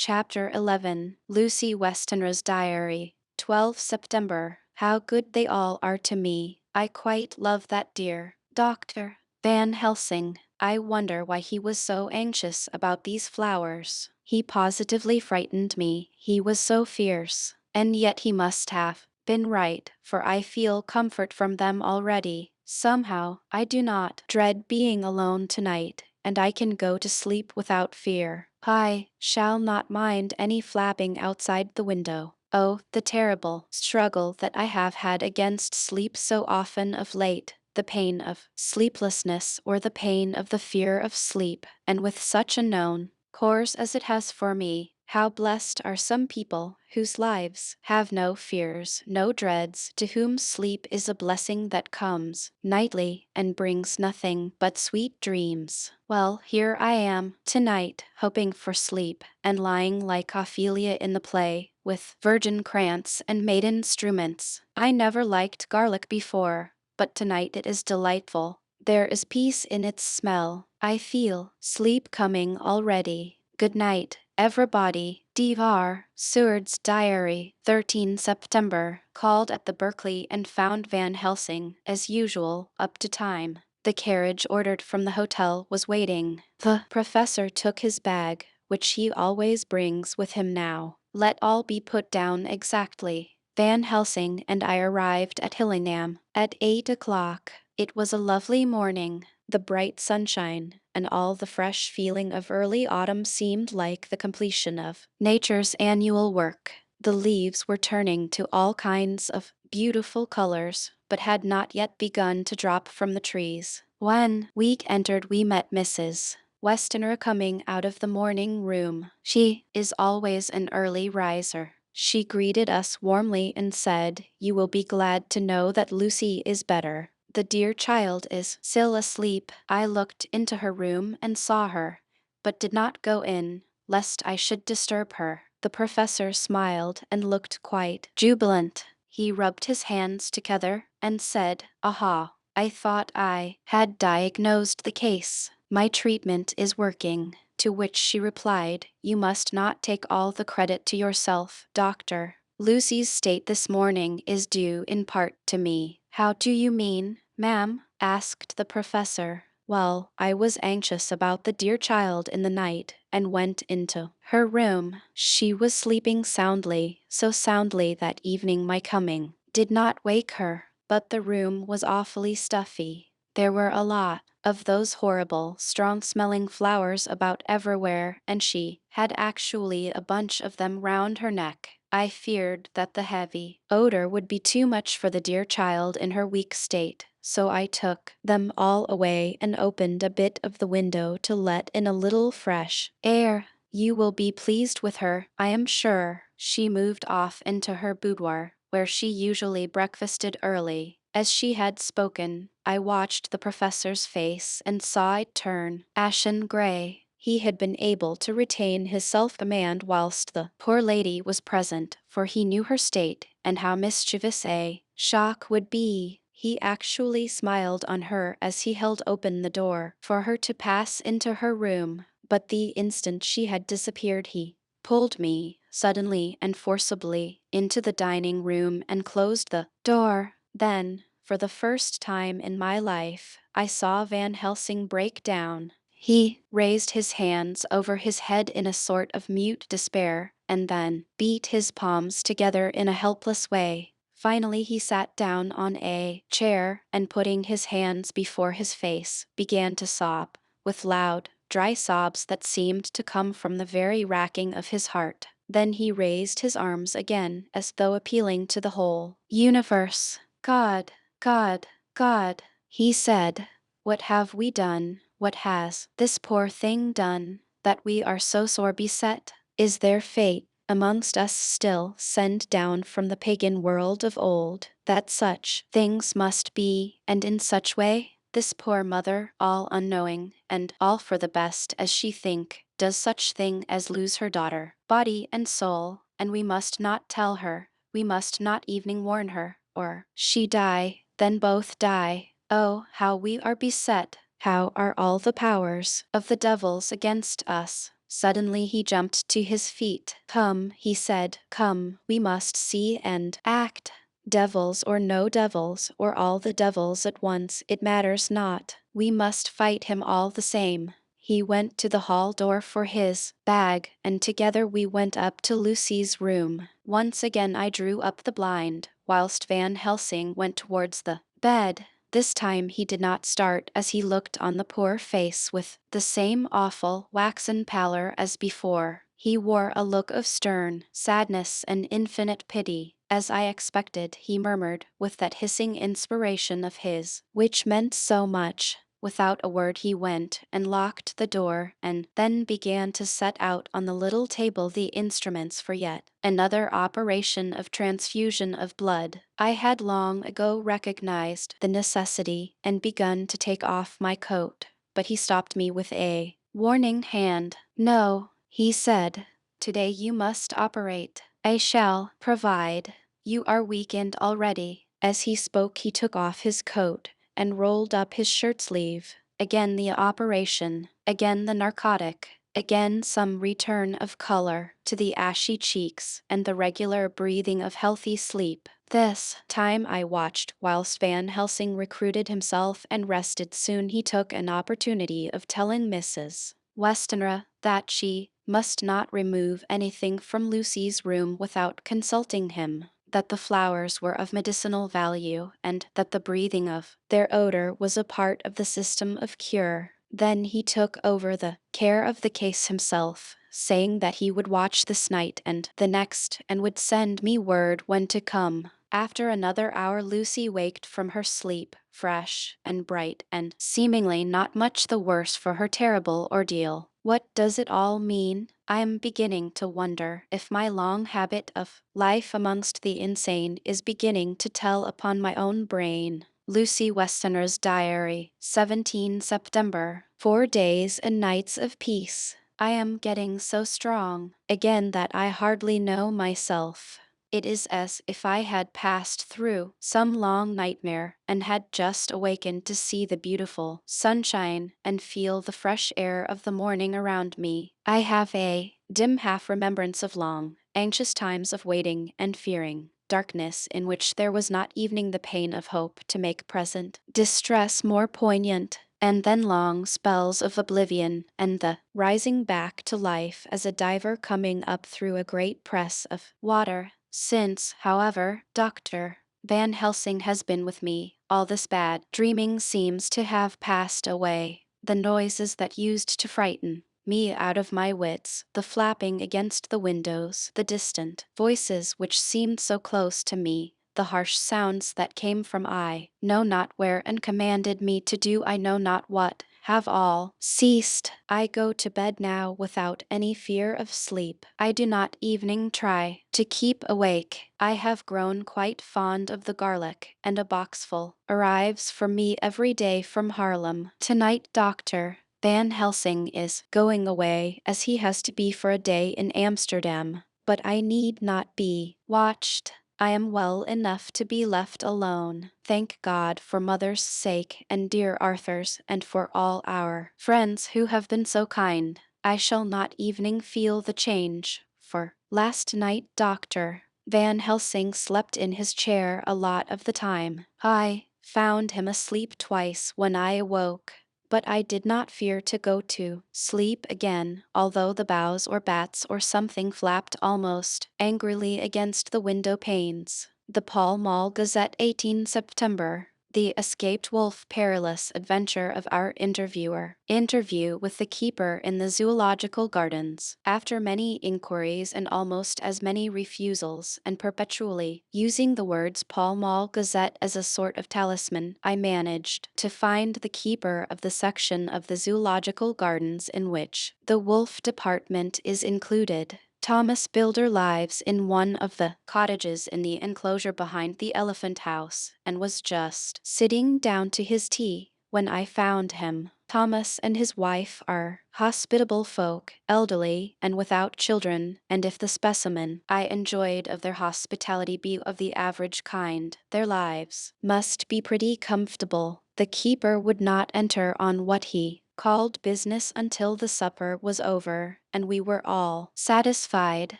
Chapter 11 Lucy Westenra's Diary 12 September. How good they all are to me. I quite love that dear Dr. Van Helsing. I wonder why he was so anxious about these flowers. He positively frightened me. He was so fierce. And yet he must have been right, for I feel comfort from them already. Somehow, I do not dread being alone tonight, and I can go to sleep without fear. I shall not mind any flapping outside the window. Oh, the terrible struggle that I have had against sleep so often of late. The pain of sleeplessness or the pain of the fear of sleep, and with such a known course as it has for me, how blessed are some people whose lives have no fears, no dreads, to whom sleep is a blessing that comes nightly and brings nothing but sweet dreams. Well, here I am, tonight, hoping for sleep, and lying like Ophelia in the play, with virgin krantz and maiden struments. I never liked garlic before, but tonight it is delightful. There is peace in its smell. I feel sleep coming already. Good night, everybody. Devar Seward's Diary, 13 September. Called at the Berkeley and found Van Helsing, as usual, up to time. The carriage ordered from the hotel was waiting. The professor took his bag, which he always brings with him now. Let all be put down exactly. Van Helsing and I arrived at Hillingham at 8 o'clock. It was a lovely morning. The bright sunshine and all the fresh feeling of early autumn seemed like the completion of nature's annual work. The leaves were turning to all kinds of beautiful colors, but had not yet begun to drop from the trees. When we entered, we met Mrs. Westenra coming out of the morning room. She is always an early riser. She greeted us warmly and said, "You will be glad to know that Lucy is better. The dear child is still asleep." I looked into her room and saw her, but did not go in, lest I should disturb her. The professor smiled and looked quite jubilant. He rubbed his hands together and said, "Aha, I thought I had diagnosed the case. My treatment is working." To which she replied, "You must not take all the credit to yourself, doctor. Lucy's state this morning is due in part to me." "How do you mean, ma'am?" asked the professor. "Well, I was anxious about the dear child in the night, and went into her room. She was sleeping soundly, so soundly that evening my coming did not wake her, but the room was awfully stuffy. There were a lot of those horrible, strong-smelling flowers about everywhere, and she had actually a bunch of them round her neck. I feared that the heavy odor would be too much for the dear child in her weak state, so I took them all away and opened a bit of the window to let in a little fresh air. You will be pleased with her, I am sure." She moved off into her boudoir, where she usually breakfasted early. As she had spoken, I watched the professor's face and saw it turn ashen gray. He had been able to retain his self-command whilst the poor lady was present, for he knew her state and how mischievous a shock would be. He actually smiled on her as he held open the door for her to pass into her room, but the instant she had disappeared he pulled me suddenly and forcibly into the dining room and closed the door. Then, for the first time in my life, I saw Van Helsing break down. He raised his hands over his head in a sort of mute despair, and then beat his palms together in a helpless way. Finally he sat down on a chair and, putting his hands before his face, began to sob, with loud, dry sobs that seemed to come from the very racking of his heart. Then he raised his arms again, as though appealing to the whole universe. "God, God, God," he said, "what have we done? What has this poor thing done, that we are so sore beset? Is there fate amongst us still sent down from the pagan world of old, that such things must be, and in such way? This poor mother, all unknowing, and all for the best as she think, does such thing as lose her daughter, body and soul, and we must not tell her, we must not evening warn her, or she die, then both die. Oh, how we are beset! How are all the powers of the devils against us? Suddenly he jumped to his feet. "Come," he said, "come, we must see and act. Devils or no devils, or all the devils at once, it matters not. We must fight him all the same." He went to the hall door for his bag, and together we went up to Lucy's room. Once again I drew up the blind, whilst Van Helsing went towards the bed. This time he did not start as he looked on the poor face with the same awful waxen pallor as before. He wore a look of stern sadness and infinite pity. "As I expected," he murmured, with that hissing inspiration of his, which meant so much. Without a word he went and locked the door, and then began to set out on the little table the instruments for yet another operation of transfusion of blood. I had long ago recognized the necessity and begun to take off my coat, but he stopped me with a warning hand. "No," he said, "today you must operate. I shall provide. You are weakened already." As he spoke he took off his coat and rolled up his shirt sleeve. Again the operation, again the narcotic, again some return of color to the ashy cheeks and the regular breathing of healthy sleep. This time I watched whilst Van Helsing recruited himself and rested. Soon he took an opportunity of telling Mrs. Westenra that she must not remove anything from Lucy's room without consulting him, that the flowers were of medicinal value, and that the breathing of their odor was a part of the system of cure. Then he took over the care of the case himself, saying that he would watch this night and the next, and would send me word when to come. After another hour Lucy waked from her sleep, fresh and bright, and seemingly not much the worse for her terrible ordeal. What does it all mean? I am beginning to wonder if my long habit of life amongst the insane is beginning to tell upon my own brain. Lucy Westenra's Diary, 17 September. 4 days and nights of peace. I am getting so strong again that I hardly know myself. It is as if I had passed through some long nightmare and had just awakened to see the beautiful sunshine and feel the fresh air of the morning around me. I have a dim half-remembrance of long, anxious times of waiting and fearing, darkness in which there was not even the pain of hope to make present distress more poignant, and then long spells of oblivion and the rising back to life as a diver coming up through a great press of water. Since, however, Dr. Van Helsing has been with me, all this bad dreaming seems to have passed away. The noises that used to frighten me out of my wits, the flapping against the windows, the distant voices which seemed so close to me, the harsh sounds that came from I know not where and commanded me to do I know not what, have all ceased. I go to bed now without any fear of sleep. I do not evening try to keep awake. I have grown quite fond of the garlic, and a boxful arrives for me every day from Haarlem. Tonight Dr. Van Helsing is going away, as he has to be for a day in Amsterdam, but I need not be watched. I am well enough to be left alone. Thank God for mother's sake and dear Arthur's, and for all our friends who have been so kind. I shall not evening feel the change, for last night Dr. Van Helsing slept in his chair a lot of the time. I found him asleep twice when I awoke, but I did not fear to go to sleep again, although the boughs or bats or something flapped almost angrily against the window panes. The Pall Mall Gazette, 18 September. The escaped wolf. Perilous adventure of our interviewer. Interview with the keeper in the zoological gardens. After many inquiries and almost as many refusals, and perpetually using the words Pall Mall Gazette as a sort of talisman, I managed to find the keeper of the section of the zoological gardens in which the wolf department is included. Thomas Builder lives in one of the cottages in the enclosure behind the elephant house, and was just sitting down to his tea when I found him. Thomas and his wife are hospitable folk, elderly and without children, and if the specimen I enjoyed of their hospitality be of the average kind, their lives must be pretty comfortable. The keeper would not enter on what he called business until the supper was over, and we were all satisfied.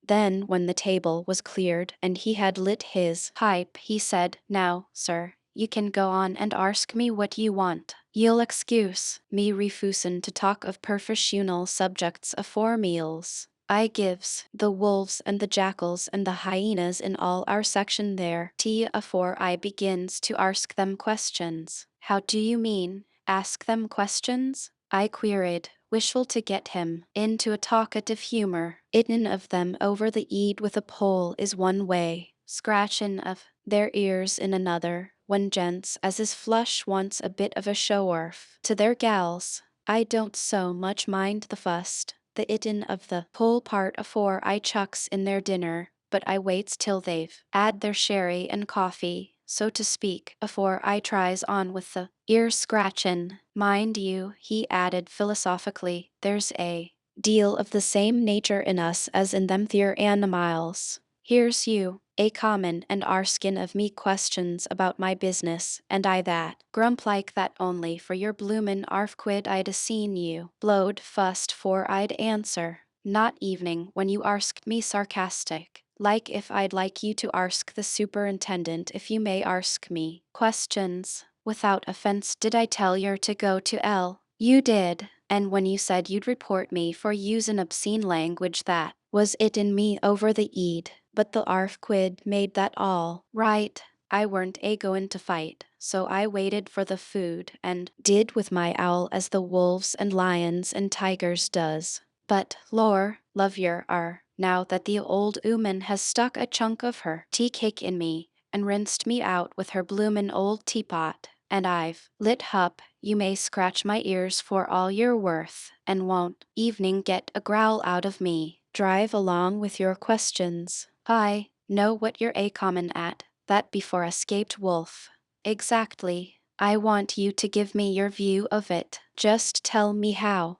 Then, when the table was cleared and he had lit his pipe, he said, "Now, sir, you can go on and arsk me what you want. You'll excuse me refusin' to talk of professional subjects afore meals. I gives the wolves and the jackals and the hyenas in all our section there tea afore I begins to arsk them questions." "How do you mean, ask them questions?" I queried, wishful to get him into a talkative humor. "Ittin' of them over the ead with a pole is one way, scratchin' of their ears in another, when gents as is flush wants a bit of a show-orf to their gals. I don't so much mind the fust, the ittin' of the pole part afore I chucks in their dinner, but I waits till they've 'ad their sherry and coffee, so to speak, afore I tries on with the ear scratchin'. Mind you," he added philosophically, "there's a deal of the same nature in us as in them theer animals. Here's you, a common and arskin of me questions about my business, and I that grump like that only for your bloomin' arfquid I'd a seen you blowed fust fore I'd answer. Not evening when you arsked me sarcastic, like if I'd like you to arsk the superintendent if you may arsk me questions. Without offense, did I tell yer to go to L? You did, and when you said you'd report me for usin' obscene language, that was it in me over the ead, but the arfquid made that all right. I weren't a-goin' to fight, so I waited for the food and did with my owl as the wolves and lions and tigers does. But, lor, love yer are, now that the old 'ooman has stuck a chunk of her tea cake in me, and rinsed me out with her bloomin' old teapot, and I've lit hup, you may scratch my ears for all you're worth, and won't evening get a growl out of me. Drive along with your questions. I know what you're a-common at, that before escaped wolf. Exactly. I want you to give me your view of it. Just tell me how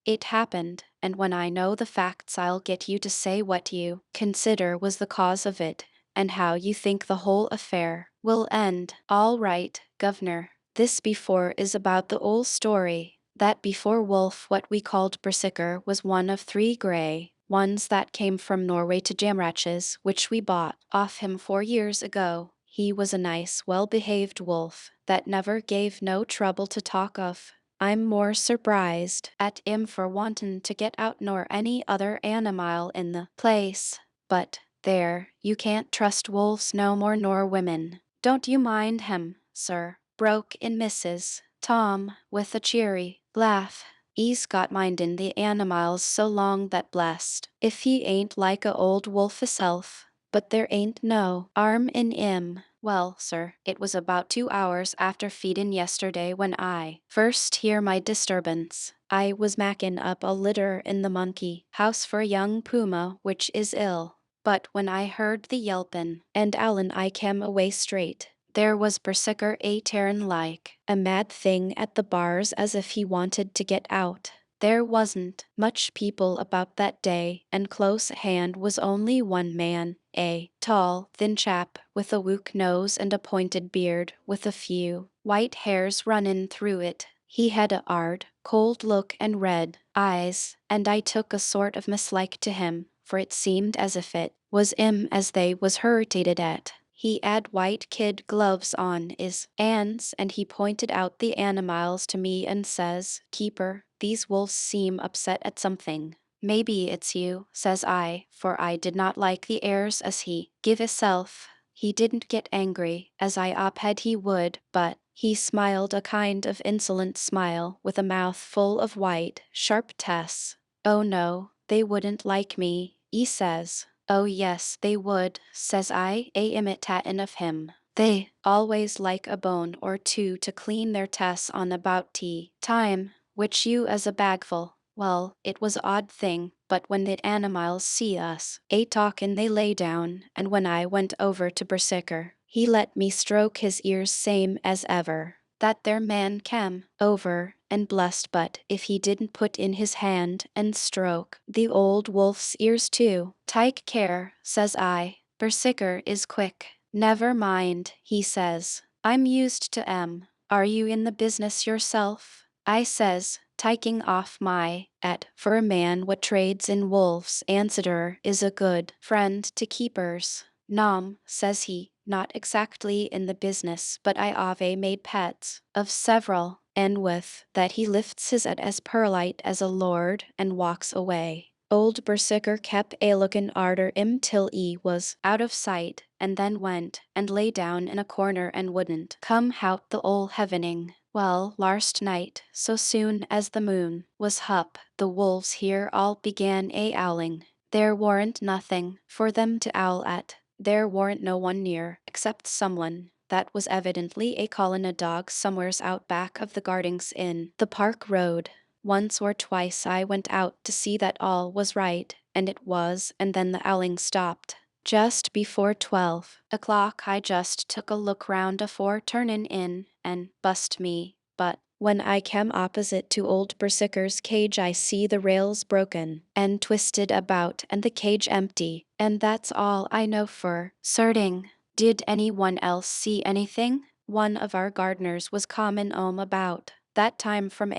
it happened, and when I know the facts I'll get you to say what you consider was the cause of it, and how you think the whole affair will end. All right, governor. This before is about the old story. That before wolf what we called Berserker was one of 3 grey ones that came from Norway to Jamratches, which we bought off him 4 years ago. He was a nice, well-behaved wolf that never gave no trouble to talk of. I'm more surprised at 'im for wantin' to get out nor any other animal in the place. But, there, you can't trust wolves no more nor women. Don't you mind him, sir, broke in Mrs. Tom, with a cheery laugh. "'E's got mindin' the animals so long that blessed if he ain't like a old wolf hisself, but there ain't no 'arm in 'im. Well, sir, it was about 2 hours after feedin' yesterday when I first hear my disturbance. I was mackin' up a litter in the monkey house for a young puma which is ill. But when I heard the yelpin' and owlin' I kem away straight. There was Berserker a-tearin' like a mad thing at the bars as if he wanted to get out. There wasn't much people about that day, and close at hand was only one man, a tall, thin chap with a wook nose and a pointed beard with a few white hairs runnin' through it. He had a 'ard, cold look and red eyes, and I took a sort of mislike to him, for it seemed as if it was 'im as they was hurritated at. He 'ad white kid gloves on 'is 'ands, and he pointed out the animals to me and says, 'Keeper, these wolves seem upset at something.' 'Maybe it's you,' says I, for I did not like the airs as he give hisself. He didn't get angry, as I oped he would, but he smiled a kind of insolent smile with a mouth full of white, sharp teeth. 'Oh no, they wouldn't like me,' 'e says. 'Oh yes, they would,' says I, imitatin' of him. 'They always like a bone or two to clean their tests on about tea time, which you as a bagful.' Well, it was a odd thing, but when the animals see us a-talkin' they lay down, and when I went over to Berserker, he let me stroke his ears same as ever. That there man came over and blessed but if he didn't put in his hand and stroke the old wolf's ears too. 'Take care,' says I. 'Berserker is quick.' 'Never mind,' he says. 'I'm used to 'em. Are you in the business yourself?' I says, taking off my at for a man what trades in wolves answer is a good friend to keepers. Nom, says he, not exactly in the business, but I ave made pets of several, and with that he lifts his at as perlite as a lord and walks away. Old Berserker kept a lookin' arter 'im till 'e was out of sight, and then went and lay down in a corner and wouldn't come hout the ol' heavening. Well, larst night, so soon as the moon was hup, the wolves here all began a owling. There warn't nothing for them to owl at. There warn't no one near, except someone that was evidently a callin' a dog somewheres out back of the gardings in the park road. Once or twice I went out to see that all was right, and it was, and then the owling stopped. Just before 12 o'clock I just took a look round afore turnin' in, and bust me, but when I came opposite to old Berserker's cage I see the rails broken and twisted about and the cage empty, and that's all I know for certain. Did anyone else see anything? One of our gardeners was comin' 'ome about that time from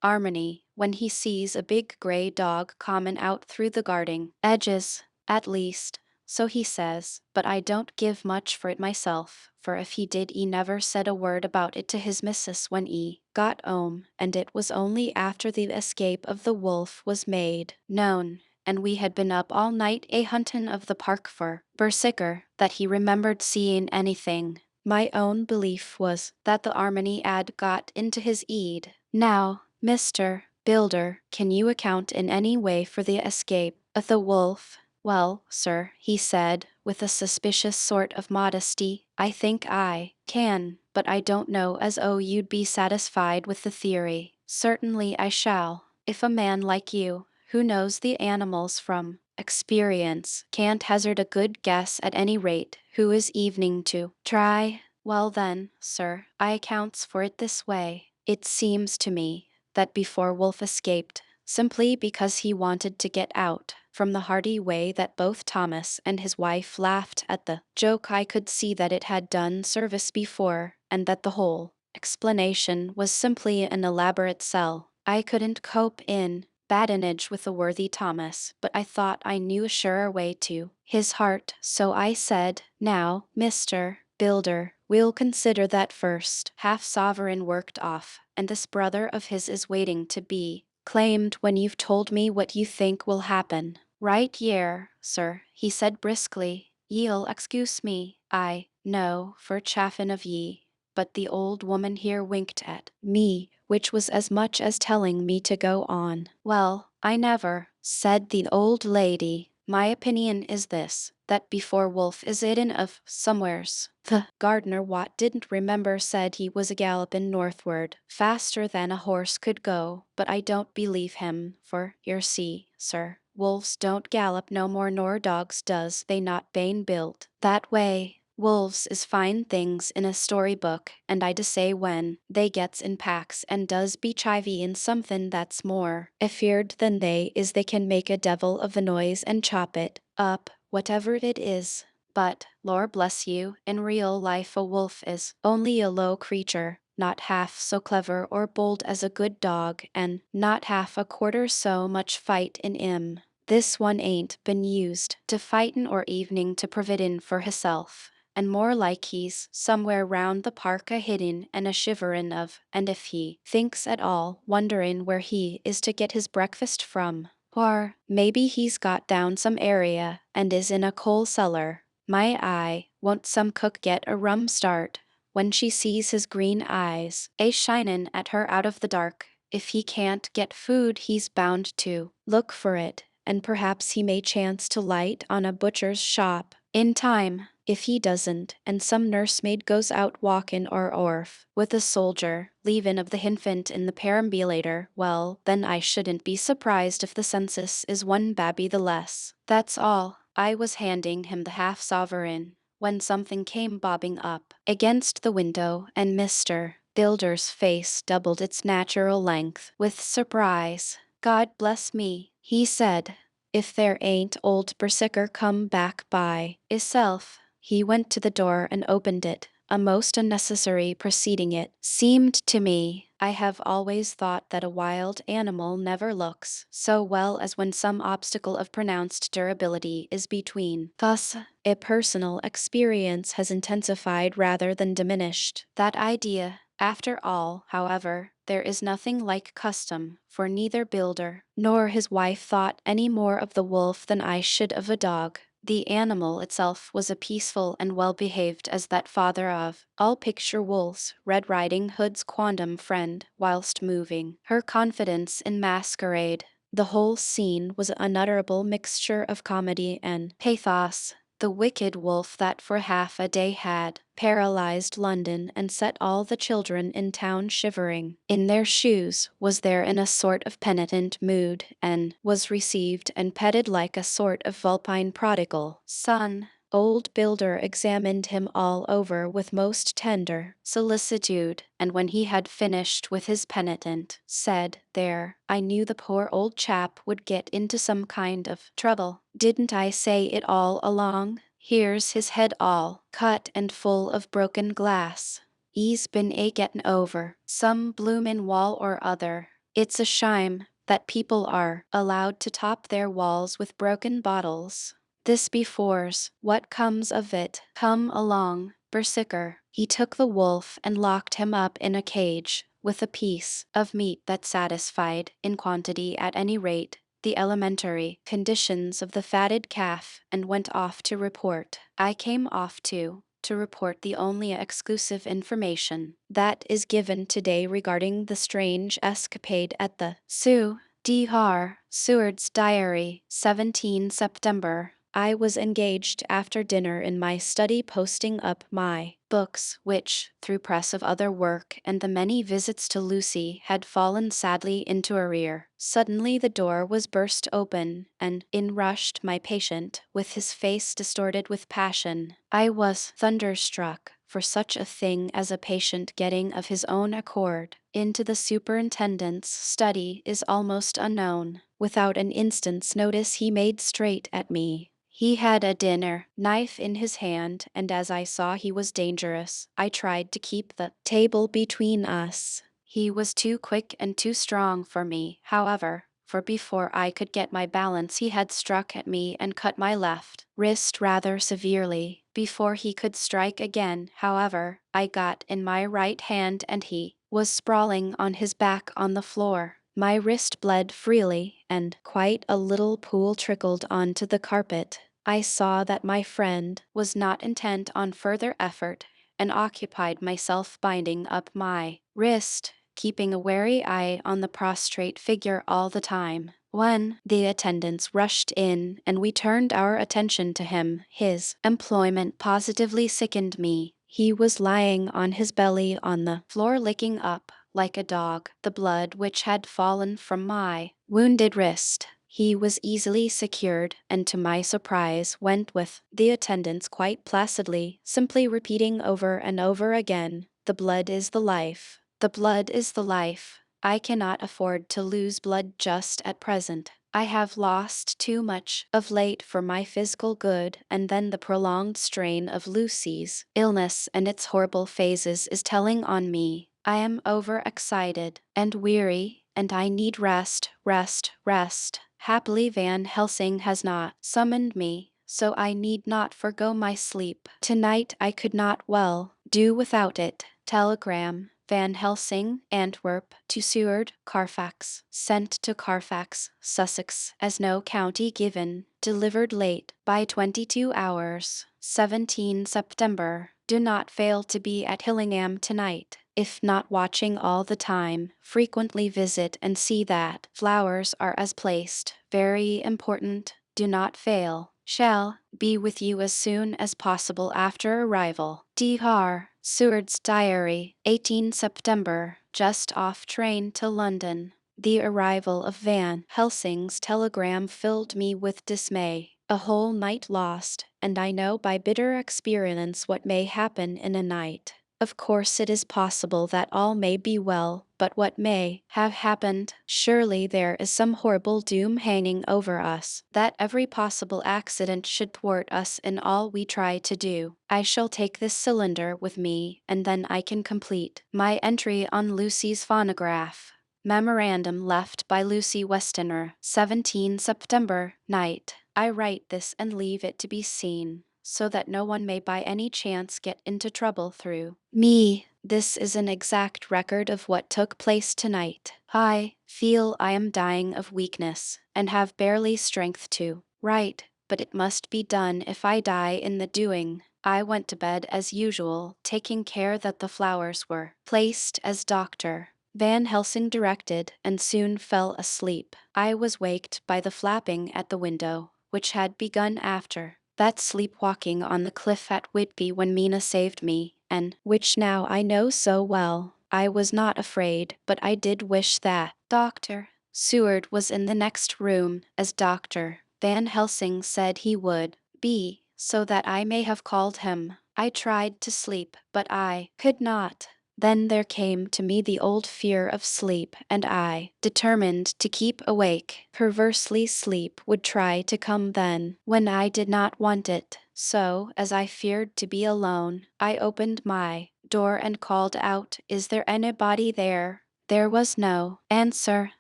Armony, when he sees a big grey dog comin' out through the garden edges, at least. So he says, but I don't give much for it myself, for if he did, he never said a word about it to his missus when he got 'ome, and it was only after the escape of the wolf was made known, and we had been up all night a huntin' of the park for Berserker, that he remembered seeing anything. My own belief was that the Armony 'ad got into his ead. Now, Mr. Builder, can you account in any way for the escape of the wolf? Well, sir, he said, with a suspicious sort of modesty, I think I can, but I don't know as you'd be satisfied with the theory. Certainly I shall. If a man like you, who knows the animals from experience, can't hazard a good guess at any rate, who is evening to try? Well then, sir, I accounts for it this way. It seems to me that before Wolf escaped, simply because he wanted to get out, from the hearty way that both Thomas and his wife laughed at the joke, I could see that it had done service before, and that the whole explanation was simply an elaborate sell. I couldn't cope in badinage with the worthy Thomas, but I thought I knew a surer way to his heart, so I said, now, Mr. Builder, we'll consider that first half-sovereign worked off, and this brother of his is waiting to be claimed when you've told me what you think will happen. Right yere, sir, he said briskly. Ye'll excuse me, I know, for chaffin' of ye, but the old woman here winked at me, which was as much as telling me to go on. Well, I never, said the old lady. My opinion is this, that before Wolf is idden of somewheres, the gardener what didn't remember said he was a gallopin' northward, faster than a horse could go, but I don't believe him, for, yer see, sir, wolves don't gallop no more nor dogs does, they not bane built that way. Wolves is fine things in a storybook, and I dessay when they gets in packs and does be chivy in somethin' that's more afeard than they is, they can make a devil of a noise and chop it up, whatever it is. But, lor bless you, in real life a wolf is only a low creature, not half so clever or bold as a good dog, and not half a quarter so much fight in 'im. This one ain't been used to fightin' or evening to providin' for hisself, and more like he's somewhere round the park a hidden and a shiverin' of, and if he thinks at all, wonderin' where he is to get his breakfast from. Or maybe he's got down some area and is in a coal cellar. My eye, won't some cook get a rum start when she sees his green eyes shinin' at her out of the dark? If he can't get food, he's bound to look for it, and perhaps he may chance to light on a butcher's shop in time. If he doesn't, and some nursemaid goes out walkin' or orf with a soldier, leavin' of the hinfant in the perambulator, well, then I shouldn't be surprised if the census is one babby the less. That's all. I was handing him the half-sovereign when something came bobbing up against the window, and Mr. Builder's face doubled its natural length with surprise. God bless me, he said, if there ain't old Berserker come back by isself. He went to the door and opened it, a most unnecessary proceeding it seemed to me. I have always thought that a wild animal never looks so well as when some obstacle of pronounced durability is between. Thus, a personal experience has intensified rather than diminished that idea. After all, however, there is nothing like custom, for neither builder nor his wife thought any more of the wolf than I should of a dog. The animal itself was as peaceful and well-behaved as that father of all picture wolves, Red Riding Hood's quondam friend, whilst moving her confidence in masquerade. The whole scene was an unutterable mixture of comedy and pathos. The wicked wolf that for half a day had paralyzed London and set all the children in town shivering in their shoes was there in a sort of penitent mood, and was received and petted like a sort of vulpine prodigal son. Old Builder examined him all over with most tender solicitude, and when he had finished with his penitent, said, "There, I knew the poor old chap would get into some kind of trouble. Didn't I say it all along? Here's his head all cut and full of broken glass. 'E's been gettin' over some bloomin' wall or other. It's a shime that people are allowed to top their walls with broken bottles. This before's what comes of it. Come along, Berserker." He took the wolf and locked him up in a cage, with a piece of meat that satisfied, in quantity at any rate, the elementary conditions of the fatted calf, and went off to report. I came off too, to report the only exclusive information that is given today regarding the strange escapade at the Sue. D.R. Seward's Diary, 17 September. I was engaged after dinner in my study posting up my books, which, through press of other work and the many visits to Lucy, had fallen sadly into arrear. Suddenly the door was burst open, and in rushed my patient, with his face distorted with passion. I was thunderstruck, for such a thing as a patient getting of his own accord into the superintendent's study is almost unknown. Without an instant's notice he made straight at me. He had a dinner knife in his hand, and as I saw he was dangerous, I tried to keep the table between us. He was too quick and too strong for me, however, for before I could get my balance he had struck at me and cut my left wrist rather severely. Before he could strike again, however, I got in my right hand and he was sprawling on his back on the floor. My wrist bled freely, and quite a little pool trickled onto the carpet. I saw that my friend was not intent on further effort, and occupied myself binding up my wrist, keeping a wary eye on the prostrate figure all the time. When the attendants rushed in and we turned our attention to him, his employment positively sickened me. He was lying on his belly on the floor, licking up, like a dog, the blood which had fallen from my wounded wrist. He was easily secured, and to my surprise went with the attendants quite placidly, simply repeating over and over again, "The blood is the life. The blood is the life. I cannot afford to lose blood just at present. I have lost too much of late for my physical good, and then the prolonged strain of Lucy's illness and its horrible phases is telling on me. I am overexcited and weary, and I need rest, rest, rest. Happily Van Helsing has not summoned me, so I need not forgo my sleep. Tonight I could not well do without it. Telegram. Van Helsing, Antwerp, to Seward, Carfax. Sent to Carfax, Sussex, as no county given. Delivered late, by 22 hours. 17 September. Do not fail to be at Hillingham tonight. If not watching all the time, frequently visit and see that flowers are as placed. Very important. Do not fail. Shall be with you as soon as possible after arrival. D.R. Seward's Diary, 18 September. Just off train to London. The arrival of Van Helsing's telegram filled me with dismay. A whole night lost, and I know by bitter experience what may happen in a night. Of course, it is possible that all may be well, but what may have happened? Surely there is some horrible doom hanging over us, that every possible accident should thwart us in all we try to do. I shall take this cylinder with me, and then I can complete my entry on Lucy's phonograph. Memorandum left by Lucy Westenra, 17 September, night. I write this and leave it to be seen, so that no one may by any chance get into trouble through me. This is an exact record of what took place tonight. I feel I am dying of weakness, and have barely strength to write, but it must be done if I die in the doing. I went to bed as usual, taking care that the flowers were placed as Dr. Van Helsing directed, and soon fell asleep. I was waked by the flapping at the window, which had begun after that sleepwalking on the cliff at Whitby when Mina saved me, and which now I know so well. I was not afraid, but I did wish that Dr. Seward was in the next room, as Dr. Van Helsing said he would be, so that I may have called him. I tried to sleep, but I could not. Then there came to me the old fear of sleep, and I determined to keep awake. Perversely, sleep would try to come then, when I did not want it. So, as I feared to be alone, I opened my door and called out, "Is there anybody there?" There was no answer.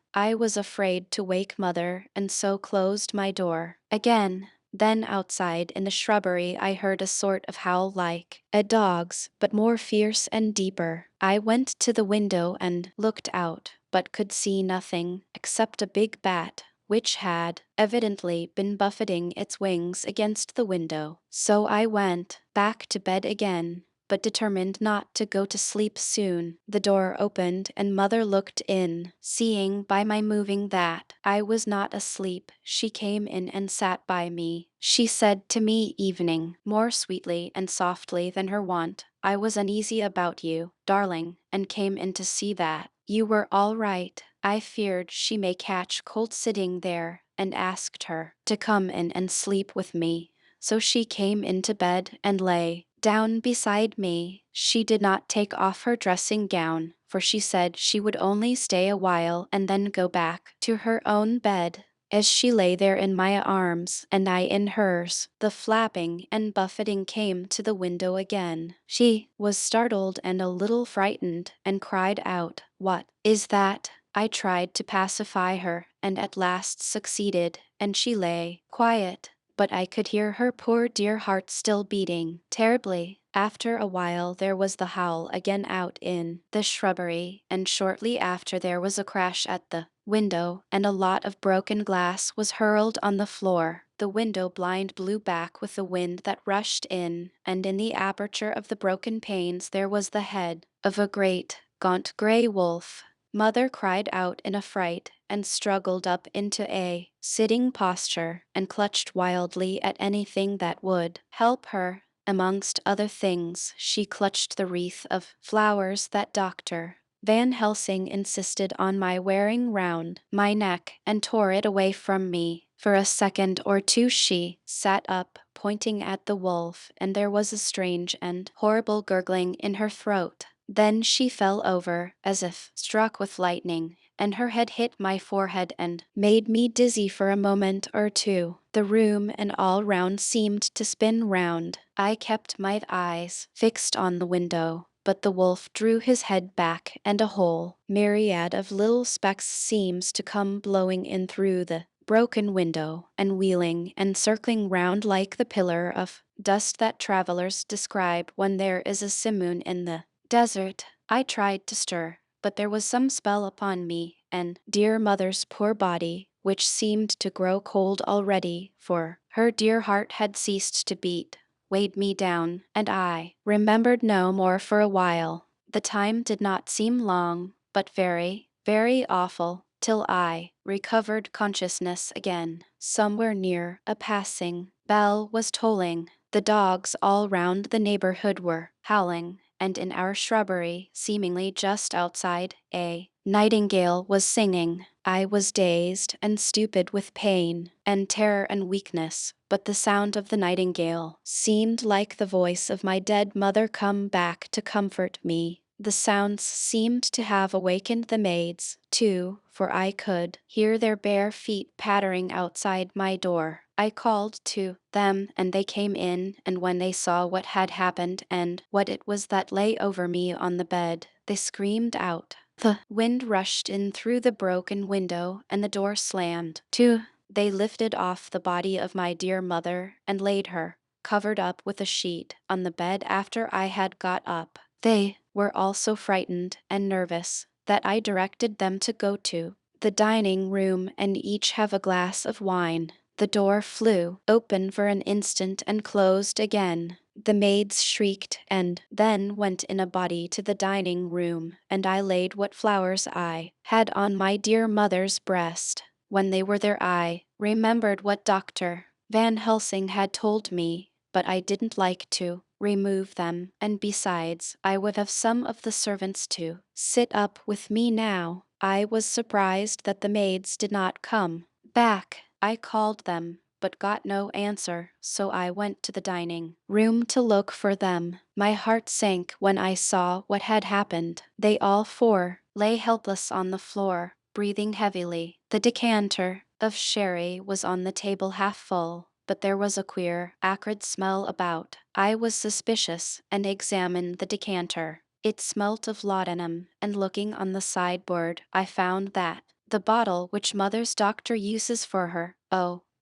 I was afraid to wake Mother, and so closed my door again. Then outside in the shrubbery I heard a sort of howl like a dog's, but more fierce and deeper. I went to the window and looked out, but could see nothing except a big bat, which had evidently been buffeting its wings against the window. So I went back to bed again, but determined not to go to sleep soon. The door opened and Mother looked in. Seeing by my moving that I was not asleep, she came in and sat by me. She said to me evening, more sweetly and softly than her wont, "I was uneasy about you, darling, and came in to see that you were all right. I feared she may catch cold sitting there, and asked her to come in and sleep with me. So she came into bed and lay down beside me. She did not take off her dressing gown, for she said she would only stay a while and then go back to her own bed. As she lay there in my arms, and I in hers, the flapping and buffeting came to the window again. She was startled and a little frightened, and cried out, "What is that?" I tried to pacify her, and at last succeeded, and she lay quiet, but I could hear her poor dear heart still beating terribly. After a while there was the howl again out in the shrubbery, and shortly after there was a crash at the window, and a lot of broken glass was hurled on the floor. The window blind blew back with the wind that rushed in, and in the aperture of the broken panes there was the head of a great, gaunt grey wolf. Mother cried out in a fright, and struggled up into a sitting posture, and clutched wildly at anything that would help her. Amongst other things, she clutched the wreath of flowers that Dr. Van Helsing insisted on my wearing round my neck, and tore it away from me. For a second or two she sat up, pointing at the wolf, and there was a strange and horrible gurgling in her throat. Then she fell over, as if struck with lightning, and her head hit my forehead and made me dizzy for a moment or two. The room and all round seemed to spin round. I kept my eyes fixed on the window, but the wolf drew his head back, and a whole myriad of little specks seems to come blowing in through the broken window, and wheeling and circling round like the pillar of dust that travelers describe when there is a simoon in the desert. I tried to stir, but there was some spell upon me, and dear Mother's poor body, which seemed to grow cold already, for her dear heart had ceased to beat, weighed me down, and I remembered no more for a while. The time did not seem long, but very, very awful, till I recovered consciousness again. Somewhere near, a passing bell was tolling. The dogs all round the neighborhood were howling, and in our shrubbery, seemingly just outside, a nightingale was singing. I was dazed and stupid with pain and terror and weakness, but the sound of the nightingale seemed like the voice of my dead mother come back to comfort me. The sounds seemed to have awakened the maids, too, for I could hear their bare feet pattering outside my door. I called to them, and they came in, and when they saw what had happened and what it was that lay over me on the bed, they screamed out. The wind rushed in through the broken window, and the door slammed to. They lifted off the body of my dear mother and laid her, covered up with a sheet, on the bed after I had got up. They were all so frightened and nervous that I directed them to go to the dining room and each have a glass of wine. The door flew open for an instant and closed again. The maids shrieked and then went in a body to the dining room, and I laid what flowers I had on my dear mother's breast. When they were there, I remembered what Dr. Van Helsing had told me, but I didn't like to remove them, and besides, I would have some of the servants to sit up with me now. I was surprised that the maids did not come back. I called them, but got no answer, so I went to the dining room to look for them. My heart sank when I saw what had happened. They all four lay helpless on the floor, breathing heavily. The decanter of sherry was on the table half full, but there was a queer, acrid smell about. I was suspicious and examined the decanter. It smelt of laudanum, and looking on the sideboard, I found that the bottle which mother's doctor uses for her,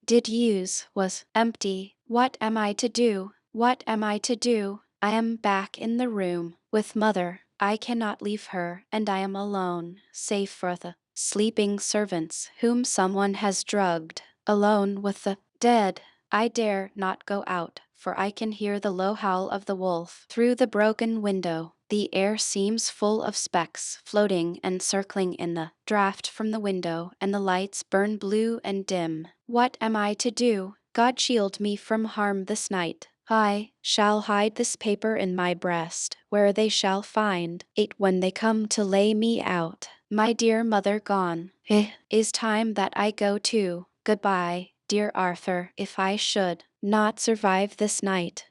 did use, was empty. What am I to do? What am I to do? I am back in the room with mother. I cannot leave her, and I am alone, save for the sleeping servants whom someone has drugged. Alone with the dead. I dare not go out, for I can hear the low howl of the wolf through the broken window. The air seems full of specks floating and circling in the draught from the window, and the lights burn blue and dim. What am I to do? God shield me from harm this night. I shall hide this paper in my breast, where they shall find it when they come to lay me out. My dear mother gone. It is time that I go too. Goodbye, dear Arthur, if I should not survive this night.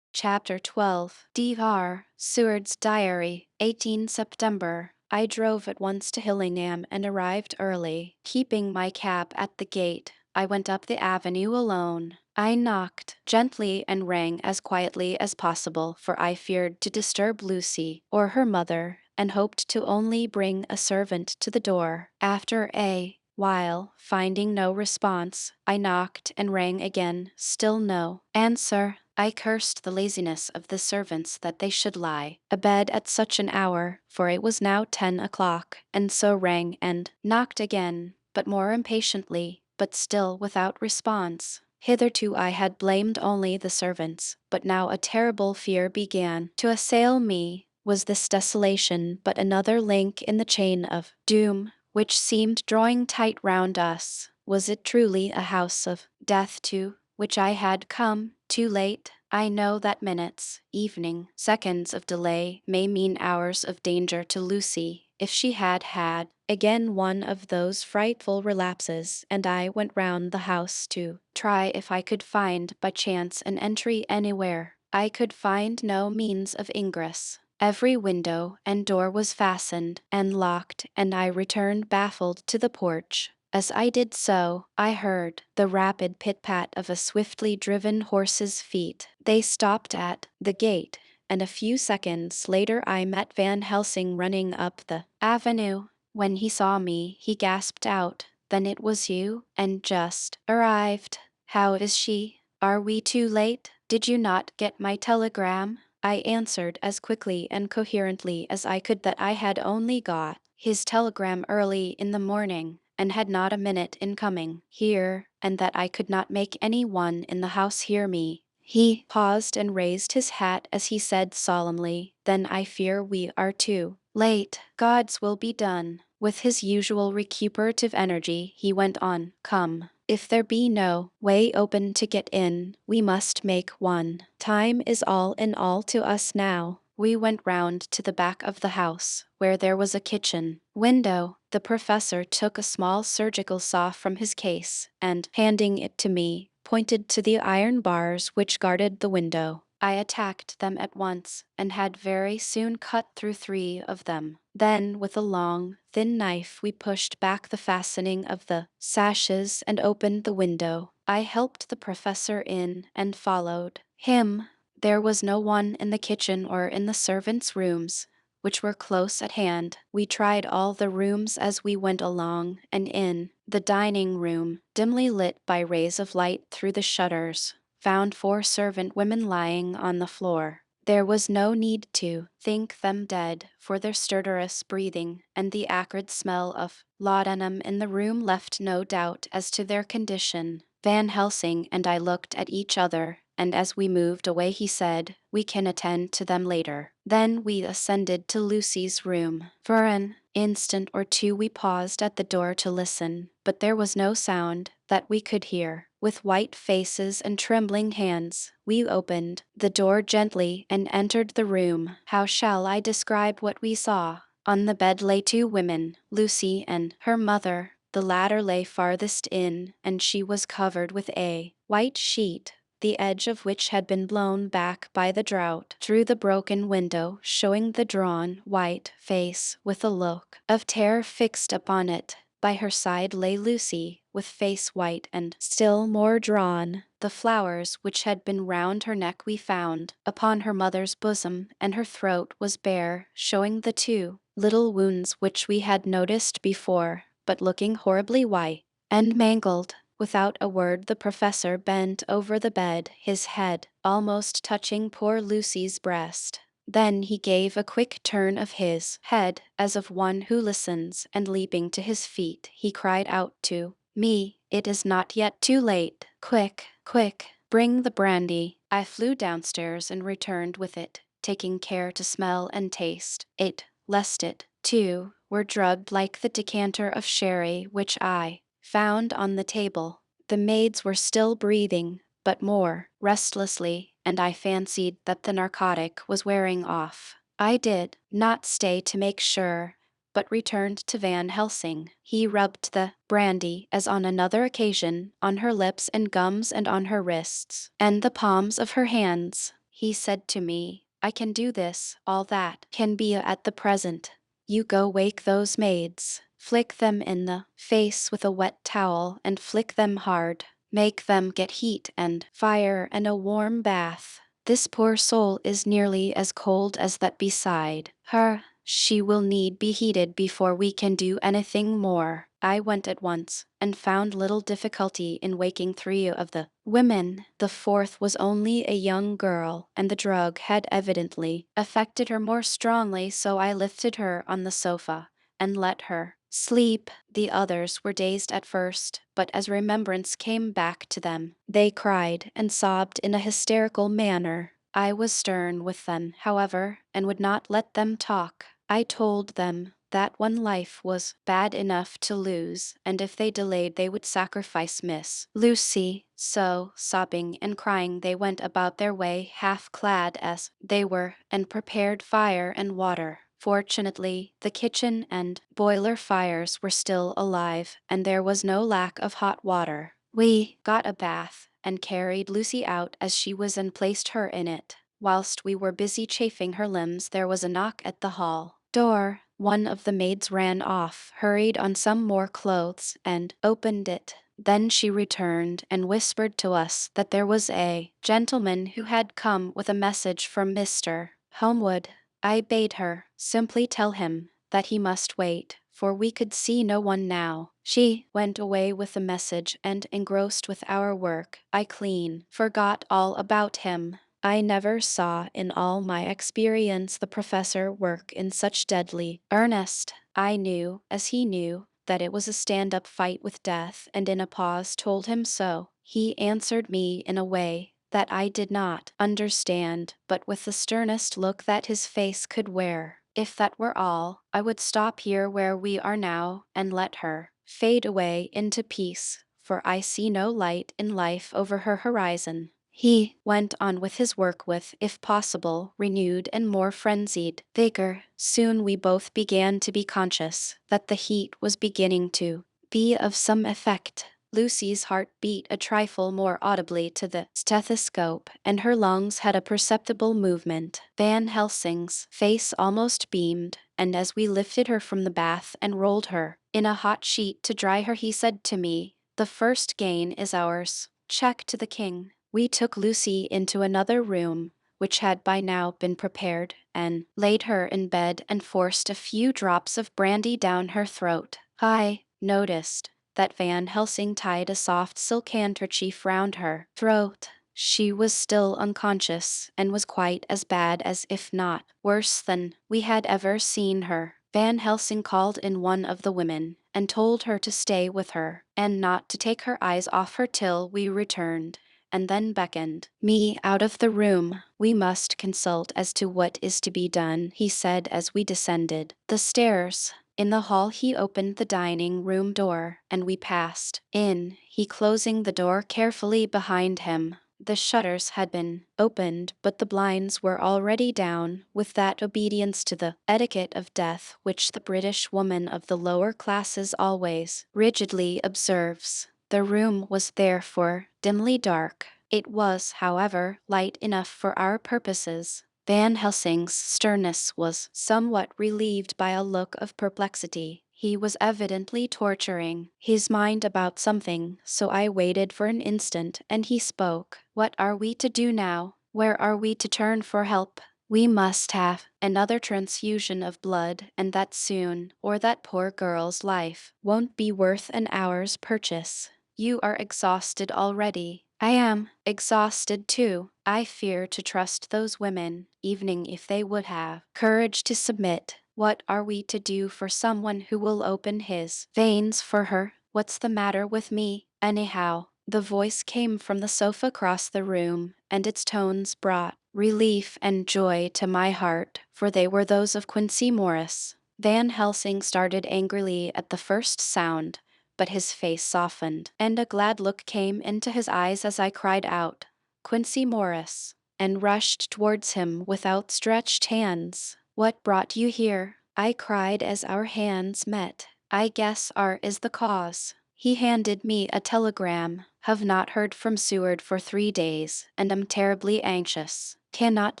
Chapter 12. Dr. Seward's Diary, 18 September. I drove at once to Hillingham and arrived early. Keeping my cab at the gate, I went up the avenue alone. I knocked gently and rang as quietly as possible, for I feared to disturb Lucy or her mother, and hoped to only bring a servant to the door. After a while, finding no response, I knocked and rang again, still no answer. I cursed the laziness of the servants that they should lie abed at such an hour, for it was now 10 o'clock, and so rang and knocked again, but more impatiently, but still without response. Hitherto I had blamed only the servants, but now a terrible fear began to assail me. Was this desolation but another link in the chain of doom which seemed drawing tight round us? Was it truly a house of death to which I had come too late? I know that minutes, evening, seconds of delay may mean hours of danger to Lucy. If she had had again one of those frightful relapses, and I went round the house to try if I could find by chance an entry anywhere, I could find no means of ingress. Every window and door was fastened and locked, and I returned baffled to the porch. As I did so, I heard the rapid pit-pat of a swiftly driven horse's feet. They stopped at the gate, and a few seconds later I met Van Helsing running up the avenue. When he saw me, he gasped out, "Then it was you, and just arrived. How is she? Are we too late? Did you not get my telegram?" I answered as quickly and coherently as I could that I had only got his telegram early in the morning, and had not a minute in coming here, and that I could not make any one in the house hear me. He paused and raised his hat as he said solemnly, "Then I fear we are too late. God's will be done." With his usual recuperative energy, he went on, "Come. If there be no way open to get in, we must make one. Time is all in all to us now. We went round to the back of the house, where there was a kitchen window. The professor took a small surgical saw from his case and, handing it to me, pointed to the iron bars which guarded the window. I attacked them at once and had very soon cut through 3 of them. Then, with a long, thin knife, we pushed back the fastening of the sashes and opened the window. I helped the professor in and followed him. There was no one in the kitchen or in the servants' rooms, which were close at hand. We tried all the rooms as we went along, and in the dining room, dimly lit by rays of light through the shutters, found 4 servant women lying on the floor. There was no need to think them dead, for their stertorous breathing and the acrid smell of laudanum in the room left no doubt as to their condition. Van Helsing and I looked at each other, and as we moved away he said, "We can attend to them later." Then we ascended to Lucy's room. For an instant or two we paused at the door to listen, but there was no sound that we could hear. With white faces and trembling hands, we opened the door gently and entered the room. How shall I describe what we saw? On the bed lay 2 women, Lucy and her mother. The latter lay farthest in, and she was covered with a white sheet, the edge of which had been blown back by the draught through the broken window, showing the drawn, white face with a look of terror fixed upon it. By her side lay Lucy, with face white and still more drawn. The flowers which had been round her neck we found upon her mother's bosom, and her throat was bare, showing the 2 little wounds which we had noticed before, but looking horribly white and mangled. Without a word the professor bent over the bed, his head almost touching poor Lucy's breast. Then he gave a quick turn of his head, as of one who listens, and leaping to his feet, he cried out to me, "It is not yet too late. Quick, quick, bring the brandy." I flew downstairs and returned with it, taking care to smell and taste it, lest it, too, were drugged like the decanter of sherry which I found on the table. The maids were still breathing, but more restlessly, and I fancied that the narcotic was wearing off. I did not stay to make sure, but returned to Van Helsing. He rubbed the brandy, as on another occasion, on her lips and gums and on her wrists, and the palms of her hands. He said to me, "I can do this, all that can be at the present. You go wake those maids, flick them in the face with a wet towel and flick them hard. Make them get heat and fire and a warm bath. This poor soul is nearly as cold as that beside her. She will need be heated before we can do anything more." I went at once, and found little difficulty in waking 3 of the women. The 4th was only a young girl, and the drug had evidently affected her more strongly, so I lifted her on the sofa and let her sleep. The others were dazed at first, but as remembrance came back to them, they cried and sobbed in a hysterical manner. I was stern with them, however, and would not let them talk. I told them that one life was bad enough to lose, and if they delayed they would sacrifice Miss Lucy. So, sobbing and crying, they went about their way, half clad as they were, and prepared fire and water. Fortunately, the kitchen and boiler fires were still alive, and there was no lack of hot water. We got a bath, and carried Lucy out as she was and placed her in it. Whilst we were busy chafing her limbs, there was a knock at the hall door. One of the maids ran off, hurried on some more clothes, and opened it. Then she returned and whispered to us that there was a gentleman who had come with a message from Mr. Homewood. I bade her simply tell him that he must wait, for we could see no one now. She went away with the message, and engrossed with our work, I clean forgot all about him. I never saw in all my experience the professor work in such deadly earnest. I knew, as he knew, that it was a stand-up fight with death, and in a pause told him so. He answered me in a way that I did not understand, but with the sternest look that his face could wear. If that were all, I would stop here where we are now, and let her fade away into peace, for I see no light in life over her horizon. He went on with his work with, if possible, renewed and more frenzied vigor. Soon we both began to be conscious that the heat was beginning to be of some effect. Lucy's heart beat a trifle more audibly to the stethoscope, and her lungs had a perceptible movement. Van Helsing's face almost beamed, and as we lifted her from the bath and rolled her in a hot sheet to dry her, he said to me, "The first gain is ours. Check to the king." We took Lucy into another room, which had by now been prepared, and laid her in bed and forced a few drops of brandy down her throat. I noticed that Van Helsing tied a soft silk handkerchief round her throat. She was still unconscious, and was quite as bad as, if not worse than, we had ever seen her. Van Helsing called in one of the women, and told her to stay with her, and not to take her eyes off her till we returned, and then beckoned me out of the room. "We must consult as to what is to be done," he said as we descended the stairs. In the hall he opened the dining room door, and we passed in, he closing the door carefully behind him. The shutters had been opened, but the blinds were already down, with that obedience to the etiquette of death which the British woman of the lower classes always rigidly observes. The room was therefore dimly dark. It was, however, light enough for our purposes. Van Helsing's sternness was somewhat relieved by a look of perplexity. He was evidently torturing his mind about something, so I waited for an instant, and he spoke. "What are we to do now? Where are we to turn for help? We must have another transfusion of blood, and that soon, or that poor girl's life won't be worth an hour's purchase. You are exhausted already. I am exhausted too. I fear to trust those women, even if they would have courage to submit. What are we to do for someone who will open his veins for her? What's the matter with me, anyhow?" The voice came from the sofa across the room, and its tones brought relief and joy to my heart, for they were those of Quincy Morris. Van Helsing started angrily at the first sound, but his face softened, and a glad look came into his eyes as I cried out, "Quincy Morris," and rushed towards him with outstretched hands. "What brought you here?" I cried as our hands met. "I guess R is the cause." He handed me a telegram. "Have not heard from Seward for 3 days, and am terribly anxious. Cannot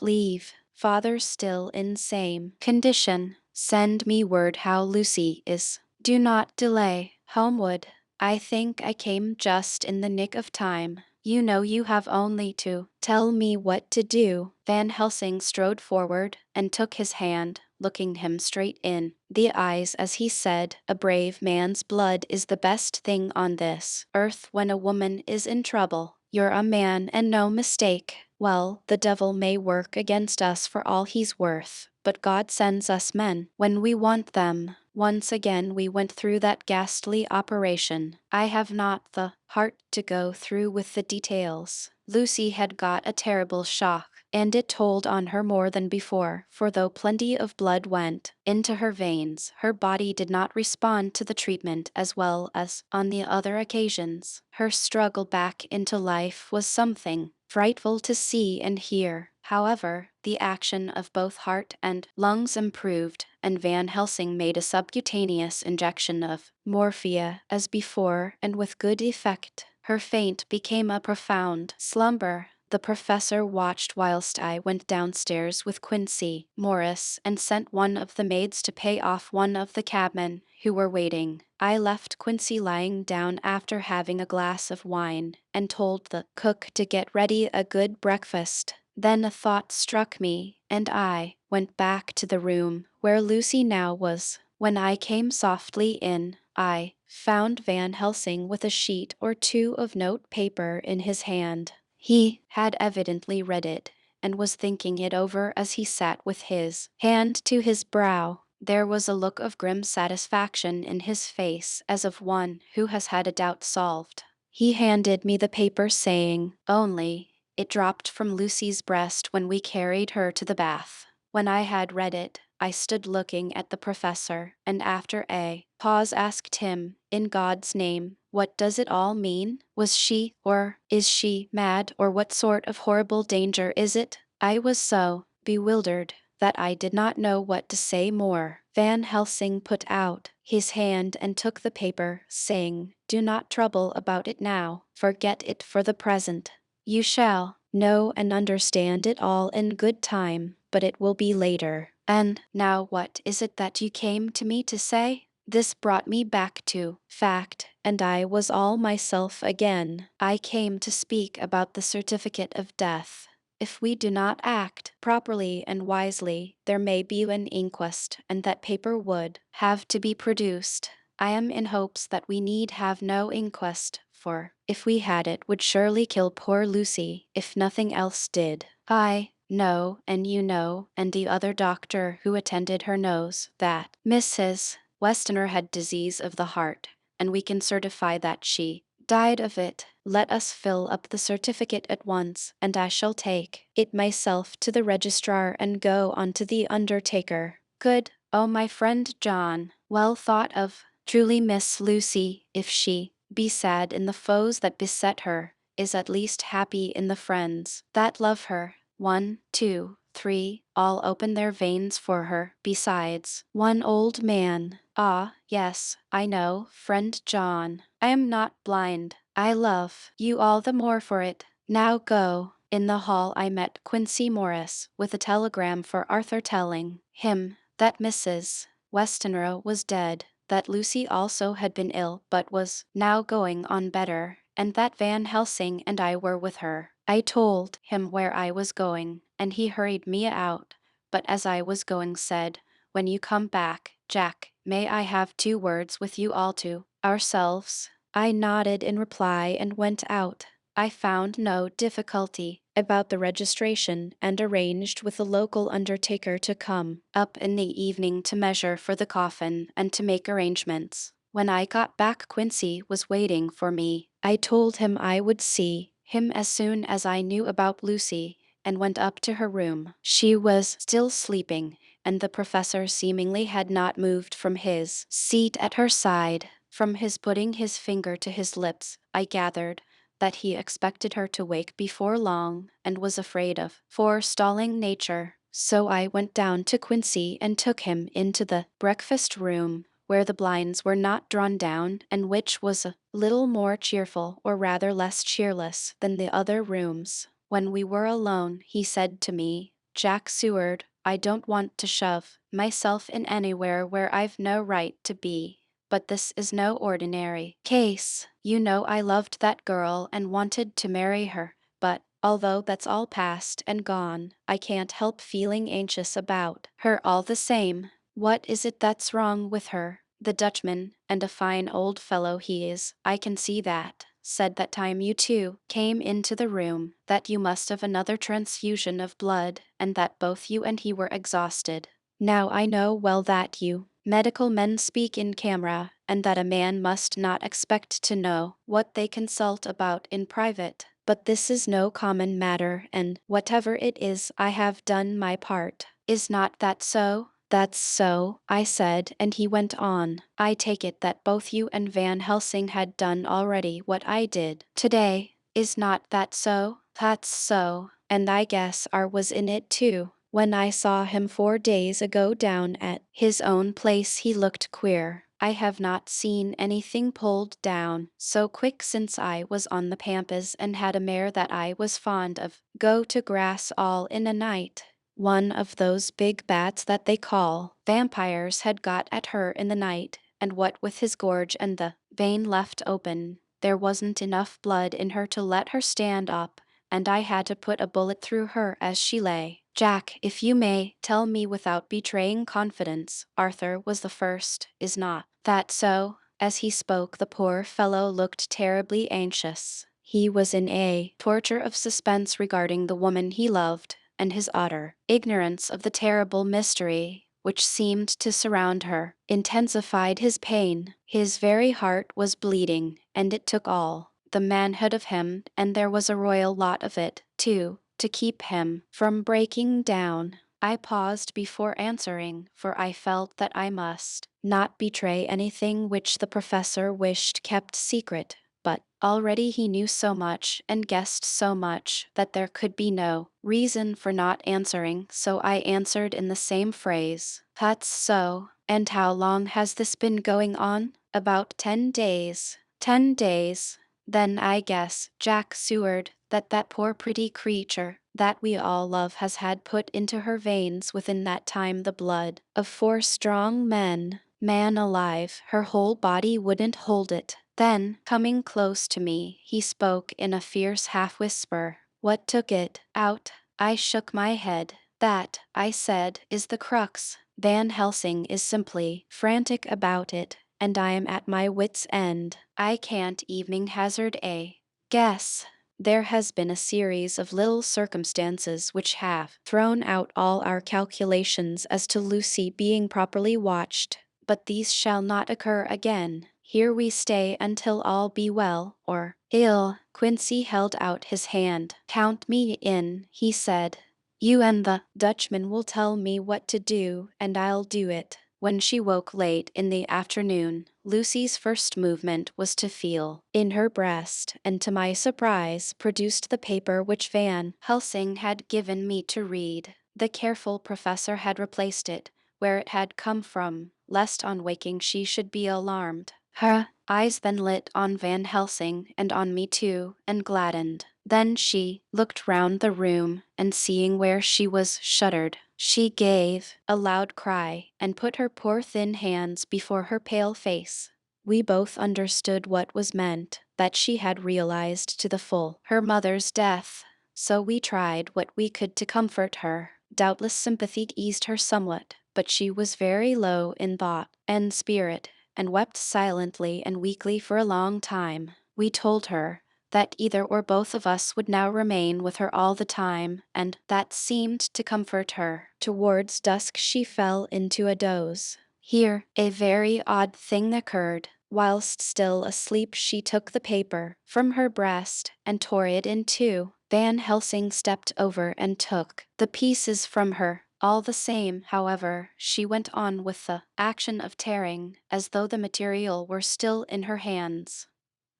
leave. Father still in same condition. Send me word how Lucy is. Do not delay. Homewood." I think I came just in the nick of time. "You know you have only to tell me what to do." Van Helsing strode forward and took his hand, looking him straight in the eyes as he said, "A brave man's blood is the best thing on this earth when a woman is in trouble. You're a man and no mistake. Well, the devil may work against us for all he's worth, but God sends us men when we want them." Once again we went through that ghastly operation. I have not the heart to go through with the details. Lucy had got a terrible shock, and it told on her more than before, for though plenty of blood went into her veins, her body did not respond to the treatment as well as on the other occasions. Her struggle back into life was something frightful to see and hear. However, the action of both heart and lungs improved, and Van Helsing made a subcutaneous injection of morphia as before, and with good effect. Her faint became a profound slumber. The professor watched whilst I went downstairs with Quincy Morris and sent one of the maids to pay off one of the cabmen who were waiting. I left Quincy lying down after having a glass of wine, and told the cook to get ready a good breakfast. Then a thought struck me, and I went back to the room where Lucy now was. When I came softly in, I found Van Helsing with a sheet or two of note paper in his hand. He had evidently read it, and was thinking it over as he sat with his hand to his brow. There was a look of grim satisfaction in his face, as of one who has had a doubt solved. He handed me the paper, saying, "Only." It dropped from Lucy's breast when we carried her to the bath. When I had read it, I stood looking at the professor, and after a pause asked him, "In God's name, What does it all mean? Was she, or is she, mad, or what sort of horrible danger is it? I was so bewildered that I did not know what to say more. Van Helsing put out his hand and took the paper, saying, "Do not trouble about it now. Forget it for the present. You shall know and understand it all in good time, but it will be later. And now what is it that you came to me to say?" This brought me back to fact, and I was all myself again. I came to speak about the certificate of death. If we do not act properly and wisely, there may be an inquest, and that paper would have to be produced. I am in hopes that we need have no inquest, for, if we had it, would surely kill poor Lucy, if nothing else did. I know, and you know, and the other doctor who attended her knows, that Mrs. Westenra had disease of the heart, and we can certify that she died of it. Let us fill up the certificate at once, and I shall take it myself to the registrar and go on to the undertaker. Good, oh my friend John, well thought of. Truly Miss Lucy, if she be sad in the foes that beset her, is at least happy in the friends that love her. 1, 2, 3, all open their veins for her, besides one old man. Ah, yes, I know, friend John. I am not blind. I love you all the more for it. Now go. In the hall I met Quincy Morris, with a telegram for Arthur telling him that Mrs. Westenra was dead, that Lucy also had been ill but was now going on better, and that Van Helsing and I were with her. I told him where I was going, and he hurried me out, but as I was going said, "When you come back, Jack, may I have 2 words with you all to ourselves?" I nodded in reply and went out. I found no difficulty about the registration and arranged with the local undertaker to come up in the evening to measure for the coffin and to make arrangements. When I got back, Quincy was waiting for me. I told him I would see him as soon as I knew about Lucy, and went up to her room. She was still sleeping, and the professor seemingly had not moved from his seat at her side. From his putting his finger to his lips, I gathered that he expected her to wake before long, and was afraid of forestalling nature. So I went down to Quincy and took him into the breakfast room, where the blinds were not drawn down, and which was a little more cheerful, or rather less cheerless, than the other rooms. When we were alone, he said to me, "Jack Seward, I don't want to shove myself in anywhere where I've no right to be. But this is no ordinary case. You know I loved that girl and wanted to marry her, but, although that's all past and gone, I can't help feeling anxious about her all the same. What is it that's wrong with her? The Dutchman, and a fine old fellow he is, I can see that, said that time you two came into the room, that you must have another transfusion of blood, and that both you and he were exhausted. Now I know well that you medical men speak in camera, and that a man must not expect to know what they consult about in private. But this is no common matter, and whatever it is, I have done my part. Is not that so?" "That's so," I said, and he went on. "I take it that both you and Van Helsing had done already what I did today. Is not that so?" "That's so, and I guess R was in it too. When I saw him 4 days ago down at his own place he looked queer. I have not seen anything pulled down so quick since I was on the pampas and had a mare that I was fond of go to grass all in a night. One of those big bats that they call vampires had got at her in the night, and what with his gorge and the vein left open, there wasn't enough blood in her to let her stand up, and I had to put a bullet through her as she lay. Jack, if you may tell me without betraying confidence, Arthur was the first, is not that so?" As he spoke, the poor fellow looked terribly anxious. He was in a torture of suspense regarding the woman he loved, and his utter ignorance of the terrible mystery which seemed to surround her intensified his pain. His very heart was bleeding, and it took all the manhood of him, and there was a royal lot of it, too, to keep him from breaking down. I paused before answering, for I felt that I must not betray anything which the professor wished kept secret. But already he knew so much and guessed so much that there could be no reason for not answering, so I answered in the same phrase. That's so. And how long has this been going on? About 10 days. 10 days. Then I guess Jack Seward, that poor pretty creature that we all love has had put into her veins within that time the blood of 4 strong men. Man alive, her whole body wouldn't hold it. Then, coming close to me, he spoke in a fierce half-whisper. What took it out? I shook my head. That, I said, is the crux. Van Helsing is simply frantic about it, and I am at my wits' end. I can't even hazard a guess. There has been a series of little circumstances which have thrown out all our calculations as to Lucy being properly watched, but these shall not occur again. Here we stay until all be well, or ill. Quincy held out his hand. Count me in, he said. You and the Dutchman will tell me what to do, and I'll do it. When she woke late in the afternoon, Lucy's first movement was to feel in her breast, and to my surprise produced the paper which Van Helsing had given me to read. The careful professor had replaced it where it had come from, lest on waking she should be alarmed. Her eyes then lit on Van Helsing and on me too, and gladdened. Then she looked round the room, and seeing where she was, shuddered. She gave a loud cry, and put her poor thin hands before her pale face. We both understood what was meant, that she had realized to the full her mother's death, so we tried what we could to comfort her. Doubtless sympathy eased her somewhat, but she was very low in thought and spirit, and wept silently and weakly for a long time. We told her that either or both of us would now remain with her all the time, and that seemed to comfort her. Towards dusk she fell into a doze. Here a very odd thing occurred. Whilst still asleep she took the paper from her breast and tore it in two. Van Helsing stepped over and took the pieces from her. All the same, however, she went on with the action of tearing, as though the material were still in her hands.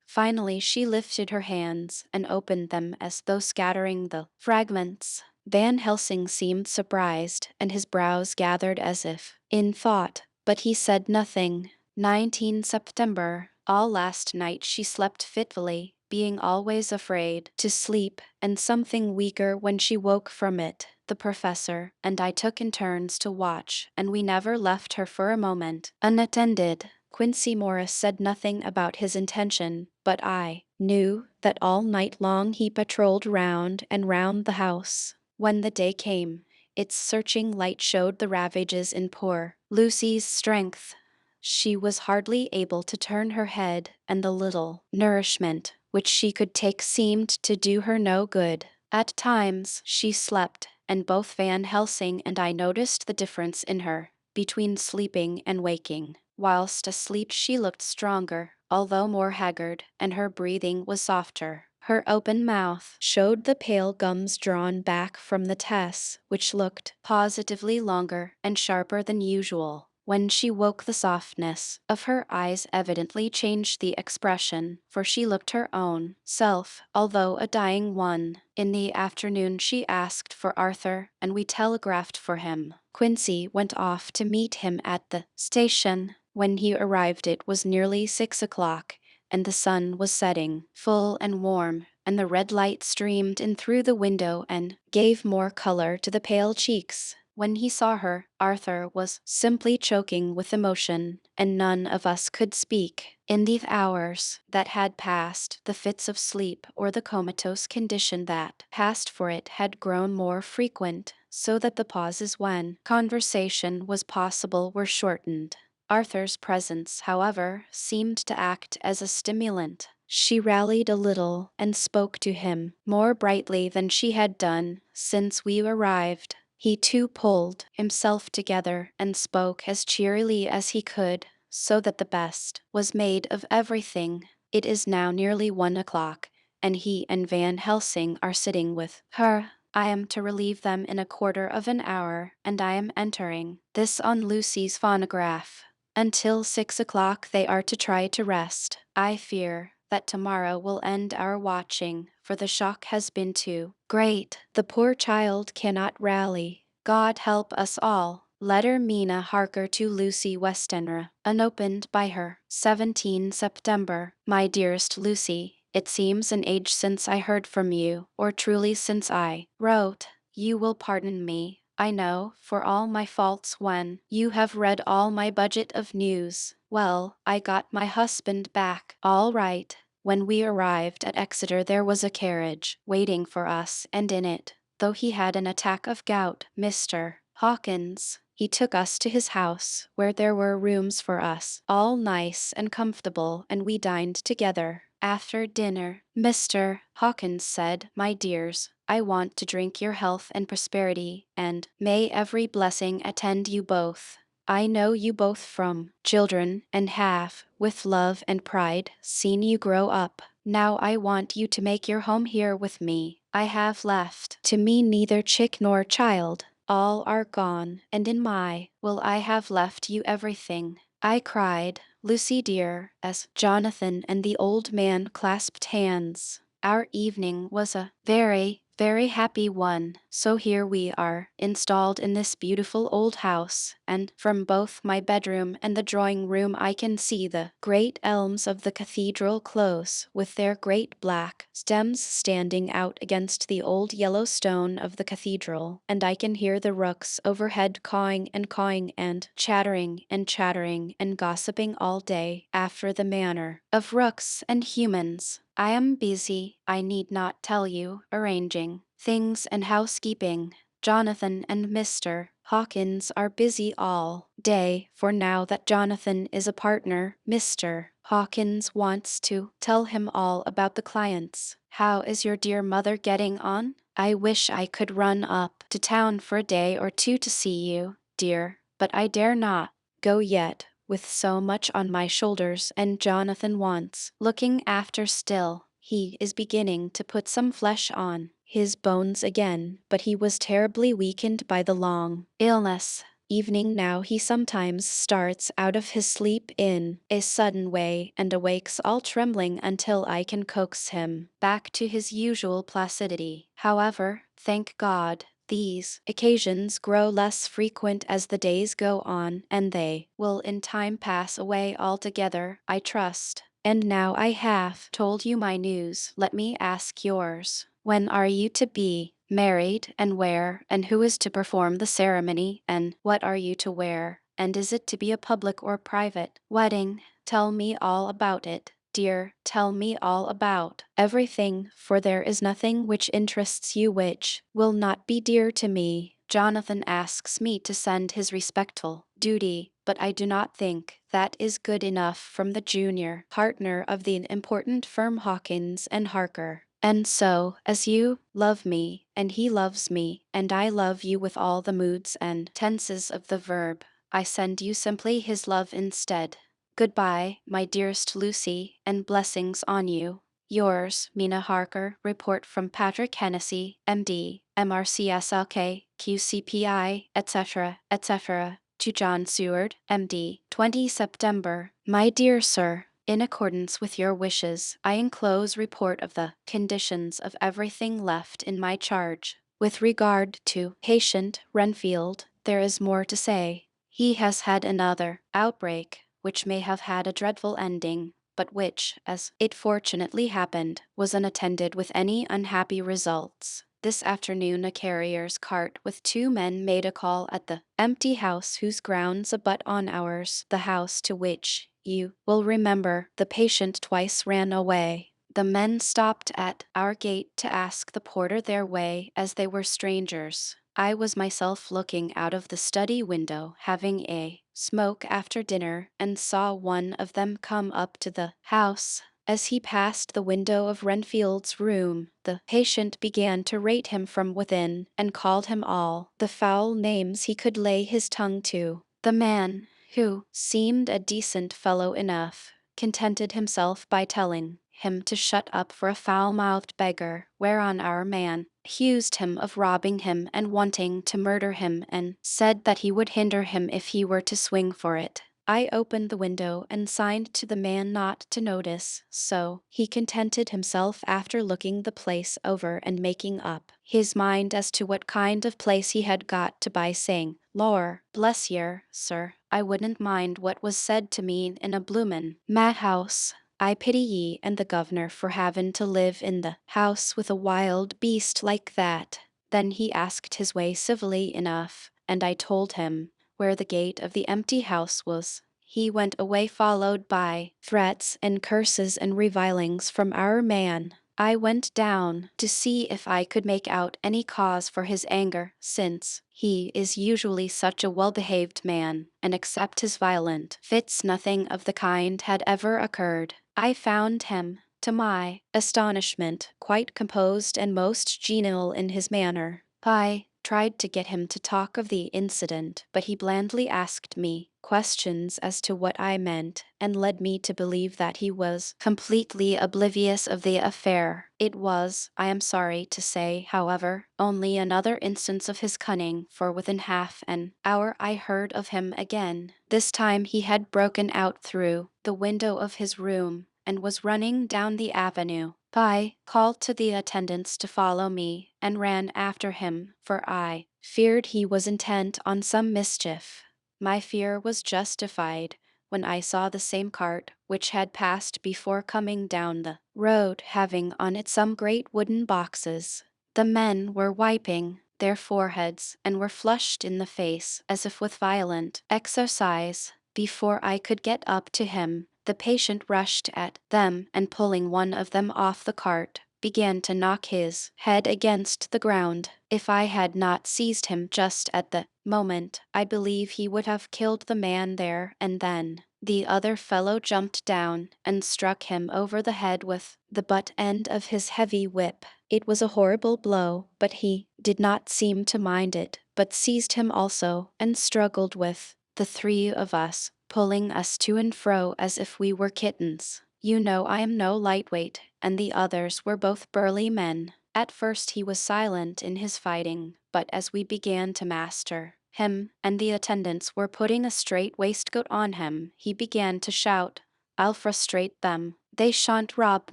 Finally she lifted her hands and opened them as though scattering the fragments. Van Helsing seemed surprised, and his brows gathered as if in thought, but he said nothing. 19 September. All last night she slept fitfully, being always afraid to sleep, and something weaker when she woke from it. The professor and I took in turns to watch, and we never left her for a moment unattended. Quincy Morris said nothing about his intention, but I knew that all night long he patrolled round and round the house. When the day came, its searching light showed the ravages in poor Lucy's strength. She was hardly able to turn her head, and the little nourishment which she could take seemed to do her no good. At times she slept, and both Van Helsing and I noticed the difference in her between sleeping and waking. Whilst asleep she looked stronger, although more haggard, and her breathing was softer. Her open mouth showed the pale gums drawn back from the teeth, which looked positively longer and sharper than usual. When she woke, the softness of her eyes evidently changed the expression, for she looked her own self, although a dying one. In the afternoon she asked for Arthur, and we telegraphed for him. Quincy went off to meet him at the station. When he arrived it was nearly 6 o'clock, and the sun was setting, full and warm, and the red light streamed in through the window and gave more color to the pale cheeks. When he saw her, Arthur was simply choking with emotion, and none of us could speak. In the hours that had passed, the fits of sleep or the comatose condition that passed for it had grown more frequent, so that the pauses when conversation was possible were shortened. Arthur's presence, however, seemed to act as a stimulant. She rallied a little and spoke to him more brightly than she had done since we arrived. He too pulled himself together and spoke as cheerily as he could, so that the best was made of everything. It is now nearly 1 o'clock, and he and Van Helsing are sitting with her. I am to relieve them in a quarter of an hour, and I am entering this on Lucy's phonograph. Until 6 o'clock they are to try to rest. I fear that tomorrow will end our watching, for the shock has been too great. The poor child cannot rally. God help us all. Letter Mina Harker to Lucy Westenra, unopened by her. 17 September. My dearest Lucy, it seems an age since I heard from you, or truly since I wrote. You will pardon me, I know, for all my faults when you have read all my budget of news. Well, I got my husband back, all right. When we arrived at Exeter there was a carriage waiting for us, and in it, though he had an attack of gout, Mr. Hawkins, he took us to his house, where there were rooms for us, all nice and comfortable, and we dined together. After dinner, Mr. Hawkins said, "My dears, I want to drink your health and prosperity, and may every blessing attend you both. I know you both from children, and have, with love and pride, seen you grow up. Now I want you to make your home here with me. I have left to me neither chick nor child. All are gone, and in my will I have left you everything." I cried, "Lucy dear," as Jonathan and the old man clasped hands. Our evening was a very, very happy one. So here we are, installed in this beautiful old house, and from both my bedroom and the drawing room I can see the great elms of the cathedral close, with their great black stems standing out against the old yellow stone of the cathedral, and I can hear the rooks overhead cawing and chattering and gossiping all day, after the manner of rooks and humans. I am busy, I need not tell you, arranging things and housekeeping. Jonathan and Mr. Hawkins are busy all day, for now that Jonathan is a partner, Mr. Hawkins wants to tell him all about the clients. How is your dear mother getting on? I wish I could run up to town for a day or two to see you, dear, but I dare not go yet, with so much on my shoulders, and Jonathan wants looking after still. He is beginning to put some flesh on his bones again, but he was terribly weakened by the long illness. Evening now he sometimes starts out of his sleep in a sudden way and awakes all trembling until I can coax him back to his usual placidity. However, thank God, these occasions grow less frequent as the days go on, and they will in time pass away altogether, I trust. And now I have told you my news, let me ask yours. When are you to be married, and where, and who is to perform the ceremony, and what are you to wear, and is it to be a public or private wedding? Tell me all about it, dear, tell me all about everything, for there is nothing which interests you which will not be dear to me. Jonathan asks me to send his respectful duty, but I do not think that is good enough, from the junior partner of the important firm Hawkins and Harker. And so, as you love me, and he loves me, and I love you with all the moods and tenses of the verb, I send you simply his love instead. Goodbye, my dearest Lucy, and blessings on you. Yours, Mina Harker. Report from Patrick Hennessy, MD, MRCSLK, QCPI, etc., etc., to John Seward, MD. 20 September. My dear sir, in accordance with your wishes, I enclose report of the conditions of everything left in my charge. With regard to patient Renfield, there is more to say. He has had another outbreak, which may have had a dreadful ending, but which, as it fortunately happened, was unattended with any unhappy results. This afternoon a carrier's cart with 2 men made a call at the empty house whose grounds abut on ours, the house to which, you will remember, the patient twice ran away. The men stopped at our gate to ask the porter their way, as they were strangers. I was myself looking out of the study window, having a smoke after dinner, and saw one of them come up to the house. As he passed the window of Renfield's room, the patient began to rate him from within, and called him all the foul names he could lay his tongue to. The man, who seemed a decent fellow enough, contented himself by telling him to shut up for a foul-mouthed beggar, whereon our man accused him of robbing him and wanting to murder him, and said that he would hinder him if he were to swing for it. I opened the window and signed to the man not to notice, so he contented himself after looking the place over and making up his mind as to what kind of place he had got to by, saying, "Lor, bless yer, sir, I wouldn't mind what was said to me in a bloomin' madhouse. I pity ye and the governor for havin' to live in the house with a wild beast like that." Then he asked his way civilly enough, and I told him where the gate of the empty house was. He went away followed by threats and curses and revilings from our man. I went down to see if I could make out any cause for his anger, since he is usually such a well-behaved man, and except his violent fits nothing of the kind had ever occurred. I found him, to my astonishment, quite composed and most genial in his manner. I tried to get him to talk of the incident, but he blandly asked me questions as to what I meant, and led me to believe that he was completely oblivious of the affair. It was, I am sorry to say, however, only another instance of his cunning, for within half an hour I heard of him again. This time he had broken out through the window of his room, and was running down the avenue. I called to the attendants to follow me, and ran after him, for I feared he was intent on some mischief. My fear was justified when I saw the same cart which had passed before coming down the road, having on it some great wooden boxes. The men were wiping their foreheads and were flushed in the face as if with violent exercise. Before I could get up to him, the patient rushed at them and, pulling one of them off the cart, began to knock his head against the ground. If I had not seized him just at the moment, I believe he would have killed the man there and then. The other fellow jumped down and struck him over the head with the butt end of his heavy whip. It was a horrible blow, but he did not seem to mind it, but seized him also and struggled with the three of us, pulling us to and fro as if we were kittens. You know I am no lightweight, and the others were both burly men. At first he was silent in his fighting, but as we began to master him, and the attendants were putting a strait waistcoat on him, he began to shout, "I'll frustrate them. They shan't rob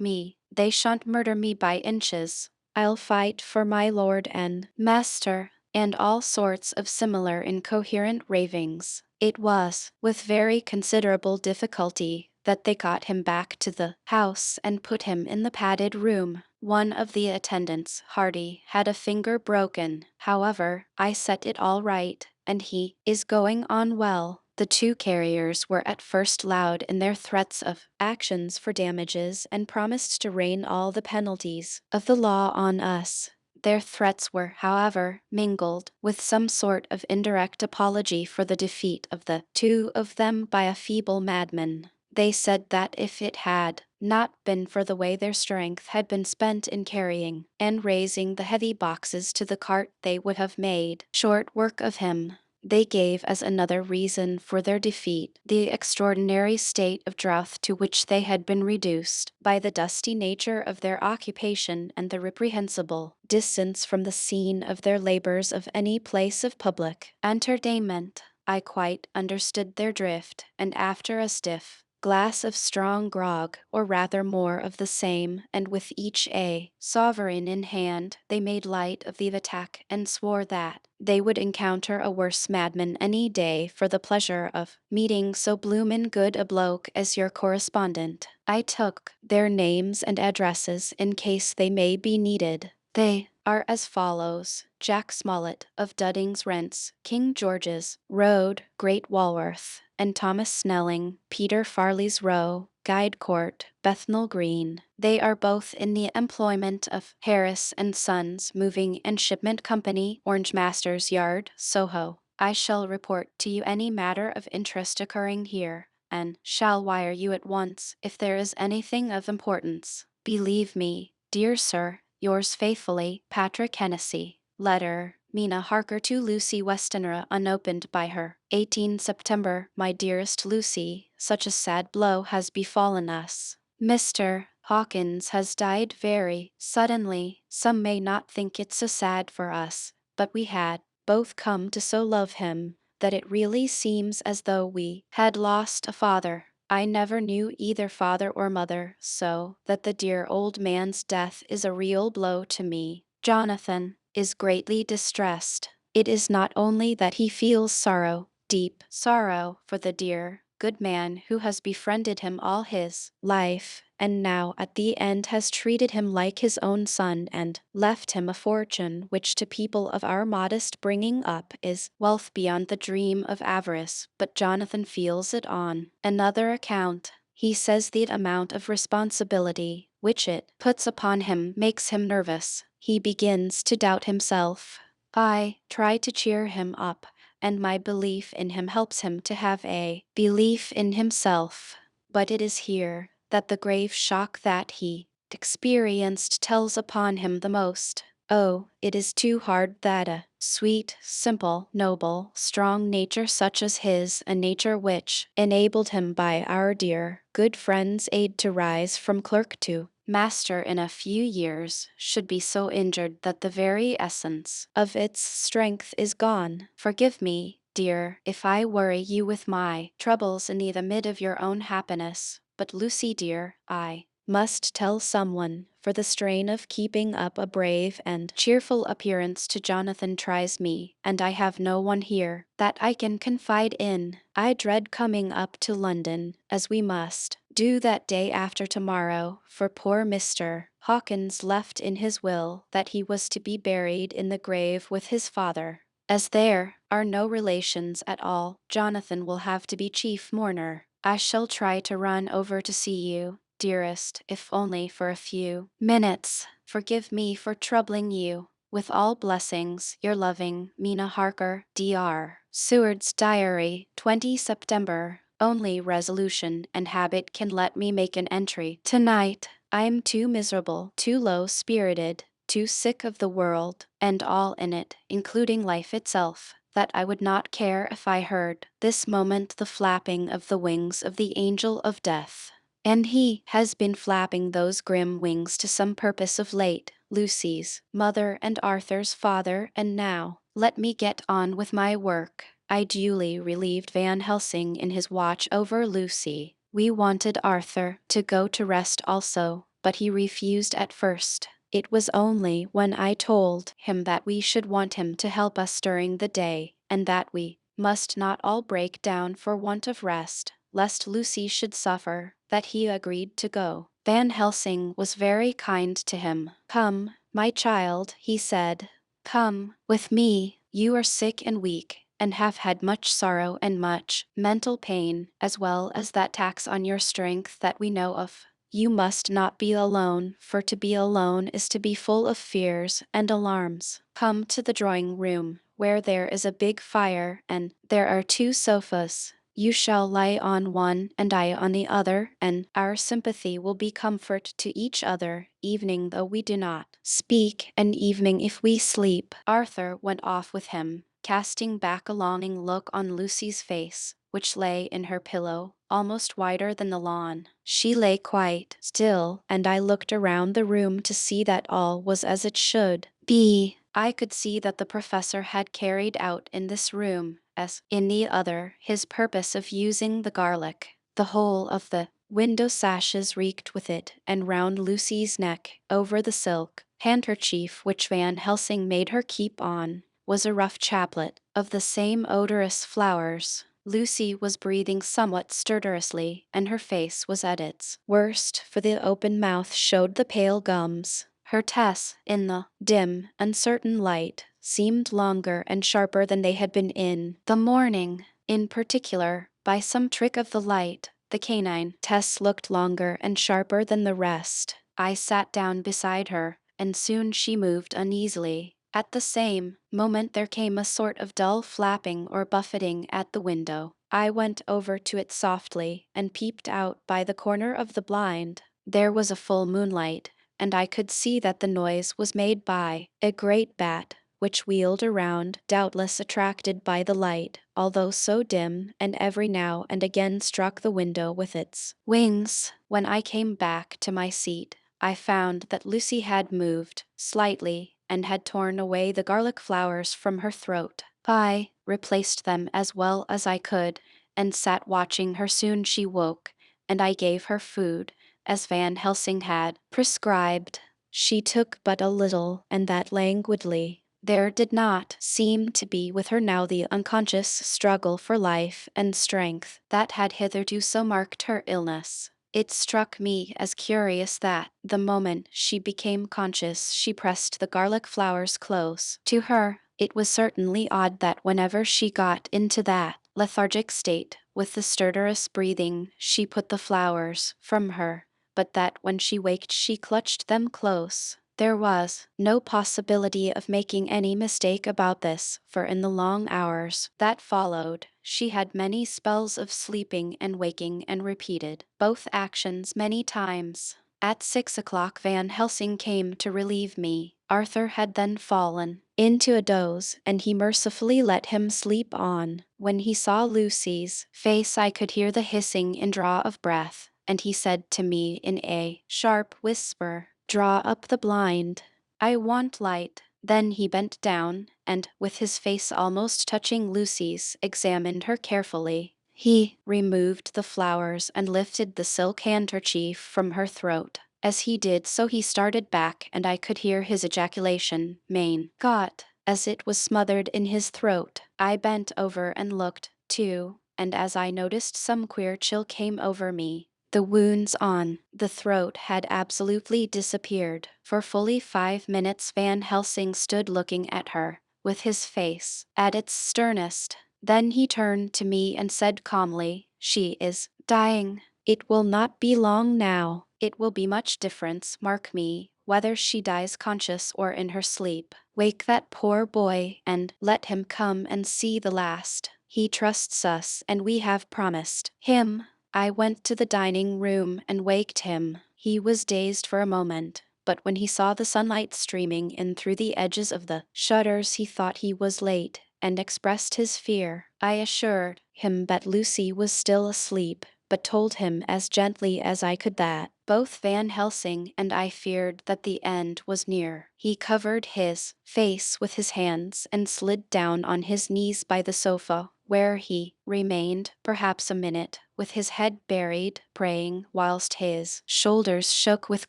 me. They shan't murder me by inches. I'll fight for my lord and master," and all sorts of similar incoherent ravings. It was with very considerable difficulty that they got him back to the house and put him in the padded room. One of the attendants, Hardy, had a finger broken. However, I set it all right, and he is going on well. The two carriers were at first loud in their threats of actions for damages and promised to rain all the penalties of the law on us. Their threats were, however, mingled with some sort of indirect apology for the defeat of the two of them by a feeble madman. They said that if it had not been for the way their strength had been spent in carrying and raising the heavy boxes to the cart, they would have made short work of him. They gave as another reason for their defeat the extraordinary state of drouth to which they had been reduced by the dusty nature of their occupation and the reprehensible distance from the scene of their labors of any place of public entertainment. I quite understood their drift, and after a stiff glass of strong grog, or rather more of the same, and with each a sovereign in hand, they made light of the attack and swore that they would encounter a worse madman any day for the pleasure of meeting so bloomin' good a bloke as your correspondent. I took their names and addresses in case they may be needed. They are as follows: Jack Smollett of Dudding's Rents, King George's Road, Great Walworth, and Thomas Snelling, Peter Farley's Row, Guide Court, Bethnal Green. They are both in the employment of Harris and Sons Moving and Shipment Company, Orange Masters Yard, Soho. I shall report to you any matter of interest occurring here, and shall wire you at once if there is anything of importance. Believe me, dear sir, yours faithfully, Patrick Hennessy. Letter, Mina Harker to Lucy Westenra, unopened by her. 18 September, my dearest Lucy, such a sad blow has befallen us. Mr. Hawkins has died very suddenly. Some may not think it so sad for us, but we had both come to so love him that it really seems as though we had lost a father. I never knew either father or mother, so that the dear old man's death is a real blow to me. Jonathan is greatly distressed. It is not only that he feels sorrow, deep sorrow, for the dear, good man who has befriended him all his life, and now at the end has treated him like his own son and left him a fortune which to people of our modest bringing up is wealth beyond the dream of avarice, but Jonathan feels it on another account. He says the amount of responsibility which it puts upon him makes him nervous. He begins to doubt himself. I try to cheer him up, and my belief in him helps him to have a belief in himself. But it is here that the grave shock that he experienced tells upon him the most. Oh, it is too hard that a sweet, simple, noble, strong nature such as his, a nature which enabled him by our dear, good friend's aid to rise from clerk to master in a few years, should be so injured that the very essence of its strength is gone. Forgive me, dear, if I worry you with my troubles in the mid of your own happiness, but Lucy dear, I must tell someone, for the strain of keeping up a brave and cheerful appearance to Jonathan tries me, and I have no one here that I can confide in. I dread coming up to London, as we must do that day after tomorrow, for poor Mr. Hawkins left in his will that he was to be buried in the grave with his father. As there are no relations at all, Jonathan will have to be chief mourner. I shall try to run over to see you, dearest, if only for a few minutes. Forgive me for troubling you. With all blessings, your loving Mina Harker, Dr. Seward's Diary, 20 September. Only resolution and habit can let me make an entry. Tonight, I am too miserable, too low-spirited, too sick of the world, and all in it, including life itself, that I would not care if I heard, this moment, the flapping of the wings of the angel of death. And he has been flapping those grim wings to some purpose of late, Lucy's mother and Arthur's father, and now, let me get on with my work. I duly relieved Van Helsing in his watch over Lucy. We wanted Arthur to go to rest also, but he refused at first. It was only when I told him that we should want him to help us during the day, and that we must not all break down for want of rest, lest Lucy should suffer, that he agreed to go. Van Helsing was very kind to him. Come, my child, he said. Come with me. You are sick and weak, and have had much sorrow and much mental pain, as well as that tax on your strength that we know of. You must not be alone, for to be alone is to be full of fears and alarms. Come to the drawing room, where there is a big fire, and there are 2 sofas. You shall lie on one and I on the other, and our sympathy will be comfort to each other, evening though we do not speak, and evening if we sleep. Arthur went off with him, casting back a longing look on Lucy's face, which lay in her pillow, almost wider than the lawn. She lay quite still, and I looked around the room to see that all was as it should be. I could see that the professor had carried out in this room, as in the other, his purpose of using the garlic. The whole of the window sashes reeked with it, and round Lucy's neck, over the silk handkerchief which Van Helsing made her keep on, was a rough chaplet of the same odorous flowers. Lucy was breathing somewhat stertorously, and her face was at its worst, for the open mouth showed the pale gums. Her teeth, in the dim, uncertain light, seemed longer and sharper than they had been in the morning. In particular, by some trick of the light, the canine tests looked longer and sharper than the rest. I sat down beside her, and soon she moved uneasily. At the same moment there came a sort of dull flapping or buffeting at the window. I went over to it softly, and peeped out by the corner of the blind. There was a full moonlight, and I could see that the noise was made by a great bat, which wheeled around, doubtless attracted by the light, although so dim, and every now and again struck the window with its wings. When I came back to my seat, I found that Lucy had moved slightly and had torn away the garlic flowers from her throat. I replaced them as well as I could and sat watching her. Soon she woke, and I gave her food, as Van Helsing had prescribed. She took but a little, and that languidly. There did not seem to be with her now the unconscious struggle for life and strength that had hitherto so marked her illness. It struck me as curious that, the moment she became conscious, she pressed the garlic flowers close to her. It was certainly odd that whenever she got into that lethargic state, with the stertorous breathing, she put the flowers from her, but that when she waked she clutched them close. There was no possibility of making any mistake about this, for in the long hours that followed, she had many spells of sleeping and waking and repeated both actions many times. At 6 o'clock Van Helsing came to relieve me. Arthur had then fallen into a doze, and he mercifully let him sleep on. When he saw Lucy's face I could hear the hissing and draw of breath, and he said to me in a sharp whisper, "Draw up the blind. I want light." Then he bent down, and, with his face almost touching Lucy's, examined her carefully. He removed the flowers and lifted the silk handkerchief from her throat. As he did so he started back, and I could hear his ejaculation, "Mein Gott," as it was smothered in his throat. I bent over and looked, too, and as I noticed some queer chill came over me. The wounds on the throat had absolutely disappeared. For fully 5 minutes Van Helsing stood looking at her, with his face at its sternest. Then he turned to me and said calmly, "She is dying. It will not be long now. It will be much difference, mark me, whether she dies conscious or in her sleep. Wake that poor boy, and let him come and see the last. He trusts us, and we have promised him." I went to the dining room and waked him. He was dazed for a moment, but when he saw the sunlight streaming in through the edges of the shutters he thought he was late, and expressed his fear. I assured him that Lucy was still asleep, but told him as gently as I could that both Van Helsing and I feared that the end was near. He covered his face with his hands and slid down on his knees by the sofa, where he remained perhaps a minute, with his head buried, praying, whilst his shoulders shook with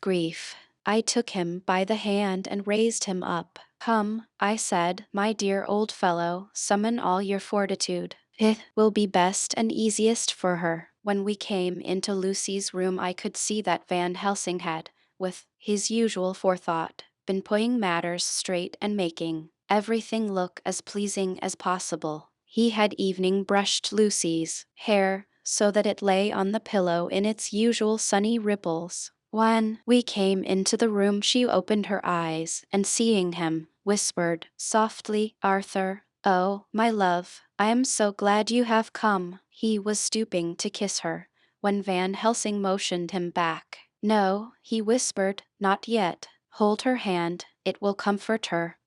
grief. I took him by the hand and raised him up. "Come," I said, "my dear old fellow, summon all your fortitude. It will be best and easiest for her." When we came into Lucy's room I could see that Van Helsing had, with his usual forethought, been putting matters straight and making everything look as pleasing as possible. He had evening brushed Lucy's hair so that it lay on the pillow in its usual sunny ripples. When we came into the room she opened her eyes, and seeing him, whispered softly, "Arthur, oh, my love, I am so glad you have come." He was stooping to kiss her, when Van Helsing motioned him back. "No," he whispered, "not yet. Hold her hand, it will comfort her."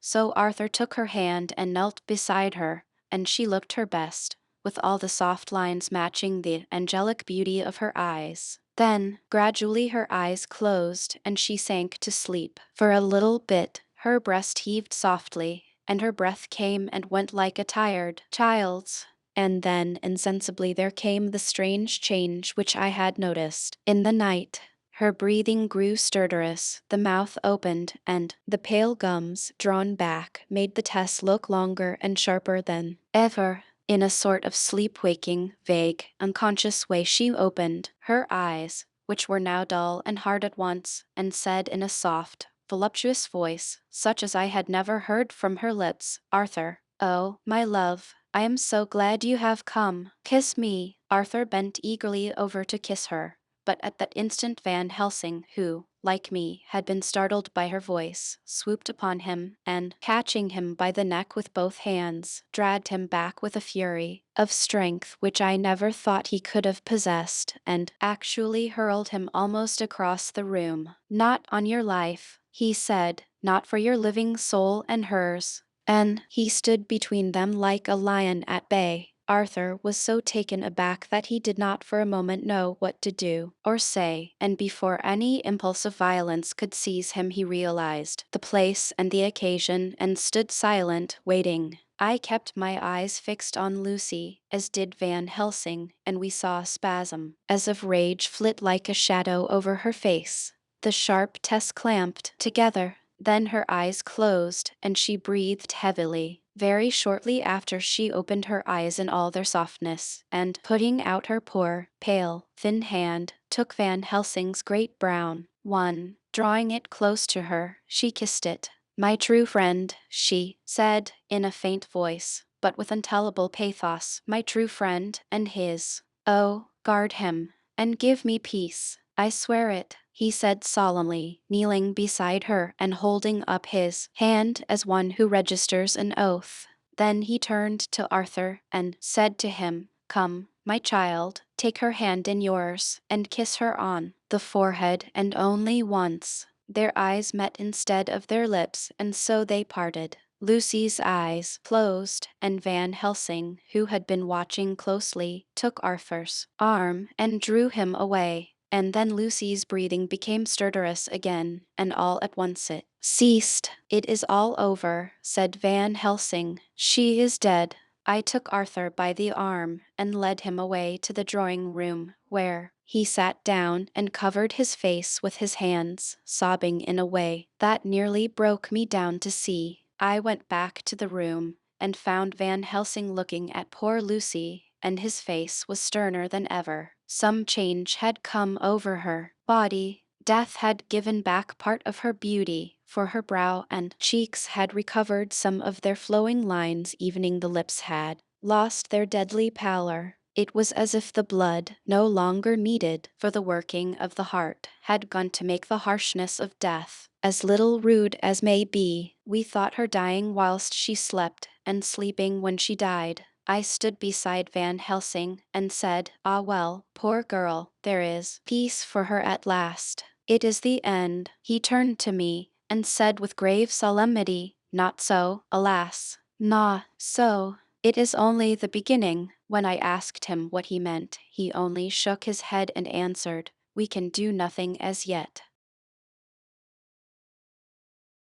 So Arthur took her hand and knelt beside her, and she looked her best, with all the soft lines matching the angelic beauty of her eyes. Then, gradually her eyes closed and she sank to sleep. For a little bit, her breast heaved softly, and her breath came and went like a tired child's. And then, insensibly, there came the strange change which I had noticed in the night. Her breathing grew stertorous, the mouth opened, and the pale gums, drawn back, made the test look longer and sharper than ever. In a sort of sleep-waking, vague, unconscious way she opened her eyes, which were now dull and hard at once, and said in a soft, voluptuous voice, such as I had never heard from her lips, "Arthur, oh, my love, I am so glad you have come. Kiss me." Arthur bent eagerly over to kiss her, but at that instant Van Helsing, who, like me, had been startled by her voice, swooped upon him, and, catching him by the neck with both hands, dragged him back with a fury of strength which I never thought he could have possessed, and actually hurled him almost across the room. "Not on your life," he said, not for your living soul and hers. And he stood between them like a lion at bay. Arthur was so taken aback that he did not for a moment know what to do or say, and before any impulse of violence could seize him he realized the place and the occasion and stood silent, waiting. I kept my eyes fixed on Lucy, as did Van Helsing, and we saw a spasm, as of rage, flit like a shadow over her face. The sharp teeth clamped together. Then her eyes closed, and she breathed heavily. Very shortly after she opened her eyes in all their softness, and, putting out her poor, pale, thin hand, took Van Helsing's great brown one. Drawing it close to her, she kissed it. "My true friend," she said, in a faint voice, but with untellable pathos, "my true friend, and his. Oh, guard him, and give me peace. I swear it," he said solemnly, kneeling beside her and holding up his hand as one who registers an oath. Then he turned to Arthur and said to him, "Come, my child, take her hand in yours, and kiss her on the forehead, and only once." Their eyes met instead of their lips, and so they parted. Lucy's eyes closed, and Van Helsing, who had been watching closely, took Arthur's arm and drew him away. And then Lucy's breathing became stertorous again, and all at once it ceased. "It is all over," said Van Helsing. "She is dead." I took Arthur by the arm and led him away to the drawing room, where he sat down and covered his face with his hands, sobbing in a way that nearly broke me down to see. I went back to the room and found Van Helsing looking at poor Lucy, and his face was sterner than ever. Some change had come over her body. Death had given back part of her beauty, for her brow and cheeks had recovered some of their flowing lines, evening the lips had lost their deadly pallor. It was as if the blood, no longer needed for the working of the heart, had gone to make the harshness of death as little rude as may be. We thought her dying whilst she slept, and sleeping when she died. I stood beside Van Helsing and said, "Ah well, poor girl, there is peace for her at last. It is the end." He turned to me and said with grave solemnity, "Not so, alas, not so. It is only the beginning." When I asked him what he meant, he only shook his head and answered, "We can do nothing as yet."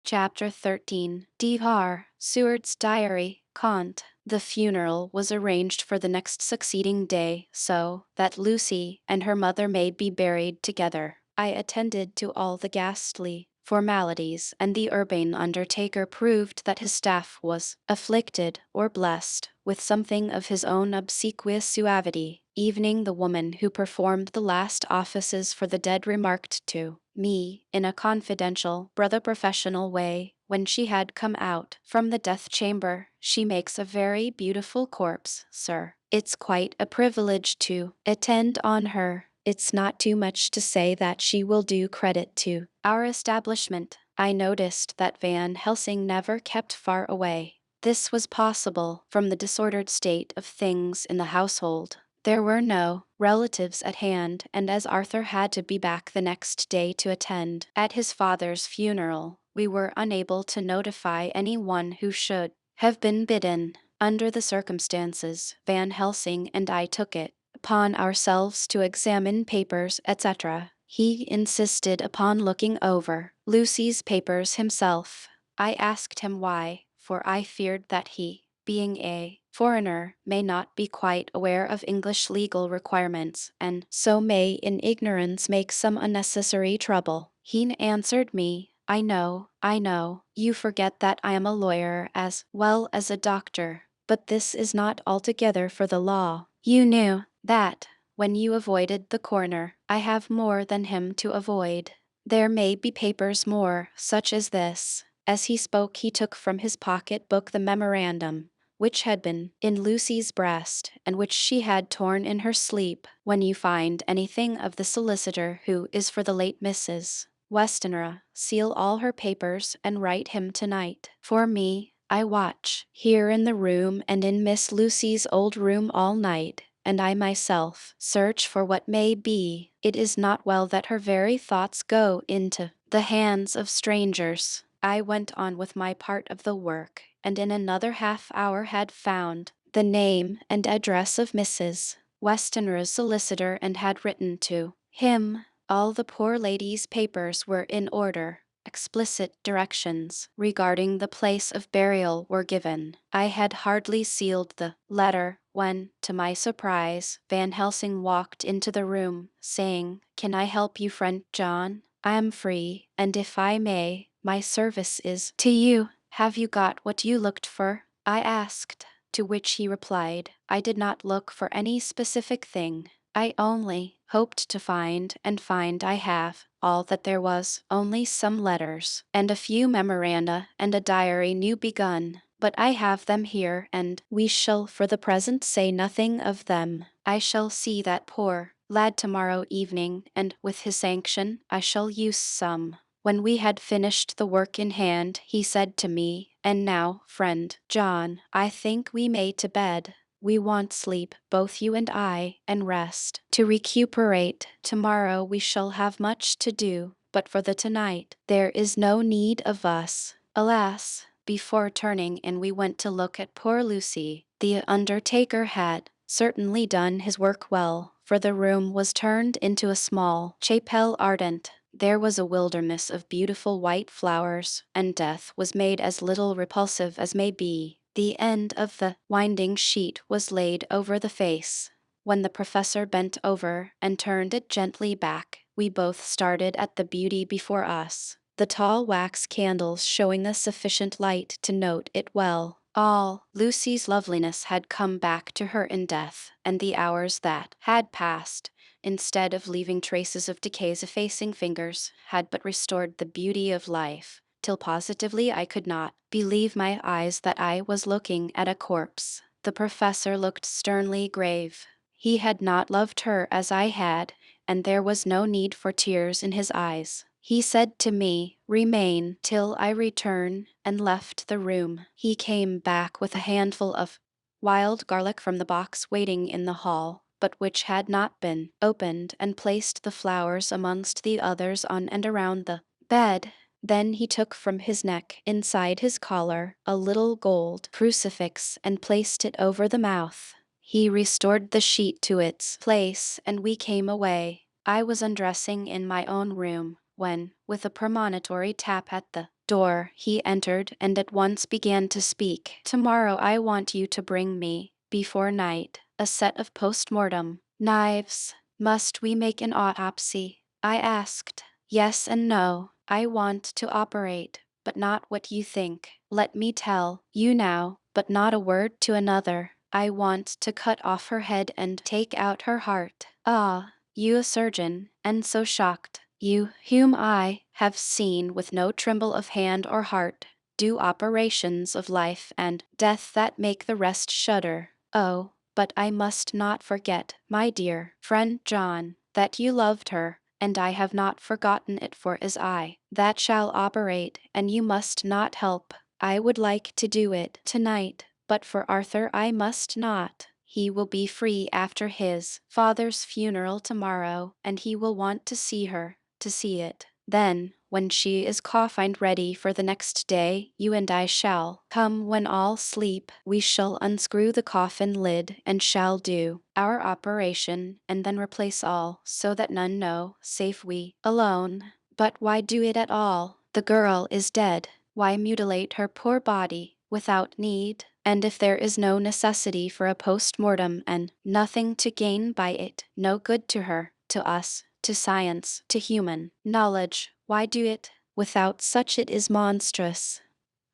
Chapter 13. D.R. Seward's Diary, Cont. The funeral was arranged for the next succeeding day, so that Lucy and her mother may be buried together. I attended to all the ghastly formalities, and the urbane undertaker proved that his staff was afflicted or blessed with something of his own obsequious suavity. Evening, the woman who performed the last offices for the dead remarked to me, in a confidential, brother professional way, when she had come out from the death chamber, "She makes a very beautiful corpse, sir. It's quite a privilege to attend on her. It's not too much to say that she will do credit to our establishment." I noticed that Van Helsing never kept far away. This was possible from the disordered state of things in the household. There were no relatives at hand, and as Arthur had to be back the next day to attend at his father's funeral, we were unable to notify anyone who should have been bidden. Under the circumstances, Van Helsing and I took it upon ourselves to examine papers, etc. He insisted upon looking over Lucy's papers himself. I asked him why, for I feared that he, being a foreigner, may not be quite aware of English legal requirements, and so may in ignorance make some unnecessary trouble. He answered me, I know, you forget that I am a lawyer as well as a doctor, but this is not altogether for the law. You knew that when you avoided the coroner. I have more than him to avoid. There may be papers more, such as this." As he spoke, he took from his pocket book the memorandum, which had been in Lucy's breast, and which she had torn in her sleep. "When you find anything of the solicitor who is for the late Mrs. Westenra, seal all her papers and write him tonight. For me, I watch here in the room and in Miss Lucy's old room all night. and I myself search for what may be. It is not well that her very thoughts go into the hands of strangers. I went on with my part of the work, and in another half-hour had found the name and address of Mrs. Westenra's solicitor and had written to him. All the poor lady's papers were in order. Explicit directions regarding the place of burial were given. I had hardly sealed the letter when, to my surprise, Van Helsing walked into the room, saying, "Can I help you, friend John? I am free, and if I may, my service is to you." "Have you got what you looked for?" I asked, to which he replied, "I did not look for any specific thing. I only hoped to find, and find I have, all that there was, only some letters, and a few memoranda, and a diary new begun. But I have them here, and we shall for the present say nothing of them. I shall see that poor lad tomorrow evening, and with his sanction I shall use some." When we had finished the work in hand, he said to me, "And now, friend John, I think we may to bed. We want sleep, both you and I, and rest, to recuperate. Tomorrow we shall have much to do, but for the tonight, there is no need of us." Alas! Before turning in we went to look at poor Lucy. The undertaker had certainly done his work well, for the room was turned into a small chapel ardent. There was a wilderness of beautiful white flowers, and death was made as little repulsive as may be. The end of the winding sheet was laid over the face. When the professor bent over and turned it gently back, we both started at the beauty before us, the tall wax candles showing us sufficient light to note it well. All Lucy's loveliness had come back to her in death, and the hours that had passed, instead of leaving traces of decay's effacing fingers, had but restored the beauty of life, till positively I could not believe my eyes that I was looking at a corpse. The professor looked sternly grave. He had not loved her as I had, and there was no need for tears in his eyes. He said to me, "Remain till I return," and left the room. He came back with a handful of wild garlic from the box waiting in the hall, but which had not been opened, and placed the flowers amongst the others on and around the bed. Then he took from his neck, inside his collar, a little gold crucifix and placed it over the mouth. He restored the sheet to its place, and we came away. I was undressing in my own room, when, with a premonitory tap at the door, he entered and at once began to speak. "Tomorrow I want you to bring me, before night, a set of post-mortem knives. Must we make an autopsy?" I asked. "Yes and no. I want to operate, but not what you think. Let me tell you now, but not a word to another. I want to cut off her head and take out her heart." "Ah, you a surgeon, and so shocked. You, whom I have seen with no tremble of hand or heart, do operations of life and death that make the rest shudder. Oh, but I must not forget, my dear friend John, that you loved her, and I have not forgotten it, for as I that shall operate, and you must not help. I would like to do it tonight, but for Arthur I must not. He will be free after his father's funeral tomorrow, and he will want to see her, to see it. Then, when she is coffined ready for the next day, you and I shall come when all sleep. We shall unscrew the coffin lid and shall do our operation, and then replace all, so that none know, save we alone. But why do it at all? The girl is dead. Why mutilate her poor body without need? And if there is no necessity for a post-mortem, and nothing to gain by it, no good to her, to us, to science, to human knowledge, why do it? Without such it is monstrous."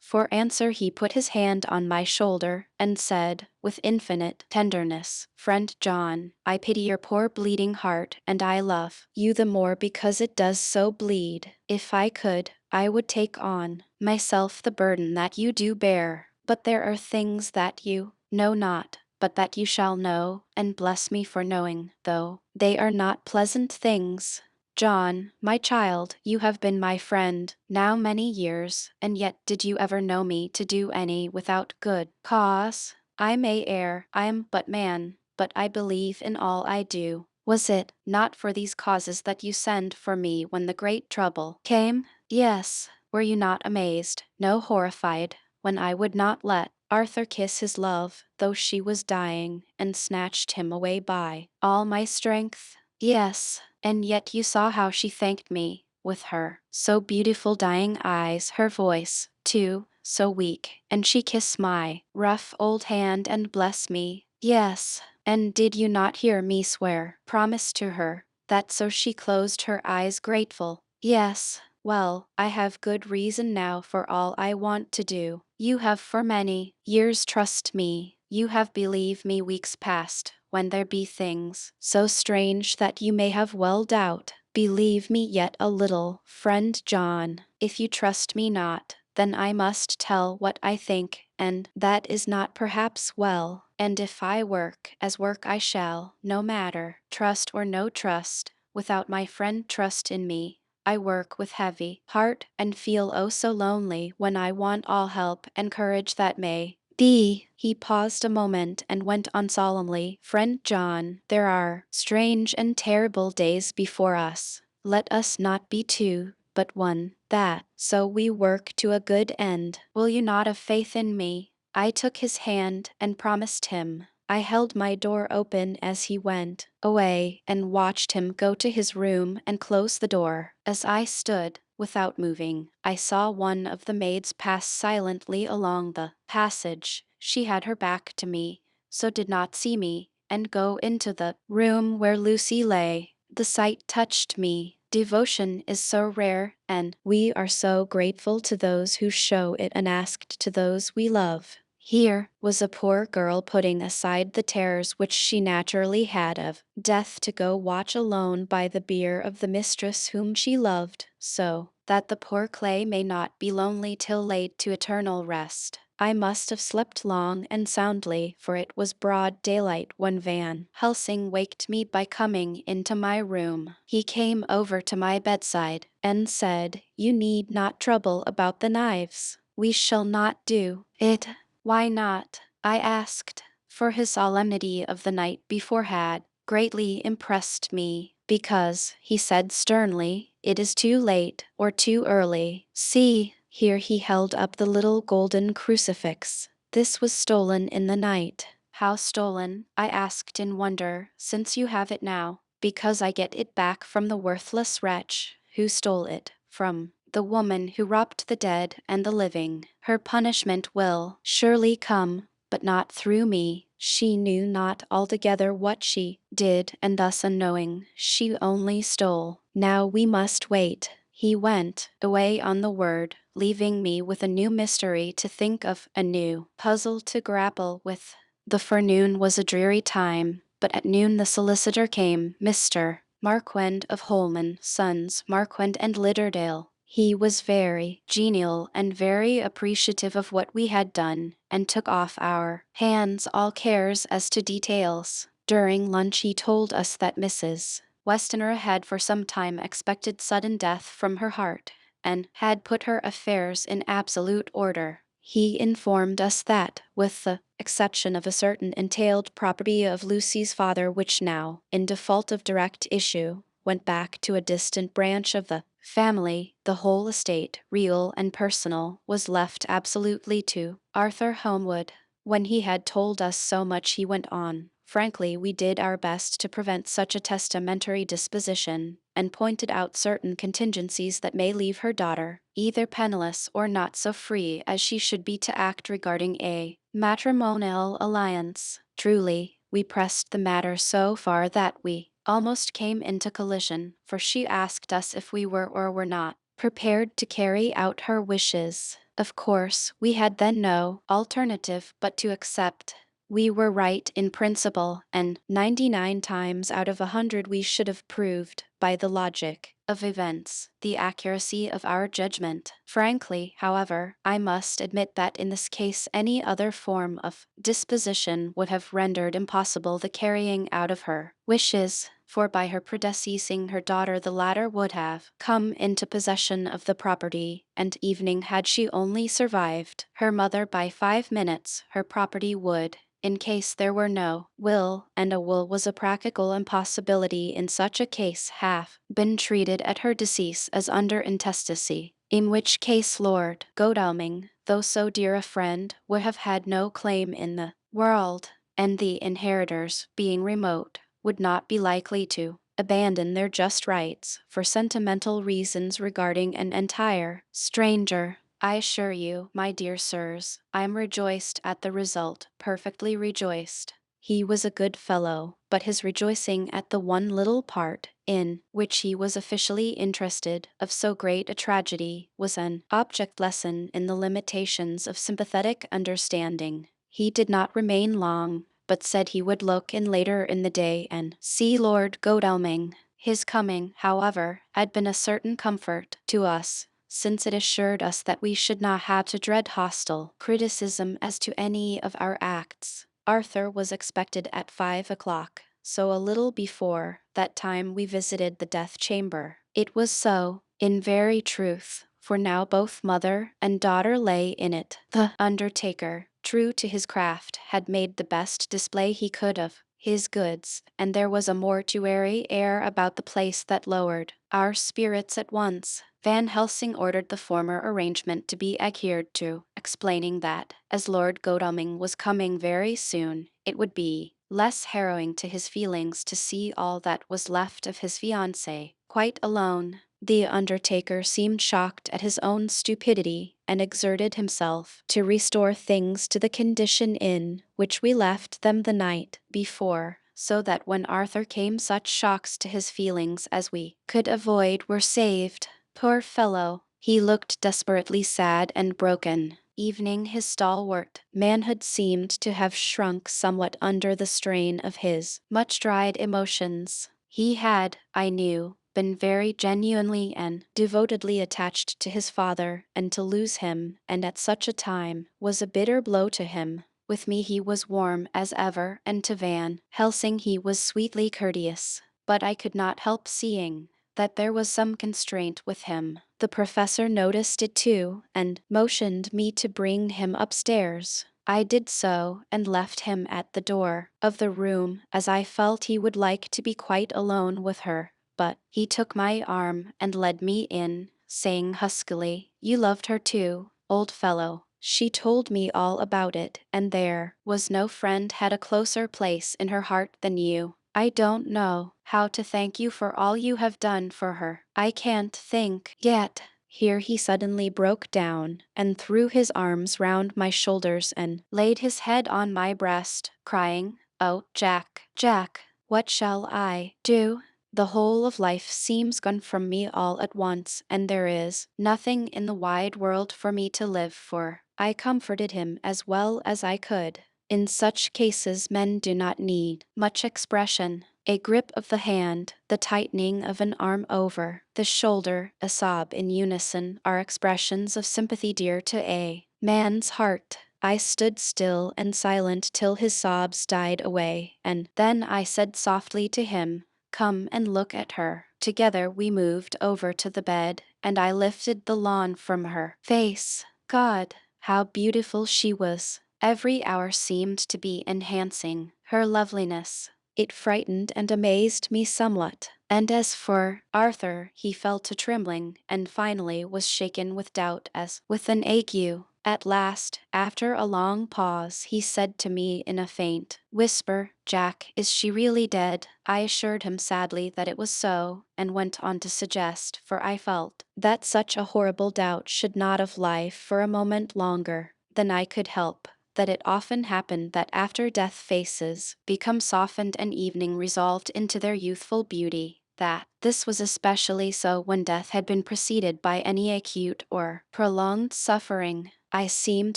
For answer he put his hand on my shoulder, and said, with infinite tenderness, "Friend John, I pity your poor bleeding heart, and I love you the more because it does so bleed. If I could, I would take on myself the burden that you do bear. But there are things that you know not, but that you shall know, and bless me for knowing, though they are not pleasant things. John, my child, you have been my friend now many years, and yet did you ever know me to do any without good cause? I may err, I am but man. but I believe in all I do. Was it not for these causes that you sent for me when the great trouble came? Yes. Were you not amazed, no horrified, when I would not let Arthur kiss his love, though she was dying, and snatched him away by all my strength? Yes, and yet you saw how she thanked me, with her so beautiful dying eyes, her voice, too, so weak, and she kissed my rough old hand and blessed me. Yes, and did you not hear me swear, promise to her, that so she closed her eyes grateful? Yes. Well, I have good reason now for all I want to do. You have for many years trust me. You have believed me weeks past, when there be things so strange that you may have well doubt. Believe me yet a little, friend John. If you trust me not, then I must tell what I think, and that is not perhaps well. And if I work, as work I shall, no matter, trust or no trust, without my friend trust in me, I work with heavy heart and feel oh so lonely when I want all help and courage that may be. He paused a moment and went on solemnly, Friend John, there are strange and terrible days before us. Let us not be two, but one, that, so we work to a good end. Will you not have faith in me? I took his hand and promised him. I held my door open as he went away and watched him go to his room and close the door. As I stood, without moving, I saw one of the maids pass silently along the passage. She had her back to me, so did not see me, and go into the room where Lucy lay. The sight touched me. Devotion is so rare, and we are so grateful to those who show it unasked to those we love. Here was a poor girl putting aside the terrors which she naturally had of death to go watch alone by the bier of the mistress whom she loved, so that the poor clay may not be lonely till laid to eternal rest. I must have slept long and soundly, for it was broad daylight when Van Helsing waked me by coming into my room. He came over to my bedside and said, You need not trouble about the knives. We shall not do it. Why not? I asked, for his solemnity of the night before had greatly impressed me, because, he said sternly, it is too late or too early. See, here he held up the little golden crucifix. This was stolen in the night. How stolen? I asked in wonder, since you have it now. Because I get it back from the worthless wretch who stole it from the woman who robbed the dead and the living. Her punishment will surely come, but not through me. She knew not altogether what she did, and thus unknowing, she only stole. Now we must wait. He went away on the word, leaving me with a new mystery to think of, a new puzzle to grapple with. The forenoon was a dreary time, but at noon the solicitor came, Mr. Marquand of Holman, Sons, Marquand and Litterdale. He was very genial and very appreciative of what we had done, and took off our hands all cares as to details. During lunch he told us that Mrs. Westenra had for some time expected sudden death from her heart, and had put her affairs in absolute order. He informed us that, with the exception of a certain entailed property of Lucy's father which now, in default of direct issue, went back to a distant branch of the family, the whole estate, real and personal, was left absolutely to Arthur Holmwood. When he had told us so much he went on, frankly we did our best to prevent such a testamentary disposition, and pointed out certain contingencies that may leave her daughter either penniless or not so free as she should be to act regarding a matrimonial alliance. Truly, we pressed the matter so far that we almost came into collision, for she asked us if we were or were not prepared to carry out her wishes. Of course, we had then no alternative but to accept. We were right in principle, and 99 times out of 100 we should have proved, by the logic of events, the accuracy of our judgment. Frankly, however, I must admit that in this case any other form of disposition would have rendered impossible the carrying out of her wishes, for by her predeceasing her daughter the latter would have come into possession of the property, and even had she only survived her mother by 5 minutes, her property would in case there were no will, and a will was a practical impossibility in such a case, have been treated at her decease as under intestacy, in which case Lord Godalming, though so dear a friend, would have had no claim in the world, and the inheritors, being remote, would not be likely to abandon their just rights for sentimental reasons regarding an entire stranger. I assure you, my dear sirs, I am rejoiced at the result, perfectly rejoiced. He was a good fellow, but his rejoicing at the one little part in which he was officially interested of so great a tragedy was an object lesson in the limitations of sympathetic understanding. He did not remain long, but said he would look in later in the day and see Lord Godalming. His coming, however, had been a certain comfort to us, since it assured us that we should not have to dread hostile criticism as to any of our acts. Arthur was expected at 5 o'clock, so a little before that time we visited the death chamber. It was so, in very truth, for now both mother and daughter lay in it. The undertaker, true to his craft, had made the best display he could of his goods, and there was a mortuary air about the place that lowered our spirits at once. Van Helsing ordered the former arrangement to be adhered to, explaining that, as Lord Godalming was coming very soon, it would be less harrowing to his feelings to see all that was left of his fiancée quite alone. The undertaker seemed shocked at his own stupidity, and exerted himself to restore things to the condition in which we left them the night before, so that when Arthur came such shocks to his feelings as we could avoid were saved. Poor fellow, he looked desperately sad and broken. Evening his stalwart manhood seemed to have shrunk somewhat under the strain of his much-tried emotions. He had, I knew, been very genuinely and devotedly attached to his father, and to lose him, and at such a time, was a bitter blow to him. With me he was warm as ever, and to Van Helsing he was sweetly courteous, but I could not help seeing that there was some constraint with him. The professor noticed it too, and motioned me to bring him upstairs. I did so, and left him at the door of the room, as I felt he would like to be quite alone with her. But he took my arm and led me in, saying huskily, "You loved her too, old fellow." She told me all about it, and there was no friend had a closer place in her heart than you. I don't know how to thank you for all you have done for her. I can't think yet." Here he suddenly broke down, and threw his arms round my shoulders and laid his head on my breast, crying, "Oh, Jack, Jack, what shall I do? The whole of life seems gone from me all at once, and there is nothing in the wide world for me to live for." I comforted him as well as I could. In such cases men do not need much expression. A grip of the hand, the tightening of an arm over the shoulder, a sob in unison are expressions of sympathy dear to a man's heart. I stood still and silent till his sobs died away, and then I said softly to him, "Come and look at her." Together we moved over to the bed, and I lifted the lawn from her face. God, how beautiful she was! Every hour seemed to be enhancing her loveliness. It frightened and amazed me somewhat. And as for Arthur, he fell to trembling, and finally was shaken with doubt as with an ague. At last, after a long pause, he said to me in a faint whisper, "Jack, is she really dead?" I assured him sadly that it was so, and went on to suggest, for I felt that such a horrible doubt should not have life for a moment longer than I could help, that it often happened that after death faces become softened and evening resolved into their youthful beauty, that this was especially so when death had been preceded by any acute or prolonged suffering. I seemed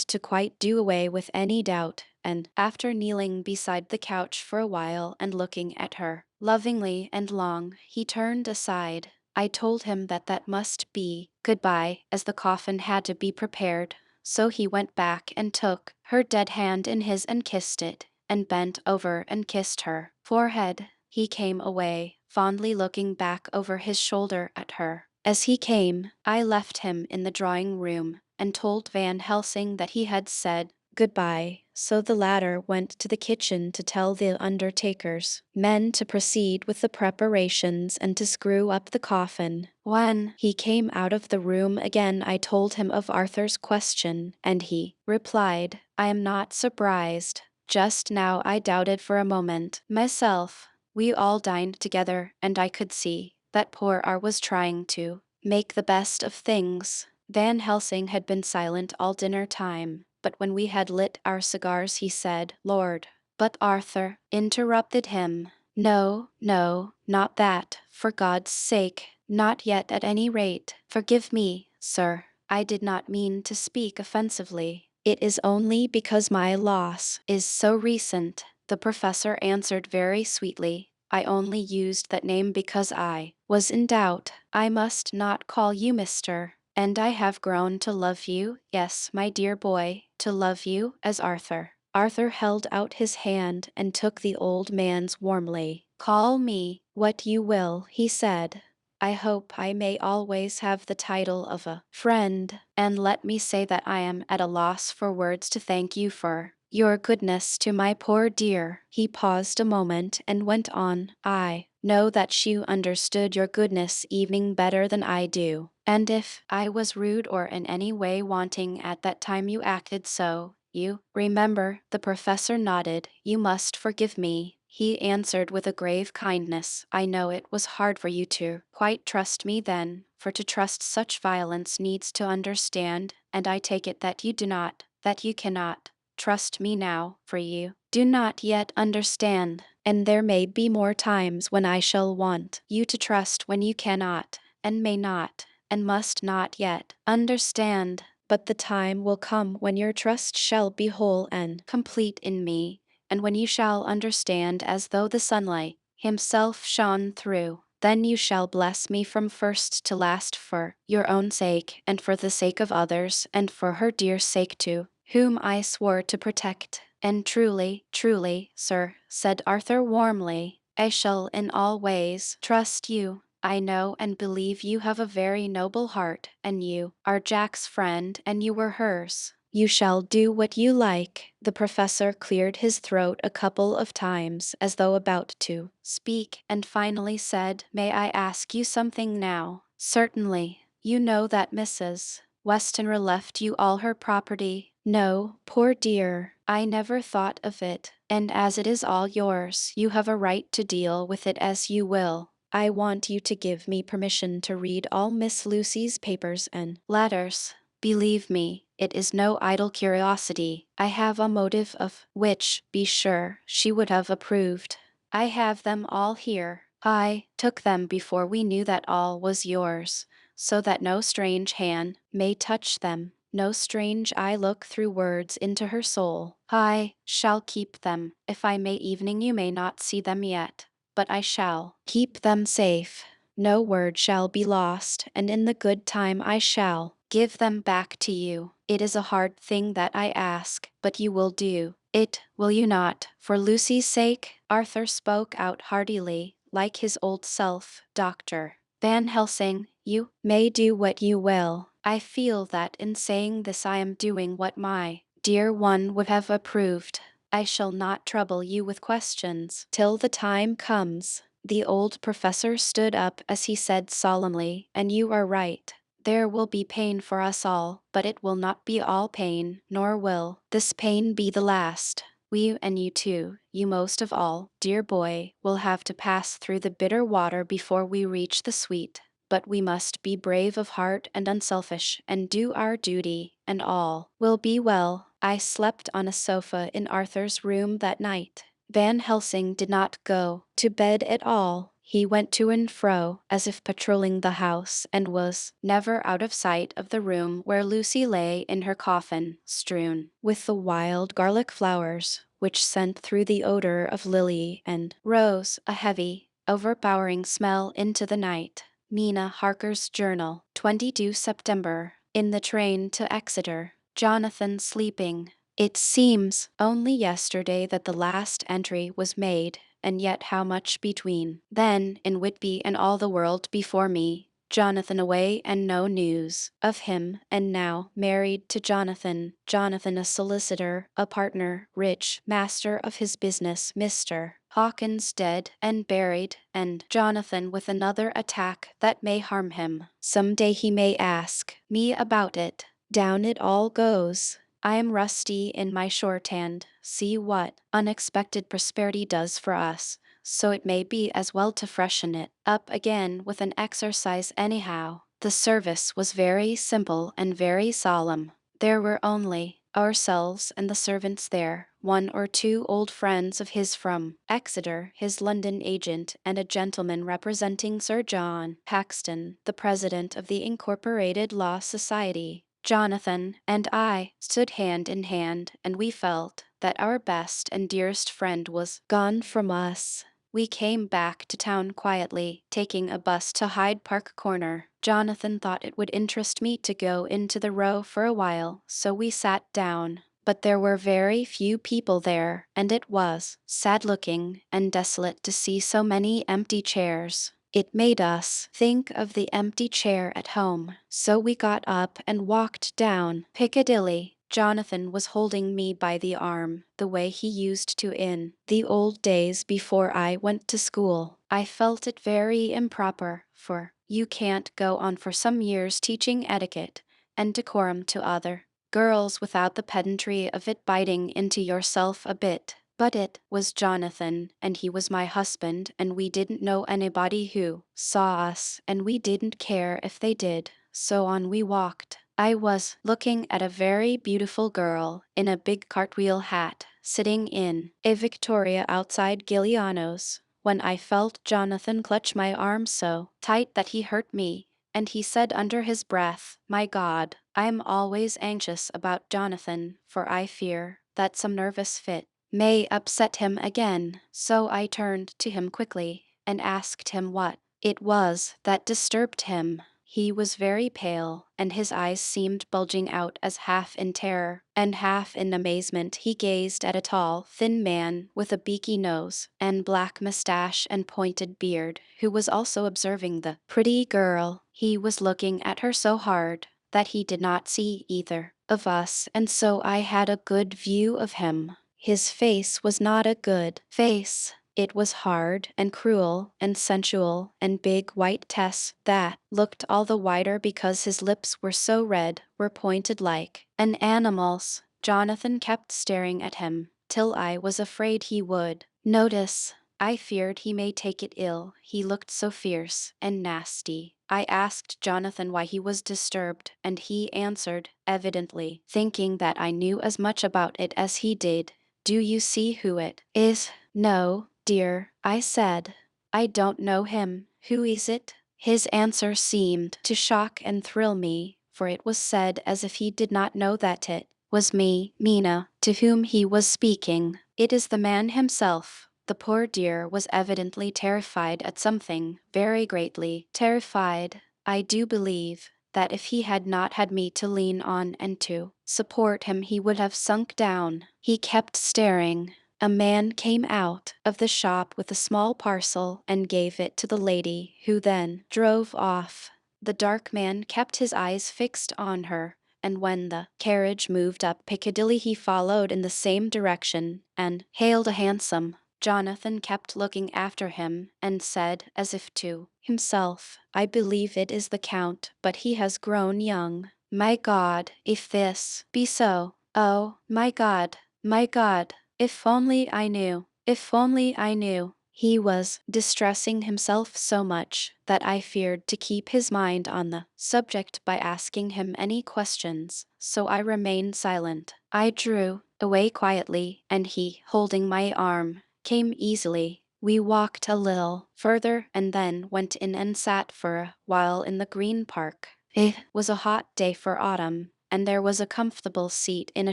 to quite do away with any doubt, and after kneeling beside the couch for a while and looking at her lovingly and long, he turned aside. I told him that that must be goodbye, as the coffin had to be prepared. So he went back and took her dead hand in his and kissed it, and bent over and kissed her forehead. He came away, fondly looking back over his shoulder at her. As he came, I left him in the drawing room, and told Van Helsing that he had said goodbye. so the latter went to the kitchen to tell the undertakers men to proceed with the preparations and to screw up the coffin. When he came out of the room again, I told him of Arthur's question, and he replied, I am not surprised. Just now I doubted for a moment myself. We all dined together, and I could see that poor R was trying to make the best of things. Van Helsing had been silent all dinner time, but when we had lit our cigars he said, Lord. But Arthur interrupted him. No, no, not that, for God's sake, not yet at any rate. Forgive me, sir. I did not mean to speak offensively. It is only because my loss is so recent, the professor answered very sweetly. I only used that name because I was in doubt. I must not call you Mr. And I have grown to love you, yes, my dear boy, to love you as Arthur. Arthur held out his hand and took the old man's warmly. Call me what you will, he said. I hope I may always have the title of a friend, and let me say that I am at a loss for words to thank you for your goodness to my poor dear. He paused a moment and went on. I know that she understood your goodness even better than I do, and if I was rude or in any way wanting at that time you acted so. You remember, the professor nodded. You must forgive me, he answered with a grave kindness. I know it was hard for you to quite trust me then, for to trust such violence needs to understand, and I take it that you do not, that you cannot trust me now, for you do not yet understand, and there may be more times when I shall want you to trust when you cannot, and may not, and must not yet understand. But the time will come when your trust shall be whole and complete in me, and when you shall understand as though the sunlight himself shone through. Then you shall bless me from first to last for your own sake, and for the sake of others, and for her dear sake too, whom I swore to protect. And truly, truly, sir, said Arthur warmly, I shall in all ways trust you. I know and believe you have a very noble heart, and you are Jack's friend, and you were hers. You shall do what you like. The professor cleared his throat a couple of times as though about to speak, and finally said, May I ask you something now? Certainly. You know that Mrs. Westenra left you all her property. No, poor dear, I never thought of it, and as it is all yours, you have a right to deal with it as you will. I want you to give me permission to read all Miss Lucy's papers and letters. Believe me, it is no idle curiosity. I have a motive of which, be sure, she would have approved. I have them all here. I took them before we knew that all was yours, so that no strange hand may touch them, no strange eye look through words into her soul. I shall keep them. If I may evening you may not see them yet, but I shall keep them safe. No word shall be lost, and in the good time I shall give them back to you. It is a hard thing that I ask, but you will do it, will you not? For Lucy's sake? Arthur spoke out heartily, like his old self. Dr. Van Helsing, you may do what you will. I feel that in saying this I am doing what my dear one would have approved. I shall not trouble you with questions till the time comes. The old professor stood up as he said solemnly, and you are right. There will be pain for us all, but it will not be all pain, nor will this pain be the last. We and you too, you most of all, dear boy, will have to pass through the bitter water before we reach the sweet. But we must be brave of heart and unselfish, and do our duty, and all will be well. I slept on a sofa in Arthur's room that night. Van Helsing did not go to bed at all. He went to and fro, as if patrolling the house, and was never out of sight of the room where Lucy lay in her coffin, strewn with the wild garlic flowers, which sent through the odor of lily and rose a heavy, overpowering smell into the night. Nina Harker's Journal, 22 September. In the train to Exeter, Jonathan sleeping. It seems only yesterday that the last entry was made, and yet how much between then in Whitby and all the world before me. Jonathan away and no news of him, and now married to Jonathan. Jonathan a solicitor, a partner, rich, master of his business, Mr. Hawkins dead and buried, and Jonathan with another attack that may harm him. Some day he may ask me about it. Down it all goes. I am rusty in my shorthand. See what unexpected prosperity does for us. So it may be as well to freshen it up again with an exercise anyhow. The service was very simple and very solemn. There were only ourselves and the servants there, one or two old friends of his from Exeter, his London agent, and a gentleman representing Sir John Paxton, the president of the Incorporated Law Society. Jonathan and I stood hand in hand, and we felt that our best and dearest friend was gone from us. We came back to town quietly, taking a bus to Hyde Park Corner. Jonathan thought it would interest me to go into the Row for a while, so we sat down. But there were very few people there, and it was sad-looking and desolate to see so many empty chairs. It made us think of the empty chair at home, so we got up and walked down Piccadilly. Jonathan was holding me by the arm, the way he used to in the old days before I went to school. I felt it very improper, for you can't go on for some years teaching etiquette and decorum to other girls without the pedantry of it biting into yourself a bit. But it was Jonathan, and he was my husband, and we didn't know anybody who saw us, and we didn't care if they did, so on we walked. I was looking at a very beautiful girl in a big cartwheel hat, sitting in a Victoria outside Giuliano's, when I felt Jonathan clutch my arm so tight that he hurt me, and he said under his breath, "My God, I am always anxious about Jonathan, for I fear that some nervous fit may upset him again." So I turned to him quickly and asked him what it was that disturbed him. He was very pale, and his eyes seemed bulging out as half in terror and half in amazement he gazed at a tall, thin man with a beaky nose and black mustache and pointed beard, who was also observing the pretty girl. He was looking at her so hard that he did not see either of us, and so I had a good view of him. His face was not a good face. It was hard and cruel and sensual and big white teeth that looked all the whiter because his lips were so red, were pointed like an animal's. Jonathan kept staring at him till I was afraid he would notice. I feared he may take it ill, he looked so fierce and nasty. I asked Jonathan why he was disturbed, and he answered, evidently thinking that I knew as much about it as he did. "Do you see who it is?" "No, dear," I said. "I don't know him. Who is it?" His answer seemed to shock and thrill me, for it was said as if he did not know that it was me, Mina, to whom he was speaking. "It is the man himself." The poor dear was evidently terrified at something, very greatly terrified. I do believe that if he had not had me to lean on and to support him he would have sunk down. He kept staring. A man came out of the shop with a small parcel and gave it to the lady, who then drove off. The dark man kept his eyes fixed on her, and when the carriage moved up Piccadilly he followed in the same direction and hailed a hansom. Jonathan kept looking after him and said as if to himself, "I believe it is the Count, but he has grown young. My God, if this be so! Oh, my God, my God, if only I knew, if only I knew." He was distressing himself so much that I feared to keep his mind on the subject by asking him any questions, so I remained silent. I drew away quietly, and he, holding my arm, came easily. We walked a little further and then went in and sat for a while in the Green Park. It was a hot day for autumn, and there was a comfortable seat in a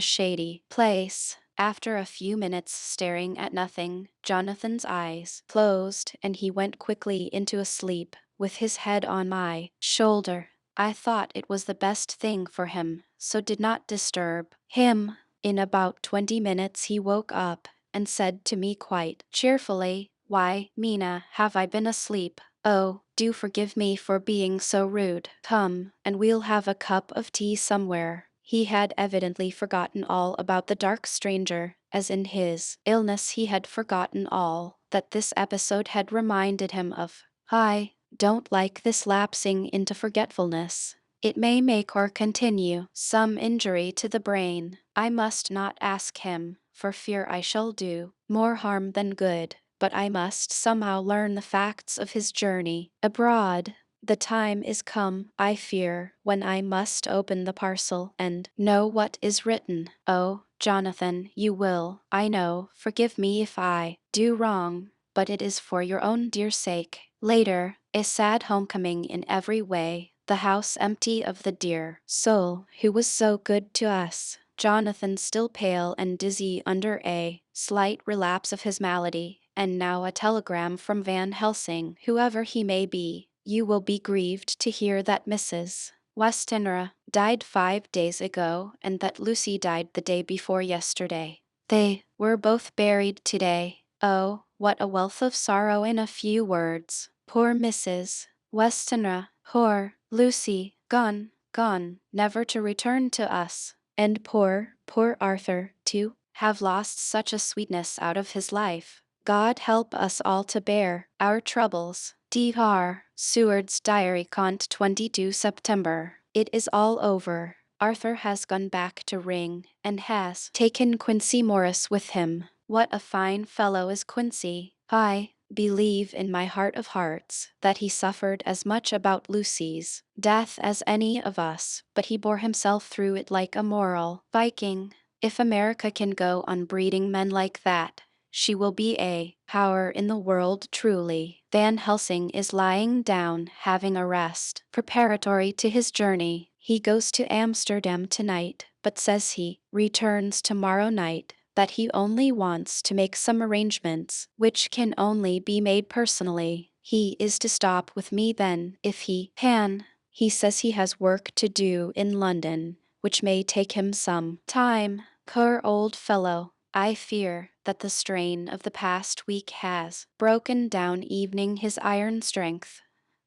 shady place. After a few minutes staring at nothing, Jonathan's eyes closed and he went quickly into a sleep with his head on my shoulder. I thought it was the best thing for him, so did not disturb him. In about 20 minutes he woke up and said to me quite cheerfully, "Why, Mina, have I been asleep?" "Oh, do forgive me for being so rude. Come, and we'll have a cup of tea somewhere." He had evidently forgotten all about the dark stranger, as in his illness he had forgotten all that this episode had reminded him of. "I don't like this lapsing into forgetfulness. It may make or continue some injury to the brain. I must not ask him, for fear I shall do more harm than good, but I must somehow learn the facts of his journey abroad. The time is come, I fear, when I must open the parcel and know what is written. Oh, Jonathan, you will, I know, forgive me if I do wrong, but it is for your own dear sake. Later, a sad homecoming in every way, the house empty of the dear soul who was so good to us. Jonathan still pale and dizzy under a slight relapse of his malady, and now a telegram from Van Helsing, whoever he may be. "You will be grieved to hear that Mrs. Westenra died 5 days ago, and that Lucy died the day before yesterday. They were both buried today. Oh, what a wealth of sorrow in a few words. Poor Mrs. Westenra, poor Lucy, gone, gone, never to return to us. And poor Arthur, to have lost such a sweetness out of his life. God help us all to bear our troubles." D.R. Seward's Diary, Cont. 22 September. It is all over. Arthur has gone back to Ring, and has taken Quincy Morris with him. What a fine fellow is Quincy! I believe in my heart of hearts that he suffered as much about Lucy's death as any of us, but he bore himself through it like a moral Viking. If America can go on breeding men like that, she will be a power in the world truly. Van Helsing is lying down having a rest, preparatory to his journey. He goes to Amsterdam tonight, but says he returns tomorrow night, that he only wants to make some arrangements, which can only be made personally. He is to stop with me then, if he can. He says he has work to do in London, which may take him some time. Poor old fellow. I fear that the strain of the past week has broken down even his iron strength.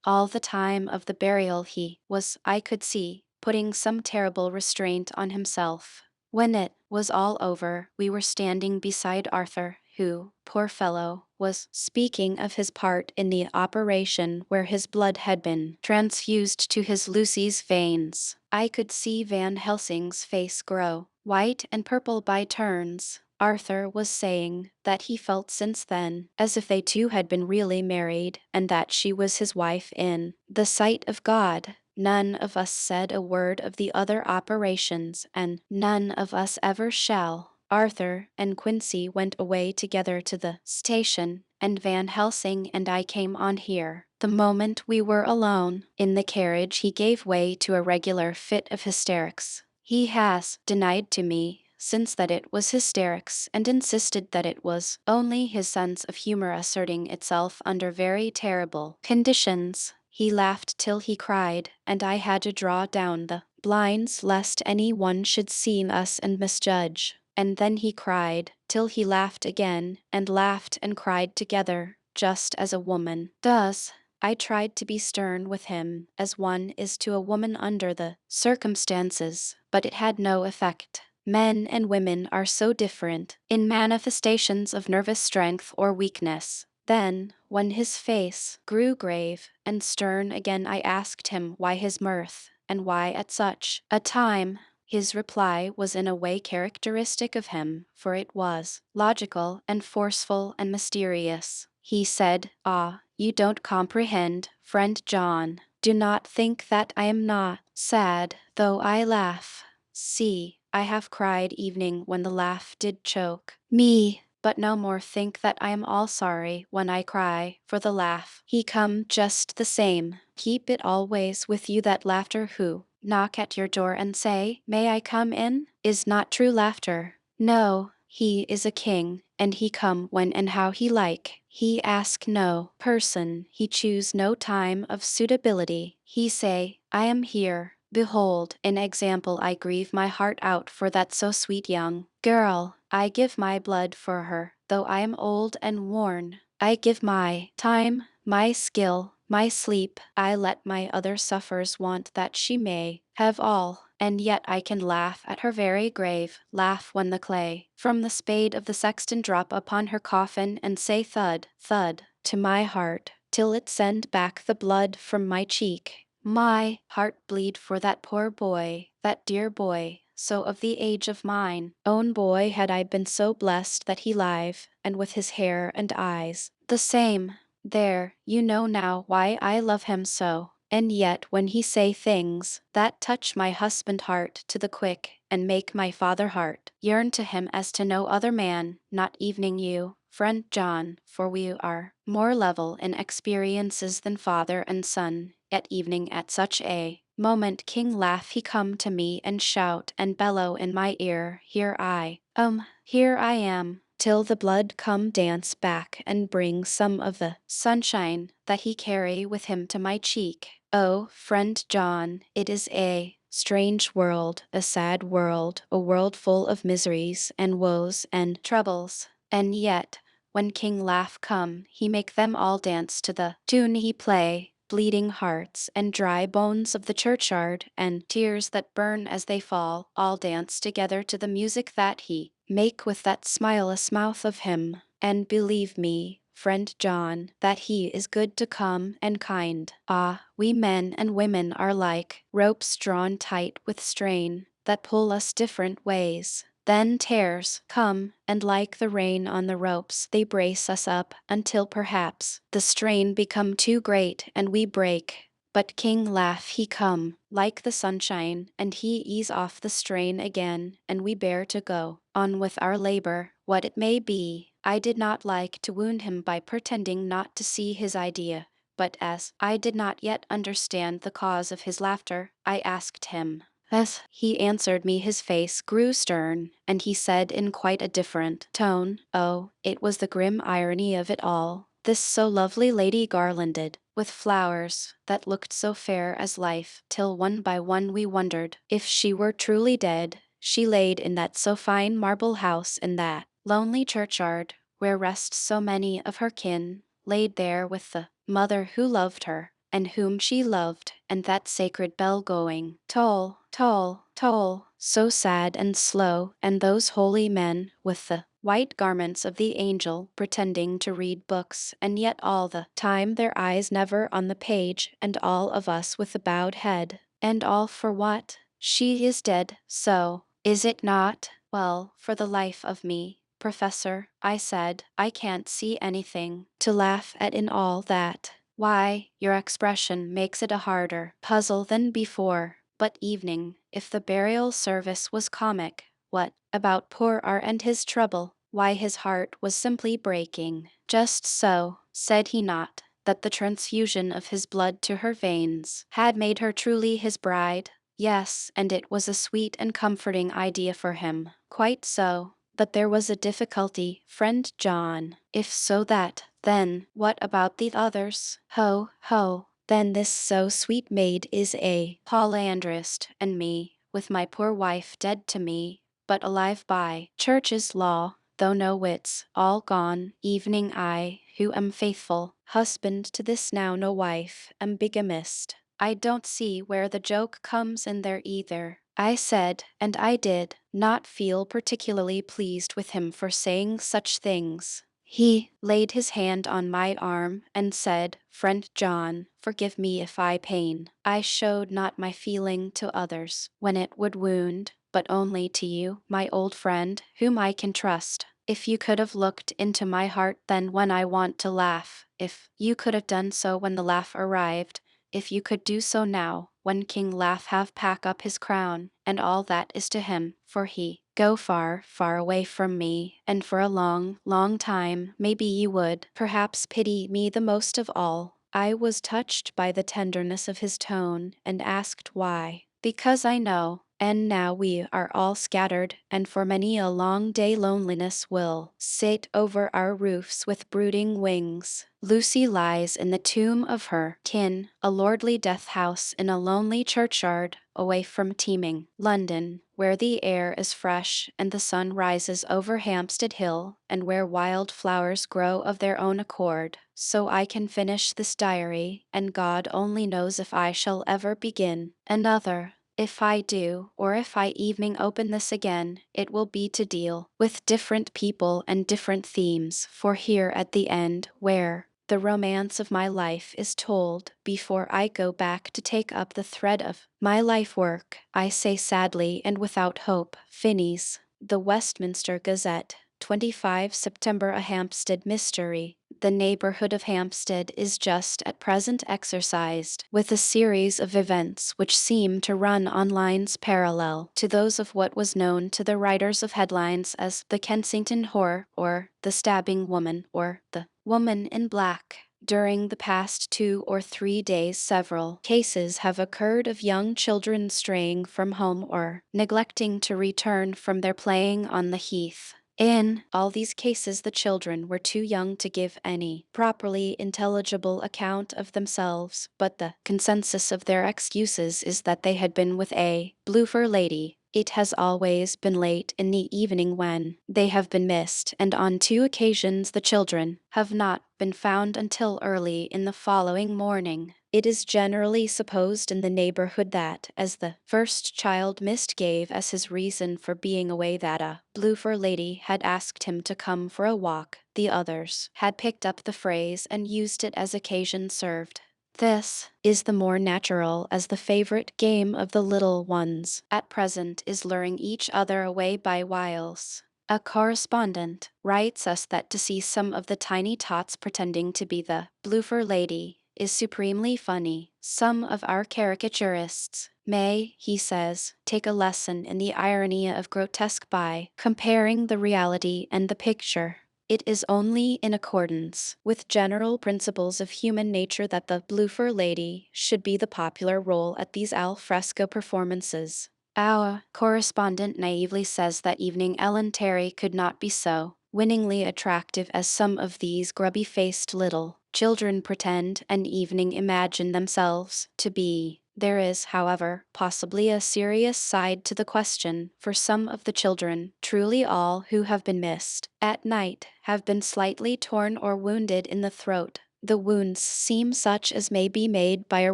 All the time of the burial he was, I could see, putting some terrible restraint on himself. When it was all over, we were standing beside Arthur, who, poor fellow, was speaking of his part in the operation where his blood had been transfused to his Lucy's veins. I could see Van Helsing's face grow white and purple by turns. Arthur was saying that he felt since then as if they two had been really married, and that she was his wife in the sight of God. None of us said a word of the other operations, and none of us ever shall. Arthur and Quincy went away together to the station, and Van Helsing and I came on here. The moment we were alone in the carriage, he gave way to a regular fit of hysterics. He has denied to me since that it was hysterics, and insisted that it was only his sense of humor asserting itself under very terrible conditions. He laughed till he cried, and I had to draw down the blinds lest any one should see us and misjudge. And then he cried till he laughed again, and laughed and cried together, just as a woman does. I tried to be stern with him, as one is to a woman under the circumstances, but it had no effect. Men and women are so different in manifestations of nervous strength or weakness. Then, when his face grew grave and stern again, I asked him why his mirth, and why at such a time. His reply was in a way characteristic of him, for it was logical and forceful and mysterious. He said, "Ah, you don't comprehend, friend John. Do not think that I am not sad, though I laugh. See, I have cried evening when the laugh did choke me, but no more think that I am all sorry when I cry, for the laugh he come just the same. Keep it always with you that laughter who knock at your door and say, 'May I come in?' is not true laughter. No, he is a king, and he come when and how he like. He ask no person, he choose no time of suitability. He say, 'I am here. Behold, an example. I grieve my heart out for that so sweet young girl. I give my blood for her, though I am old and worn. I give my time, my skill, my sleep, I let my other suffers want that she may have all, and yet I can laugh at her very grave, laugh when the clay from the spade of the sexton drop upon her coffin and say thud, thud, to my heart, till it send back the blood from my cheek. My heart bleed for that poor boy, that dear boy, so of the age of mine own boy had I been so blessed that he live, and with his hair and eyes the same. There, you know now why I love him so. And yet when he say things that touch my husband heart to the quick, and make my father heart yearn to him as to no other man, not evening you, friend John, for we are more level in experiences than father and son, at evening at such a moment king laugh he come to me and shout and bellow in my ear, here I am, till the blood come dance back and bring some of the sunshine that he carry with him to my cheek. Oh, friend John, it is a strange world, a sad world, a world full of miseries and woes and troubles. And yet, when King Laugh come, he make them all dance to the tune he play, bleeding hearts and dry bones of the churchyard and tears that burn as they fall, all dance together to the music that he make with that smileless mouth of him. And believe me, friend John, that he is good to come and kind. Ah, we men and women are like ropes drawn tight with strain, that pull us different ways. Then tears come, and like the rain on the ropes, they brace us up until perhaps the strain become too great and we break. But King Laugh he come, like the sunshine, and he ease off the strain again, and we bear to go on with our labor, what it may be. I did not like to wound him by pretending not to see his idea, but as I did not yet understand the cause of his laughter, I asked him. As he answered me his face grew stern, and he said in quite a different tone, oh, it was the grim irony of it all. This so lovely lady garlanded with flowers that looked so fair as life, till one by one we wondered if she were truly dead. She laid in that so fine marble house in that lonely churchyard, where rest so many of her kin, laid there with the mother who loved her, and whom she loved, and that sacred bell going, toll, toll, toll, so sad and slow, and those holy men with the white garments of the angel pretending to read books, and yet all the time their eyes never on the page, and all of us with the bowed head. And all for what? She is dead, so, is it not? Well, for the life of me, Professor, I said, I can't see anything to laugh at in all that. Why, your expression makes it a harder puzzle than before. But evening, if the burial service was comic, what about poor R and his trouble? Why, his heart was simply breaking. Just so, said he not, that the transfusion of his blood to her veins had made her truly his bride? Yes, and it was a sweet and comforting idea for him. Quite so. But there was a difficulty, friend John. If so that, then, what about the others? Ho, ho, then this so sweet maid is a polyandrist, and me, with my poor wife dead to me, but alive by church's law, though no wits, all gone, evening I, who am faithful, husband to this now no wife, am bigamist. I don't see where the joke comes in there either. I said, and I did, not feel particularly pleased with him for saying such things. He laid his hand on my arm and said, Friend John, forgive me if I pain. I showed not my feeling to others when it would wound, but only to you, my old friend, whom I can trust. If you could have looked into my heart then when I want to laugh, if you could have done so when the laugh arrived, if you could do so now, when King Laugh have pack up his crown, and all that is to him, for he go far, far away from me, and for a long, long time, maybe you would, perhaps, pity me the most of all. I was touched by the tenderness of his tone, and asked why. Because I know, And now we are all scattered, and for many a long day loneliness will sit over our roofs with brooding wings. Lucy lies in the tomb of her kin, a lordly death house in a lonely churchyard, away from teeming London, where the air is fresh and the sun rises over Hampstead Hill, and where wild flowers grow of their own accord. So I can finish this diary, and God only knows if I shall ever begin another. If I do, or if I evening open this again, it will be to deal with different people and different themes, for here at the end, where the romance of my life is told, before I go back to take up the thread of my life work, I say sadly and without hope, Finis. The Westminster Gazette, 25 September. A Hampstead mystery. The neighborhood of Hampstead is just at present exercised with a series of events which seem to run on lines parallel to those of what was known to the writers of headlines as the Kensington Horror, or the Stabbing Woman, or the Woman in Black. During the past 2 or 3 days several cases have occurred of young children straying from home or neglecting to return from their playing on the heath. In all these cases the children were too young to give any properly intelligible account of themselves, but the consensus of their excuses is that they had been with a blue-fur lady. It has always been late in the evening when they have been missed, and on 2 occasions the children have not been found until early in the following morning. It is generally supposed in the neighborhood that, as the first child missed gave as his reason for being away that a blue-fur lady had asked him to come for a walk, the others had picked up the phrase and used it as occasion served. This is the more natural, as the favorite game of the little ones at present is luring each other away by wiles. A correspondent writes us that to see some of the tiny tots pretending to be the blue-fur lady is supremely funny. Some of our caricaturists may, he says, take a lesson in the irony of grotesque by comparing the reality and the picture. It is only in accordance with general principles of human nature that the blue-fur lady should be the popular role at these al fresco performances. Our correspondent naively says that evening Ellen Terry could not be so winningly attractive as some of these grubby-faced little children pretend and evening imagine themselves to be. There is, however, possibly a serious side to the question, for some of the children, truly all who have been missed at night, have been slightly torn or wounded in the throat. The wounds seem such as may be made by a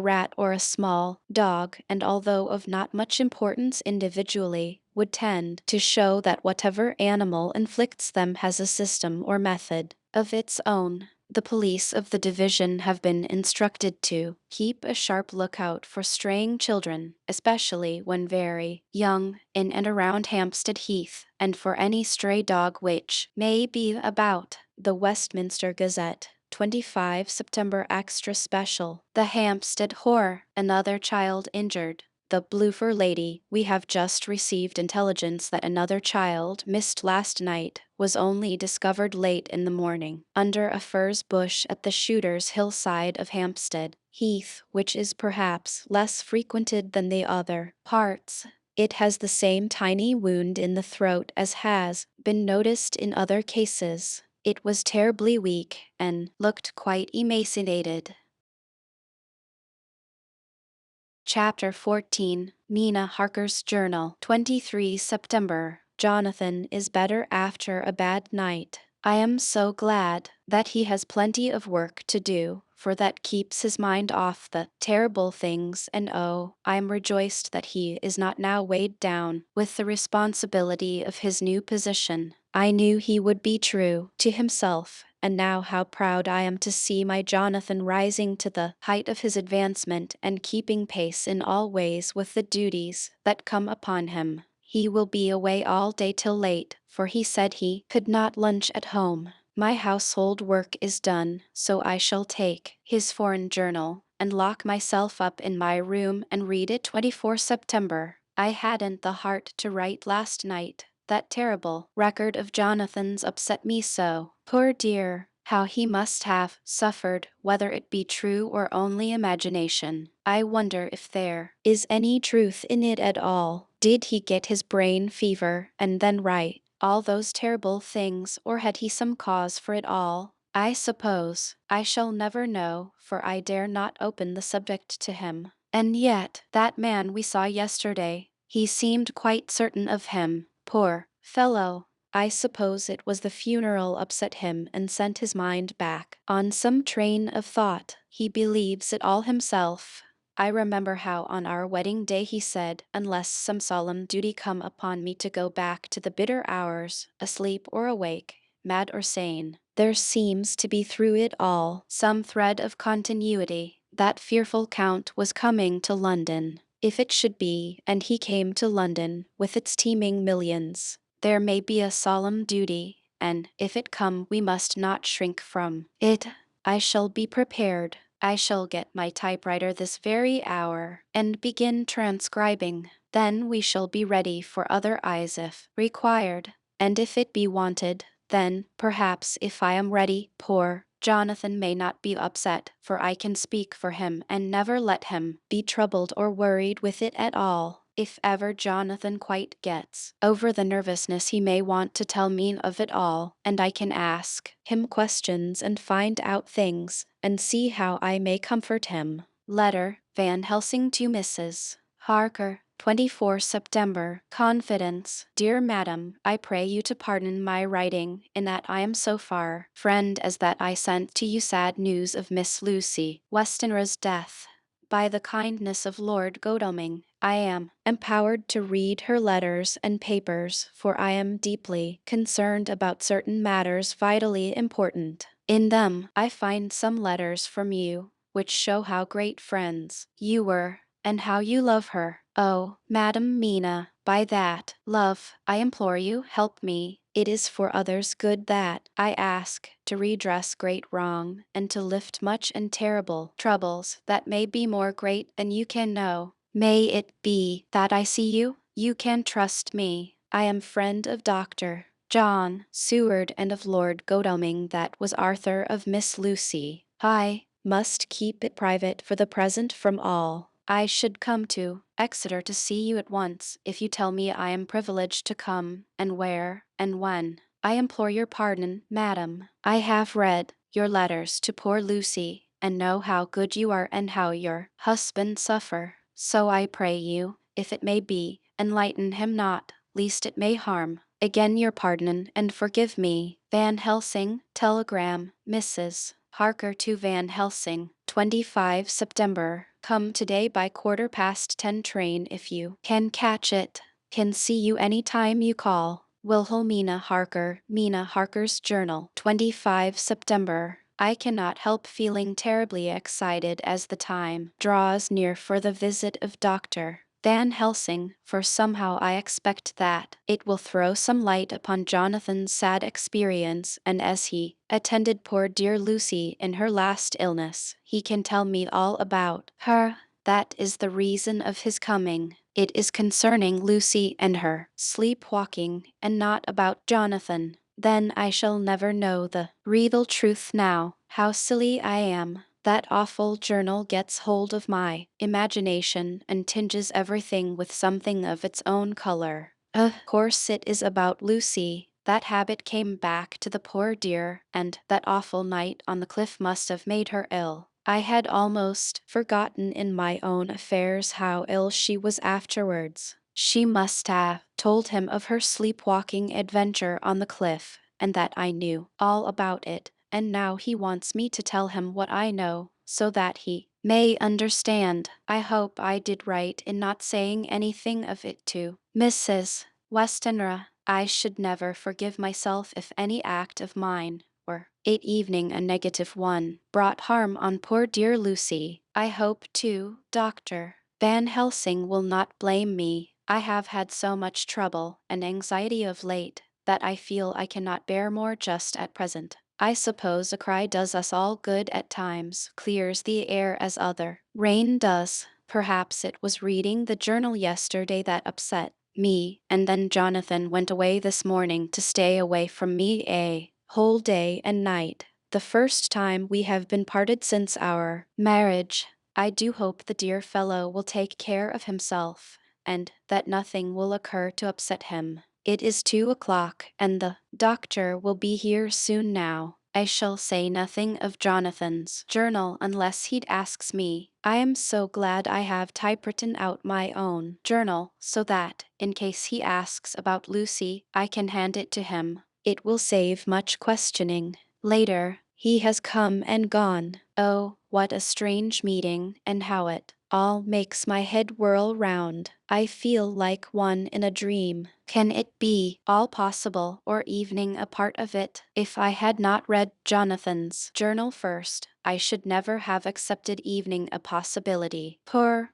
rat or a small dog, and although of not much importance individually, would tend to show that whatever animal inflicts them has a system or method of its own. The police of the division have been instructed to keep a sharp lookout for straying children, especially when very young, in and around Hampstead Heath, and for any stray dog which may be about. The Westminster Gazette, 25 September Extra Special. The Hampstead Horror, another child injured. The blue-fur lady. We have just received intelligence that another child, missed last night, was only discovered late in the morning, under a furze bush at the Shooter's Hill side of Hampstead Heath, which is perhaps less frequented than the other parts. It has the same tiny wound in the throat as has been noticed in other cases. It was terribly weak, and looked quite emaciated. Chapter 14. Mina Harker's Journal, 23 September. Jonathan is better after a bad night. I am so glad that he has plenty of work to do, for that keeps his mind off the terrible things, and oh, I am rejoiced that he is not now weighed down with the responsibility of his new position. I knew he would be true to himself, and now how proud I am to see my Jonathan rising to the height of his advancement and keeping pace in all ways with the duties that come upon him. He will be away all day till late, for he said he could not lunch at home. My household work is done, so I shall take his foreign journal and lock myself up in my room and read it. 24 September. I hadn't the heart to write last night. That terrible record of Jonathan's upset me so. Poor dear, how he must have suffered, whether it be true or only imagination. I wonder if there is any truth in it at all. Did he get his brain fever and then write all those terrible things, or had he some cause for it all? I suppose I shall never know, for I dare not open the subject to him. And yet, that man we saw yesterday, he seemed quite certain of him, poor fellow. I suppose it was the funeral upset him and sent his mind back on some train of thought. He believes it all himself. I remember how on our wedding day he said, unless some solemn duty come upon me to go back to the bitter hours, asleep or awake, mad or sane, there seems to be through it all some thread of continuity. That fearful Count was coming to London. If it should be, and he came to London with its teeming millions, there may be a solemn duty, and if it come we must not shrink from it. I shall be prepared. I shall get my typewriter this very hour and begin transcribing. Then we shall be ready for other eyes if required, and if it be wanted, then, perhaps, if I am ready, poor Jonathan may not be upset, for I can speak for him and never let him be troubled or worried with it at all. If ever Jonathan quite gets over the nervousness, he may want to tell me of it all, and I can ask him questions and find out things, and see how I may comfort him. Letter, Van Helsing to Mrs. Harker, 24 September. Confidence. Dear Madam, I pray you to pardon my writing, in that I am so far friend as that I sent to you sad news of Miss Lucy Westenra's death. By the kindness of Lord Godalming, I am empowered to read her letters and papers, for I am deeply concerned about certain matters vitally important. In them, I find some letters from you, which show how great friends you were, and how you love her. Oh, Madam Mina, by that love, I implore you, help me. It is for others' good that I ask, to redress great wrong, and to lift much and terrible troubles that may be more great than you can know. May it be that I see you? You can trust me. I am friend of Dr. John Seward and of Lord Godalming, that was Arthur of Miss Lucy. I must keep it private for the present from all. I should come to Exeter to see you at once, if you tell me I am privileged to come, and where, and when. I implore your pardon, madam. I have read your letters to poor Lucy, and know how good you are and how your husband suffer. So I pray you, if it may be, enlighten him not, lest it may harm. Again your pardon and forgive me. Van Helsing, telegram, Mrs. Harker to Van Helsing, 25 September. Come today by 10:15 train if you can catch it. Can see you any time you call. Wilhelmina Harker, Mina Harker's Journal, 25 September. I cannot help feeling terribly excited as the time draws near for the visit of Dr. Van Helsing, for somehow I expect that it will throw some light upon Jonathan's sad experience, and as he attended poor dear Lucy in her last illness, he can tell me all about her. That is the reason of his coming. It is concerning Lucy and her sleepwalking, and not about Jonathan. Then I shall never know the real truth now. How silly I am. That awful journal gets hold of my imagination and tinges everything with something of its own color. Of course it is about Lucy. That habit came back to the poor dear, and that awful night on the cliff must have made her ill. I had almost forgotten in my own affairs how ill she was afterwards. She must have told him of her sleepwalking adventure on the cliff, and that I knew all about it, and now he wants me to tell him what I know, so that he may understand. I hope I did right in not saying anything of it to Mrs. Westenra. I should never forgive myself if any act of mine, or it evening a negative one, brought harm on poor dear Lucy. I hope, too, Dr. Van Helsing will not blame me. I have had so much trouble and anxiety of late, that I feel I cannot bear more just at present. I suppose a cry does us all good at times, clears the air as other rain does. Perhaps it was reading the journal yesterday that upset me, and then Jonathan went away this morning to stay away from me a whole day and night. The first time we have been parted since our marriage. I do hope the dear fellow will take care of himself. and that nothing will occur to upset him. It is 2 o'clock, and the doctor will be here soon now. I shall say nothing of Jonathan's journal unless he asks me. I am so glad I have typewritten out my own journal so that, in case he asks about Lucy, I can hand it to him. It will save much questioning. Later, he has come and gone. Oh, what a strange meeting, and how it all makes my head whirl round. I feel like one in a dream. Can it be all possible, or evening a part of it? If I had not read Jonathan's journal first, I should never have accepted evening a possibility. Poor,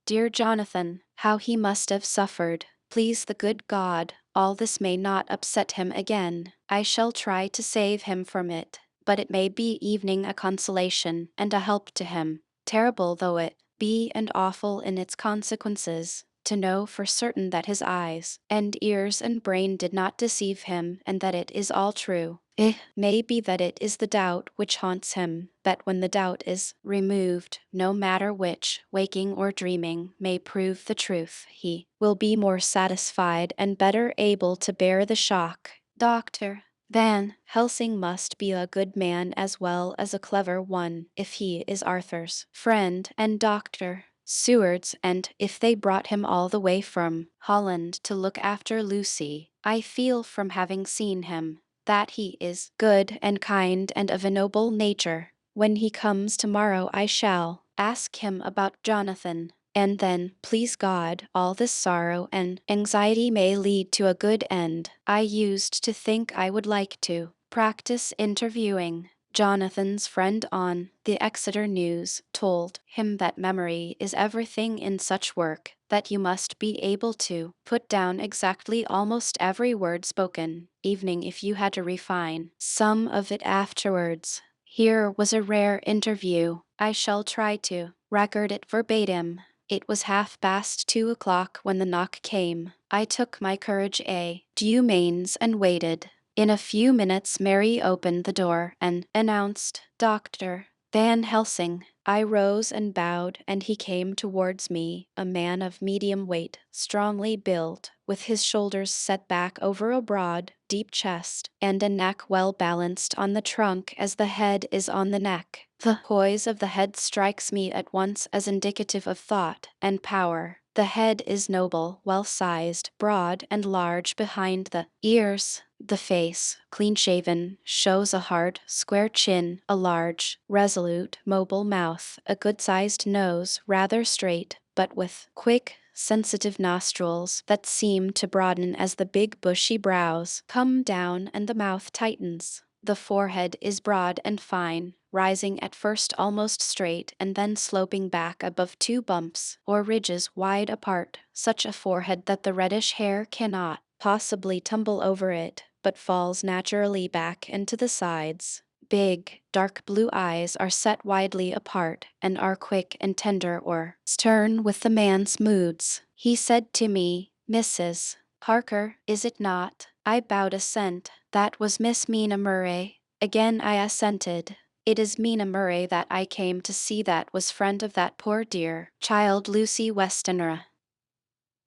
dear Jonathan, how he must have suffered. Please the good God, all this may not upset him again. I shall try to save him from it, but it may be evening a consolation and a help to him, terrible though it be and awful in its consequences, to know for certain that his eyes and ears and brain did not deceive him, and that it is all true. It may be that it is the doubt which haunts him, that when the doubt is removed, no matter which, waking or dreaming, may prove the truth, he will be more satisfied and better able to bear the shock. Dr. Van Helsing must be a good man as well as a clever one, if he is Arthur's friend and Dr. Seward's, and if they brought him all the way from Holland to look after Lucy. I feel from having seen him that he is good and kind and of a noble nature. When he comes tomorrow I shall ask him about Jonathan. And then, please God, all this sorrow and anxiety may lead to a good end. I used to think I would like to practice interviewing. Jonathan's friend on the Exeter News told him that memory is everything in such work, that you must be able to put down exactly almost every word spoken, even if you had to refine some of it afterwards. Here was a rare interview. I shall try to record it verbatim. It was 2:30 when the knock came. I took my courage a due means and waited. In a few minutes Mary opened the door and announced Dr. Van Helsing. I rose and bowed, and he came towards me, a man of medium weight, strongly built, with his shoulders set back over a broad, deep chest, and a neck well balanced on the trunk as the head is on the neck. The poise of the head strikes me at once as indicative of thought and power. The head is noble, well-sized, broad and large behind the ears. The face, clean-shaven, shows a hard, square chin, a large, resolute, mobile mouth, a good-sized nose, rather straight, but with quick, sensitive nostrils that seem to broaden as the big bushy brows come down and the mouth tightens. The forehead is broad and fine, rising at first almost straight and then sloping back above two bumps or ridges wide apart, such a forehead that the reddish hair cannot possibly tumble over it, but falls naturally back into the sides. Big, dark blue eyes are set widely apart and are quick and tender or stern with the man's moods. He said to me, "Mrs. Parker, is it not?" I bowed assent. That was Miss Mina Murray. Again I assented. "It is Mina Murray that I came to see, that was friend of that poor dear child Lucy Westenra."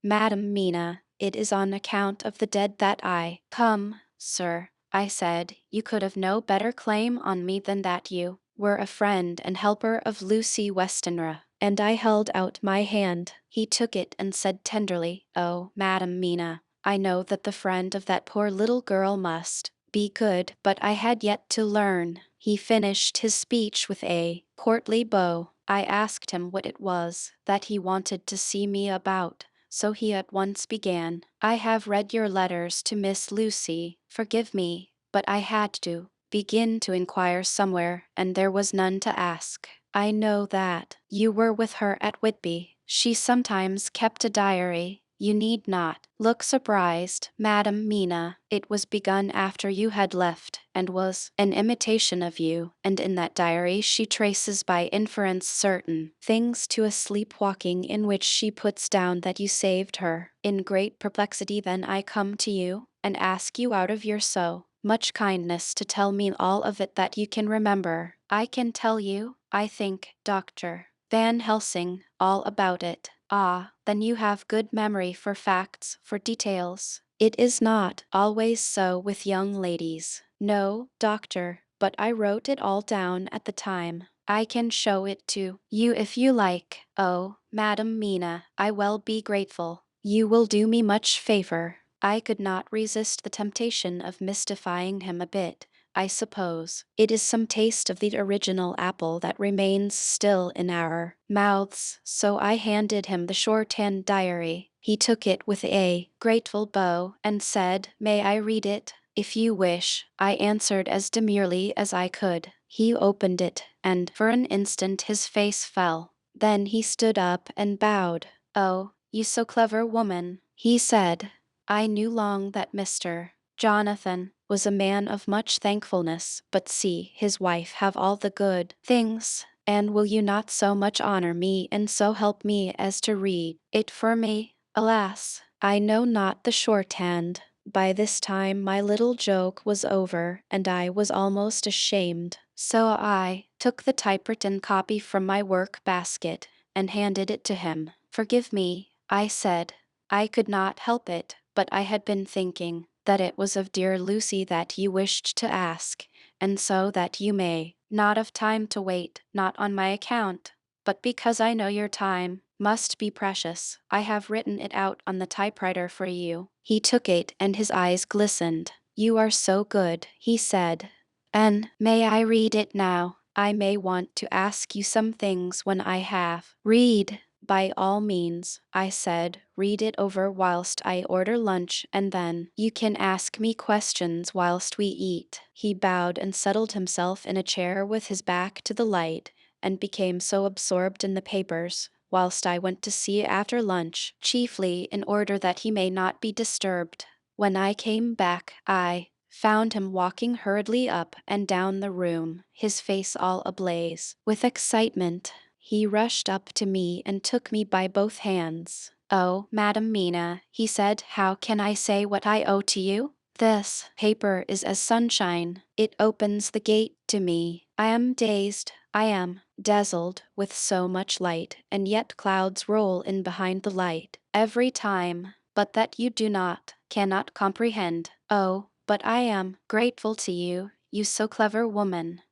"Madam Mina, it is on account of the dead that I come, sir," I said. "You could have no better claim on me than that you were a friend and helper of Lucy Westenra." And I held out my hand. He took it and said tenderly, "Oh, Madam Mina, I know that the friend of that poor little girl must be good, but I had yet to learn." He finished his speech with a courtly bow. I asked him what it was that he wanted to see me about, so he at once began. "I have read your letters to Miss Lucy. Forgive me, but I had to begin to inquire somewhere, and there was none to ask. I know that you were with her at Whitby. She sometimes kept a diary. You need not look surprised, Madam Mina. It was begun after you had left, and was an imitation of you, and in that diary she traces by inference certain things to a sleepwalking in which she puts down that you saved her. In great perplexity then I come to you, and ask you out of your so much kindness to tell me all of it that you can remember. I can tell you, I think, Dr. Van Helsing, all about it." Ah, then you have good memory for facts, for details. It is not always so with young ladies. No, doctor, but I wrote it all down at the time. I can show it to you if you like. Oh, Madam Mina, I will be grateful. You will do me much favor. I could not resist the temptation of mystifying him a bit. I suppose it is some taste of the original apple that remains still in our mouths, so I handed him the shorthand diary. He took it with a grateful bow and said, "May I read it?" "If you wish," I answered as demurely as I could. He opened it, and for an instant his face fell. Then he stood up and bowed. "Oh, you so clever woman," he said. I knew long that Mr. Jonathan was a man of much thankfulness, but see his wife have all the good things, and will you not so much honor me and so help me as to read it for me? Alas, I know not the shorthand. By this time my little joke was over, and I was almost ashamed, so I took the typewritten copy from my work basket and handed it to him. "Forgive me," I said. I could not help it, but I had been thinking that it was of dear Lucy that you wished to ask, and so that you may not have time to wait, not on my account, but because I know your time must be precious, I have written it out on the typewriter for you." He took it and his eyes glistened. "You are so good," he said. "And may I read it now? I may want to ask you some things when I have read." "By all means," I said, "read it over whilst I order lunch, and then you can ask me questions whilst we eat." He bowed and settled himself in a chair with his back to the light, and became so absorbed in the papers, whilst I went to see after lunch, chiefly in order that he may not be disturbed. When I came back, I found him walking hurriedly up and down the room, his face all ablaze with excitement. He rushed up to me and took me by both hands. "Oh, Madam Mina," he said, "how can I say what I owe to you? This paper is as sunshine. It opens the gate to me. I am dazed. I am dazzled with so much light, and yet clouds roll in behind the light every time, but that you cannot comprehend. Oh, but I am grateful to you, you so clever woman."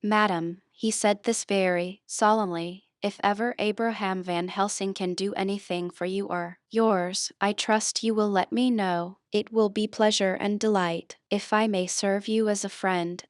"Madam," he said this very solemnly, "if ever Abraham Van Helsing can do anything for you or yours, I trust you will let me know. It will be pleasure and delight, if I may serve you as a friend,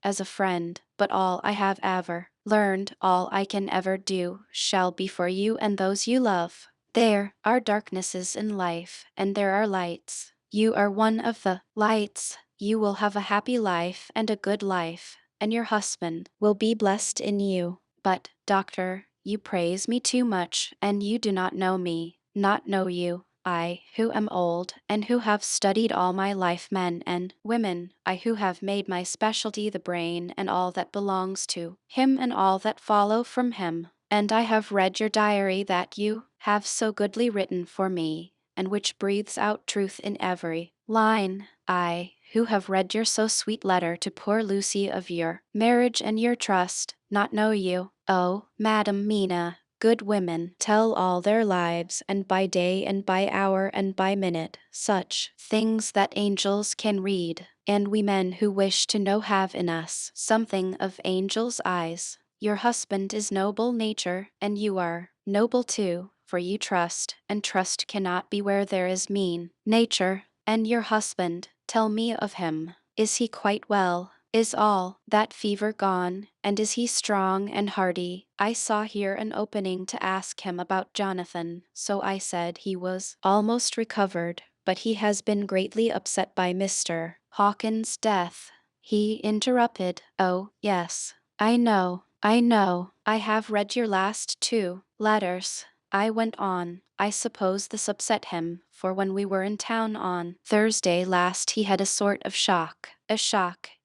but all I have ever learned, all I can ever do, shall be for you and those you love. There are darknesses in life, and there are lights. You are one of the lights. You will have a happy life and a good life, and your husband will be blessed in you. But, doctor, you praise me too much, and you do not know me, not know you. I, who am old, and who have studied all my life men and women, I who have made my specialty the brain and all that belongs to him and all that follow from him. And I have read your diary that you have so goodly written for me, and which breathes out truth in every line. I, who have read your so sweet letter to poor Lucy of your marriage and your trust, not know you. Oh, Madam Mina, good women tell all their lives, and by day and by hour and by minute, such things that angels can read, and we men who wish to know have in us something of angels' eyes. Your husband is noble nature, and you are noble too, for you trust, and trust cannot be where there is mean nature. And your husband, tell me of him. Is he quite well? Is all that fever gone? And is he strong and hearty? I saw here an opening to ask him about Jonathan, so I said he was almost recovered, but he has been greatly upset by Mr. Hawkins' death." He interrupted, "Oh, yes, I know. I have read your last two letters." I went on. "I suppose this upset him, for when we were in town on Thursday last he had a sort of shock,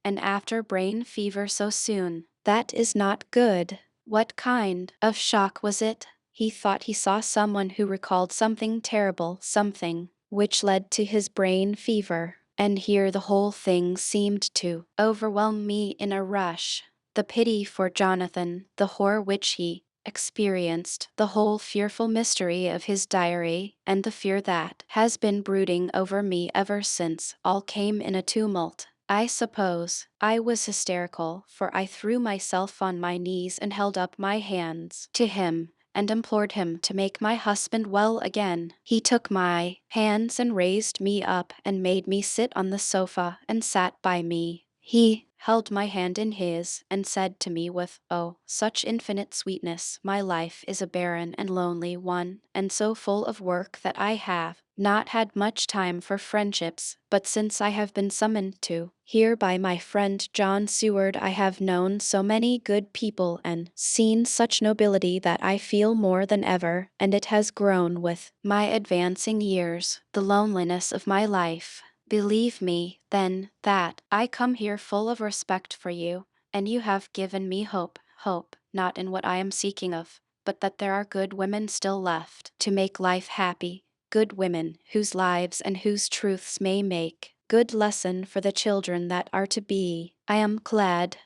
and after brain fever so soon. That is not good." "What kind of shock was it?" "He thought he saw someone who recalled something terrible, something which led to his brain fever." And here the whole thing seemed to overwhelm me in a rush. The pity for Jonathan, the horror which he experienced the whole fearful mystery of his diary, and the fear that has been brooding over me ever since all came in a tumult. I suppose I was hysterical, for I threw myself on my knees and held up my hands to him and implored him to make my husband well again. He took my hands and raised me up and made me sit on the sofa and sat by me. He held my hand in his and said to me with, oh, such infinite sweetness, my life is a barren and lonely one, and so full of work that I have not had much time for friendships, but since I have been summoned to here by my friend John Seward, I have known so many good people and seen such nobility that I feel more than ever, and it has grown with my advancing years, the loneliness of my life. Believe me, then, that I come here full of respect for you, and you have given me hope, not in what I am seeking of, but that there are good women still left to make life happy, good women whose lives and whose truths may make good lesson for the children that are to be. I am glad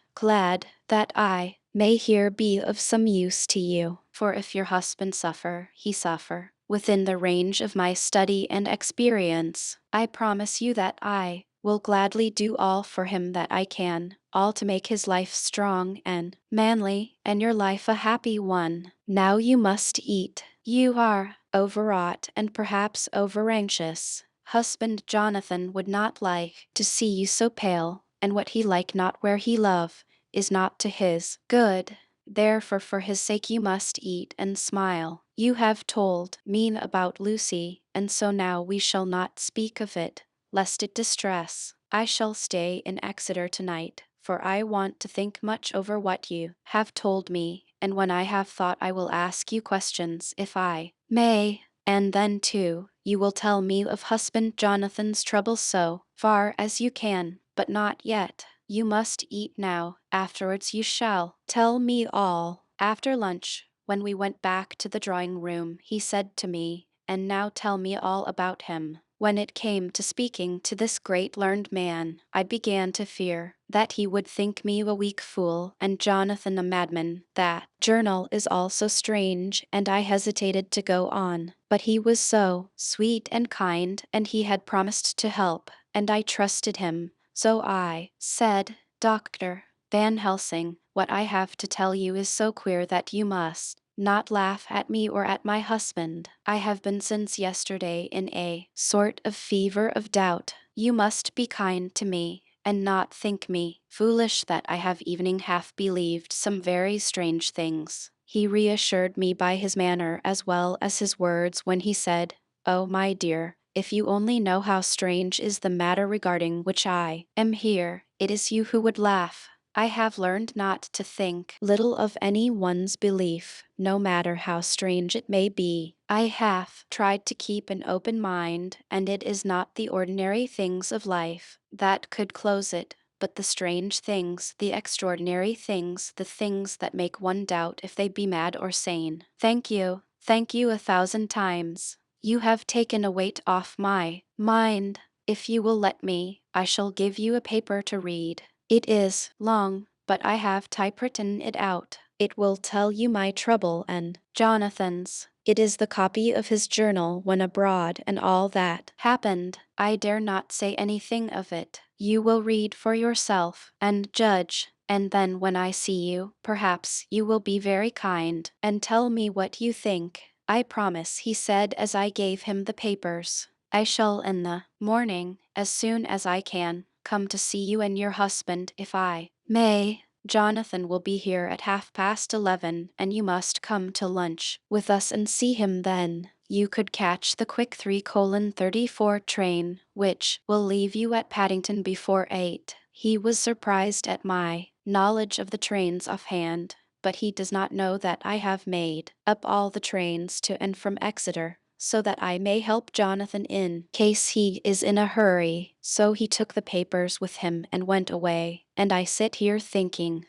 that I may here be of some use to you, for if your husband suffer, he suffer. Within the range of my study and experience, I promise you that I will gladly do all for him that I can, all to make his life strong and manly, and your life a happy one. Now you must eat. You are overwrought and perhaps overanxious. Husband Jonathan would not like to see you so pale, and what he like not where he love is not to his good. Therefore for his sake you must eat and smile. You have told me about Lucy, and so now we shall not speak of it, lest it distress. I shall stay in Exeter tonight, for I want to think much over what you have told me, and when I have thought I will ask you questions if I may, and then too, you will tell me of husband Jonathan's troubles so far as you can, but not yet. You must eat now, afterwards you shall tell me all. After lunch, when we went back to the drawing room, he said to me, and now tell me all about him. When it came to speaking to this great learned man, I began to fear that he would think me a weak fool and Jonathan a madman. That journal is all so strange, and I hesitated to go on. But he was so sweet and kind, and he had promised to help, and I trusted him. So I said, Dr. Van Helsing, what I have to tell you is so queer that you must not laugh at me or at my husband. I have been since yesterday in a sort of fever of doubt. You must be kind to me, and not think me foolish that I have evening half believed some very strange things. He reassured me by his manner as well as his words when he said, oh, my dear, if you only know how strange is the matter regarding which I am here, it is you who would laugh. I have learned not to think little of any one's belief, no matter how strange it may be. I have tried to keep an open mind, and it is not the ordinary things of life that could close it, but the strange things, the extraordinary things, the things that make one doubt if they be mad or sane. Thank you 1,000 times. You have taken a weight off my mind. If you will let me, I shall give you a paper to read. It is long, but I have typewritten it out. It will tell you my trouble and Jonathan's. It is the copy of his journal when abroad and all that happened. I dare not say anything of it. You will read for yourself and judge, and then when I see you, perhaps you will be very kind and tell me what you think. I promise, he said as I gave him the papers. I shall in the morning, as soon as I can, come to see you and your husband if I may. Jonathan will be here at 11:30, and you must come to lunch with us and see him then. You could catch the quick 3:34 train, which will leave you at Paddington before 8. He was surprised at my knowledge of the trains offhand, but he does not know that I have made up all the trains to and from Exeter, so that I may help Jonathan in case he is in a hurry. So he took the papers with him and went away, and I sit here thinking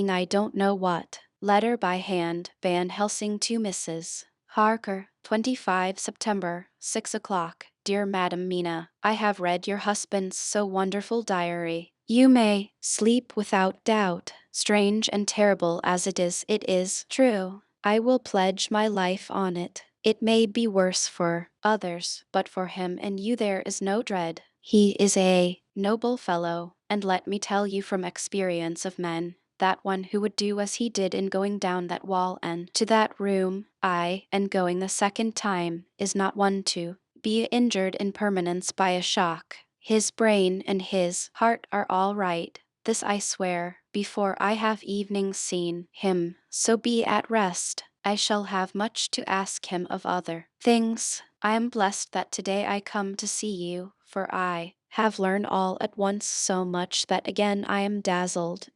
I don't know what. Letter by hand, Van Helsing to Mrs. Harker, 25 September, 6 o'clock. Dear Madam Mina, I have read your husband's so wonderful diary. You may sleep without doubt. Strange and terrible as it is true. I will pledge my life on it. It may be worse for others, but for him and you there is no dread. He is a noble fellow, and let me tell you from experience of men, that one who would do as he did in going down that wall and to that room, and going the second time, is not one to be injured in permanence by a shock. His brain and his heart are all right, this I swear, before I have evening seen him, so be at rest. I shall have much to ask him of other things. I am blessed that today I come to see you, for I have learned all at once so much that again I am dazzled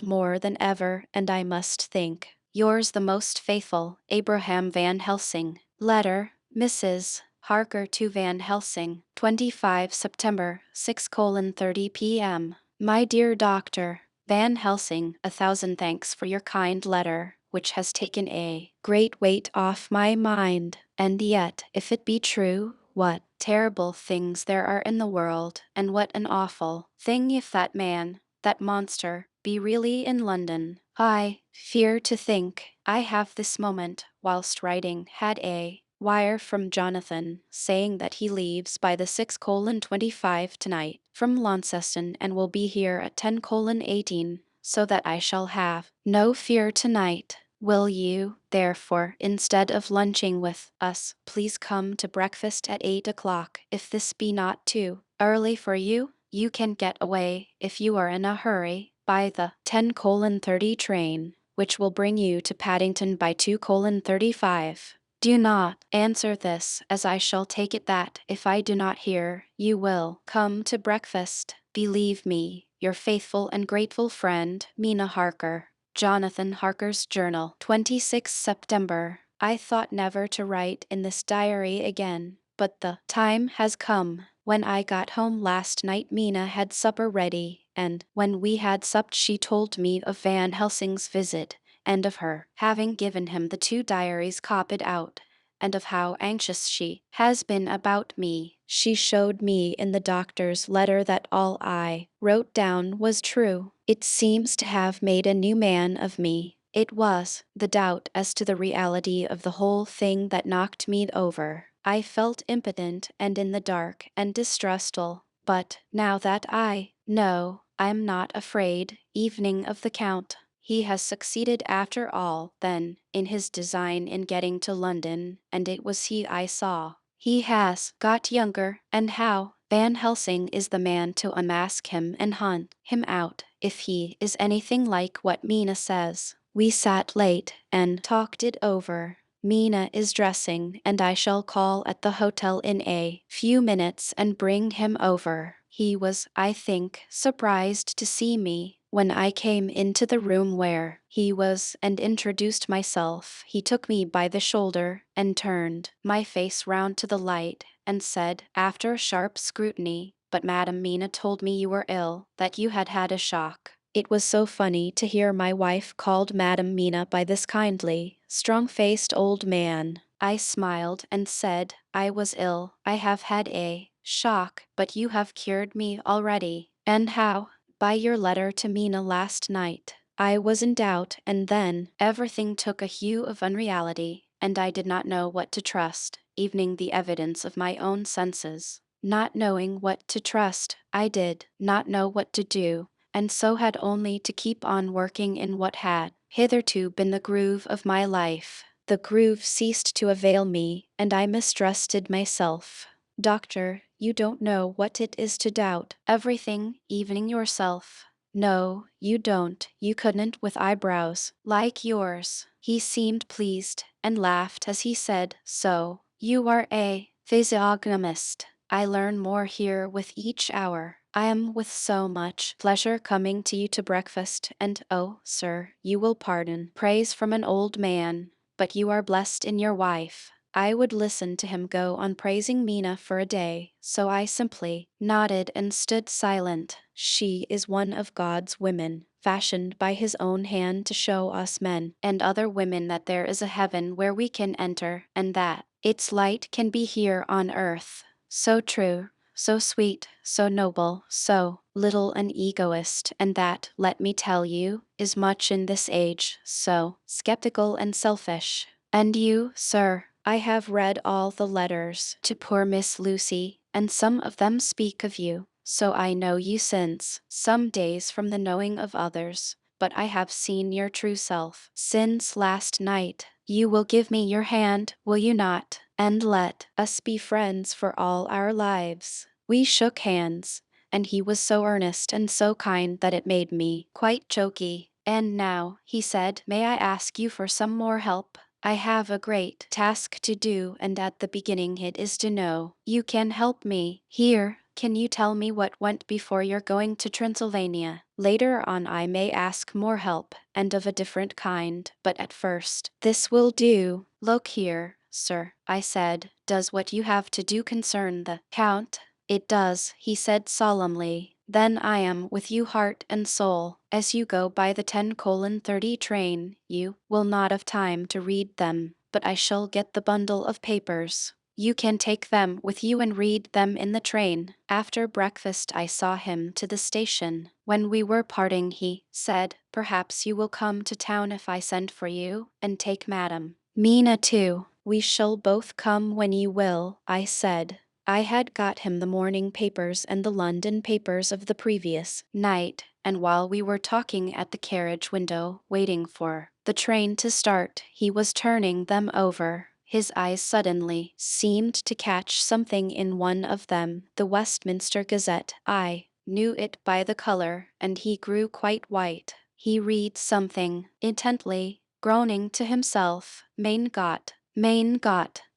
more than ever, and I must think. Yours the most faithful, Abraham Van Helsing. Letter, Mrs. Harker to Van Helsing, 25 September, 6:30 p.m. My dear Doctor, Van Helsing, 1,000 thanks for your kind letter, which has taken a great weight off my mind. And yet, if it be true, what terrible things there are in the world, and what an awful thing if that man, that monster, be really in London. I fear to think I have this moment, whilst writing, had a wire from Jonathan, saying that he leaves by the 6:25 tonight from Launceston and will be here at 10:18, so that I shall have no fear tonight. Will you, therefore, instead of lunching with us, please come to breakfast at 8 o'clock, if this be not too early for you? You can get away, if you are in a hurry, by the 10:30 train, which will bring you to Paddington by 2:35. Do not answer this, as I shall take it that, if I do not hear, you will come to breakfast. Believe me, your faithful and grateful friend, Mina Harker. Jonathan Harker's Journal, 26 September. I thought never to write in this diary again, but the time has come. When I got home last night Mina had supper ready, and when we had supped she told me of Van Helsing's visit, and of her having given him the 2 diaries copied out, and of how anxious she has been about me. She showed me in the doctor's letter that all I wrote down was true. It seems to have made a new man of me. It was the doubt as to the reality of the whole thing that knocked me over. I felt impotent and in the dark and distrustful, but now that I know, I am not afraid. Evening of the Count. He has succeeded after all, then, in his design in getting to London, and it was he I saw. He has got younger, and how? Van Helsing is the man to unmask him and hunt him out, if he is anything like what Mina says. We sat late and talked it over. Mina is dressing, and I shall call at the hotel in a few minutes and bring him over. He was, I think, surprised to see me. When I came into the room where he was and introduced myself, he took me by the shoulder and turned my face round to the light and said, after a sharp scrutiny, "But Madam Mina told me you were ill, that you had had a shock." It was so funny to hear my wife called Madam Mina by this kindly, strong-faced old man. I smiled and said, I was ill. I have had a shock, but you have cured me already. And how? By your letter to Mina last night. I was in doubt, and then everything took a hue of unreality, and I did not know what to trust, evening the evidence of my own senses. Not knowing what to trust, I did not know what to do, and so had only to keep on working in what had hitherto been the groove of my life. The groove ceased to avail me, and I mistrusted myself. Doctor, you don't know what it is to doubt everything, even yourself. No, you don't. You couldn't with eyebrows like yours. He seemed pleased and laughed as he said, so, you are a physiognomist. I learn more here with each hour. I am with so much pleasure coming to you to breakfast, and oh, sir, you will pardon praise from an old man, but you are blessed in your wife. I would listen to him go on praising Mina for a day, so I simply nodded and stood silent. She is one of God's women, fashioned by his own hand to show us men and other women that there is a heaven where we can enter, and that its light can be here on earth. So true, so sweet, so noble, so little an egoist, and that, let me tell you, is much in this age, so skeptical and selfish. And you, sir, I have read all the letters to poor Miss Lucy, and some of them speak of you, so I know you since some days from the knowing of others, but I have seen your true self since last night. You will give me your hand, will you not? And let us be friends for all our lives. We shook hands, and he was so earnest and so kind that it made me quite choky. And now, he said, may I ask you for some more help? I have a great task to do, and at the beginning it is to know you can help me. Here, can you tell me what went before your going to Transylvania? Later on I may ask more help, and of a different kind, but at first, this will do. Look here, sir, I said, does what you have to do concern the Count? It does, he said solemnly. Then I am with you heart and soul. As you go by the 10:30 train, you will not have time to read them, but I shall get the bundle of papers. You can take them with you and read them in the train. After breakfast I saw him to the station. When we were parting he said, perhaps you will come to town if I send for you, and take Madam Mina too. We shall both come when you will, I said. I had got him the morning papers and the London papers of the previous night, and while we were talking at the carriage window, waiting for the train to start, he was turning them over. His eyes suddenly seemed to catch something in one of them, the Westminster Gazette. I knew it by the color, and he grew quite white. He read something intently, groaning to himself, Mein Gott,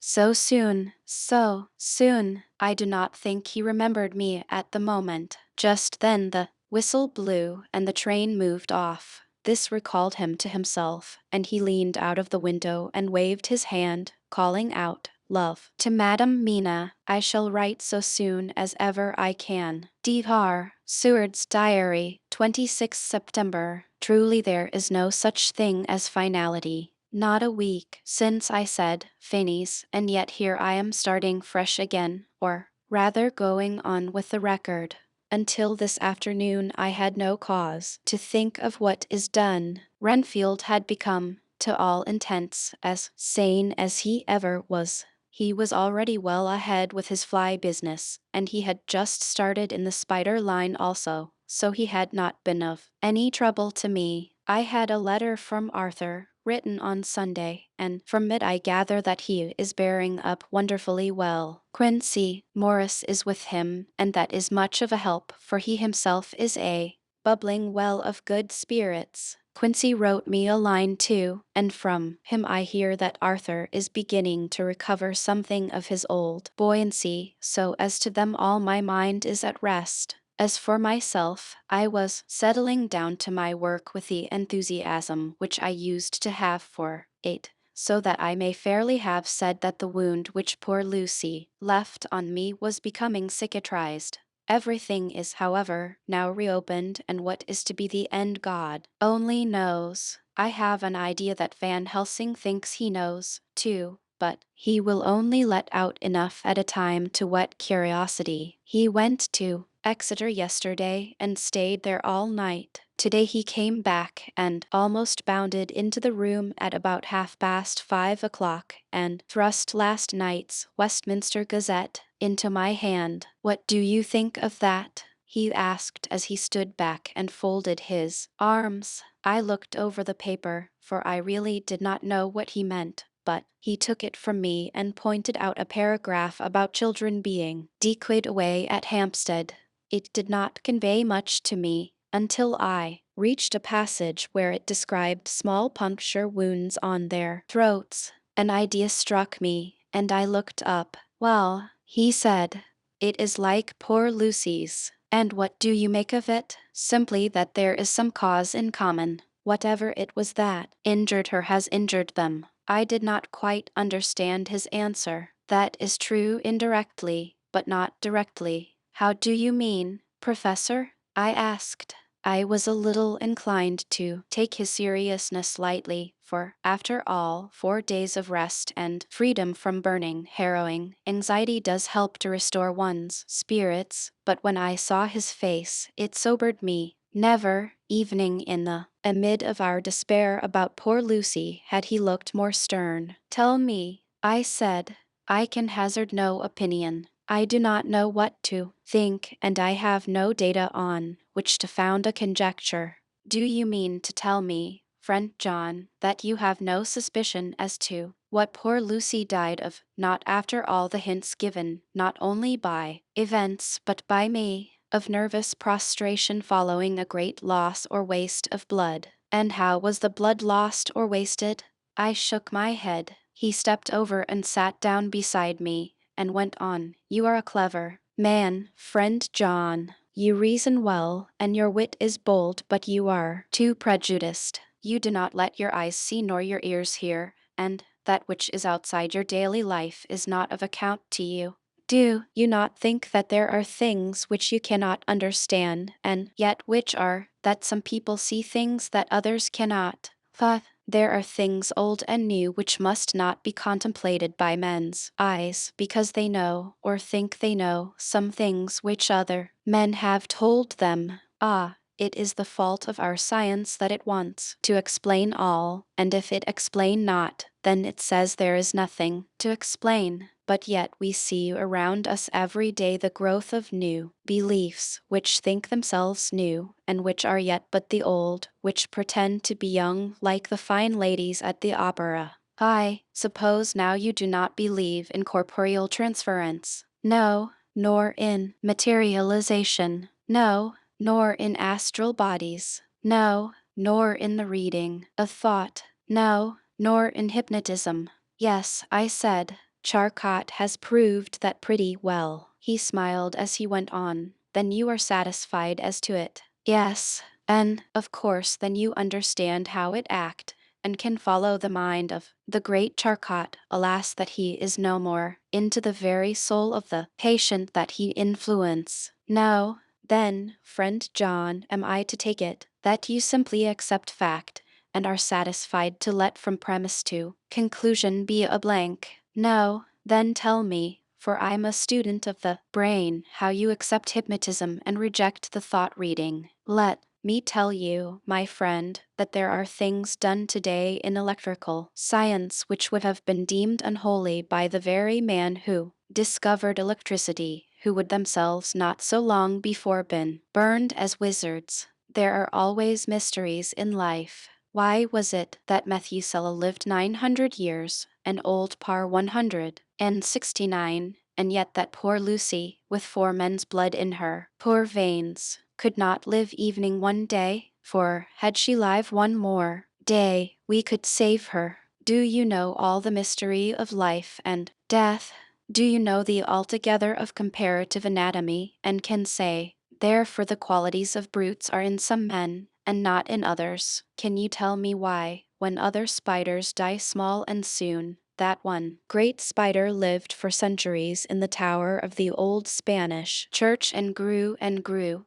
so soon, so soon. I do not think he remembered me at the moment. Just then the whistle blew and the train moved off. This recalled him to himself, and he leaned out of the window and waved his hand, calling out, love, to Madam Mina. I shall write so soon as ever I can. D.R. Seward's Diary, 26 September. Truly there is no such thing as finality. Not a week since I said Phineas, and yet here I am starting fresh again, or rather going on with the record. Until this afternoon I had no cause to think of what is done. Renfield had become, to all intents, as sane as he ever was. He was already well ahead with his fly business, and he had just started in the spider line also, so he had not been of any trouble to me. I had a letter from Arthur, written on Sunday, and from it I gather that he is bearing up wonderfully well. Quincy Morris is with him, and that is much of a help, for he himself is a bubbling well of good spirits. Quincy wrote me a line too, and from him I hear that Arthur is beginning to recover something of his old buoyancy, so as to them all my mind is at rest. As for myself, I was settling down to my work with the enthusiasm which I used to have for it, so that I may fairly have said that the wound which poor Lucy left on me was becoming cicatrized. Everything is, however, now reopened, and what is to be the end God only knows. I have an idea that Van Helsing thinks he knows, too, but he will only let out enough at a time to whet curiosity. He went to Exeter yesterday and stayed there all night. Today he came back and almost bounded into the room at about 5:30 and thrust last night's Westminster Gazette into my hand. What do you think of that? He asked as he stood back and folded his arms. I looked over the paper, for I really did not know what he meant, but he took it from me and pointed out a paragraph about children being decoyed away at Hampstead. It did not convey much to me until I reached a passage where it described small puncture wounds on their throats. An idea struck me, and I looked up. Well, he said, it is like poor Lucy's. And what do you make of it? Simply that there is some cause in common. Whatever it was that injured her has injured them. I did not quite understand his answer. That is true indirectly, but not directly. How do you mean, Professor? I asked. I was a little inclined to take his seriousness lightly, for, after all, 4 days of rest and freedom from burning, harrowing anxiety does help to restore one's spirits, but when I saw his face, it sobered me. Never, evening in the amid of our despair about poor Lucy, had he looked more stern. Tell me, I said, I can hazard no opinion. I do not know what to think, and I have no data on which to found a conjecture. Do you mean to tell me, friend John, that you have no suspicion as to what poor Lucy died of, not after all the hints given, not only by events but by me, of nervous prostration following a great loss or waste of blood? And how was the blood lost or wasted? I shook my head. He stepped over and sat down beside me, and went on. You are a clever man, friend John. You reason well, and your wit is bold, but you are too prejudiced. You do not let your eyes see nor your ears hear, and that which is outside your daily life is not of account to you. Do you not think that there are things which you cannot understand, and yet which are that some people see things that others cannot? But there are things old and new which must not be contemplated by men's eyes, because they know, or think they know, some things which other men have told them. Ah, it is the fault of our science that it wants to explain all, and if it explain not, then it says there is nothing to explain. But yet we see around us every day the growth of new beliefs, which think themselves new, and which are yet but the old, which pretend to be young like the fine ladies at the opera. I suppose now you do not believe in corporeal transference. No, nor in materialization. No, nor in astral bodies. No, nor in the reading of thought. No, nor in hypnotism. Yes, I said, Charcot has proved that pretty well. He smiled as he went on. Then you are satisfied as to it? Yes, and, of course, then you understand how it act, and can follow the mind of the great Charcot, alas that he is no more, into the very soul of the patient that he influence. No, then, friend John, am I to take it that you simply accept fact, and are satisfied to let from premise to conclusion be a blank? No, then tell me, for I'm a student of the brain, how you accept hypnotism and reject the thought reading. Let me tell you, my friend, that there are things done today in electrical science which would have been deemed unholy by the very man who discovered electricity, who would themselves not so long before been burned as wizards. There are always mysteries in life. Why was it that Methuselah lived 900 years, and old Parr 169, and yet that poor Lucy, with 4 men's blood in her poor veins, could not live evening one day? For, had she live one more day, we could save her. Do you know all the mystery of life and death? Do you know the altogether of comparative anatomy, and can say, therefore the qualities of brutes are in some men, and not in others? Can you tell me why, when other spiders die small and soon, that one great spider lived for centuries in the tower of the old Spanish church and grew,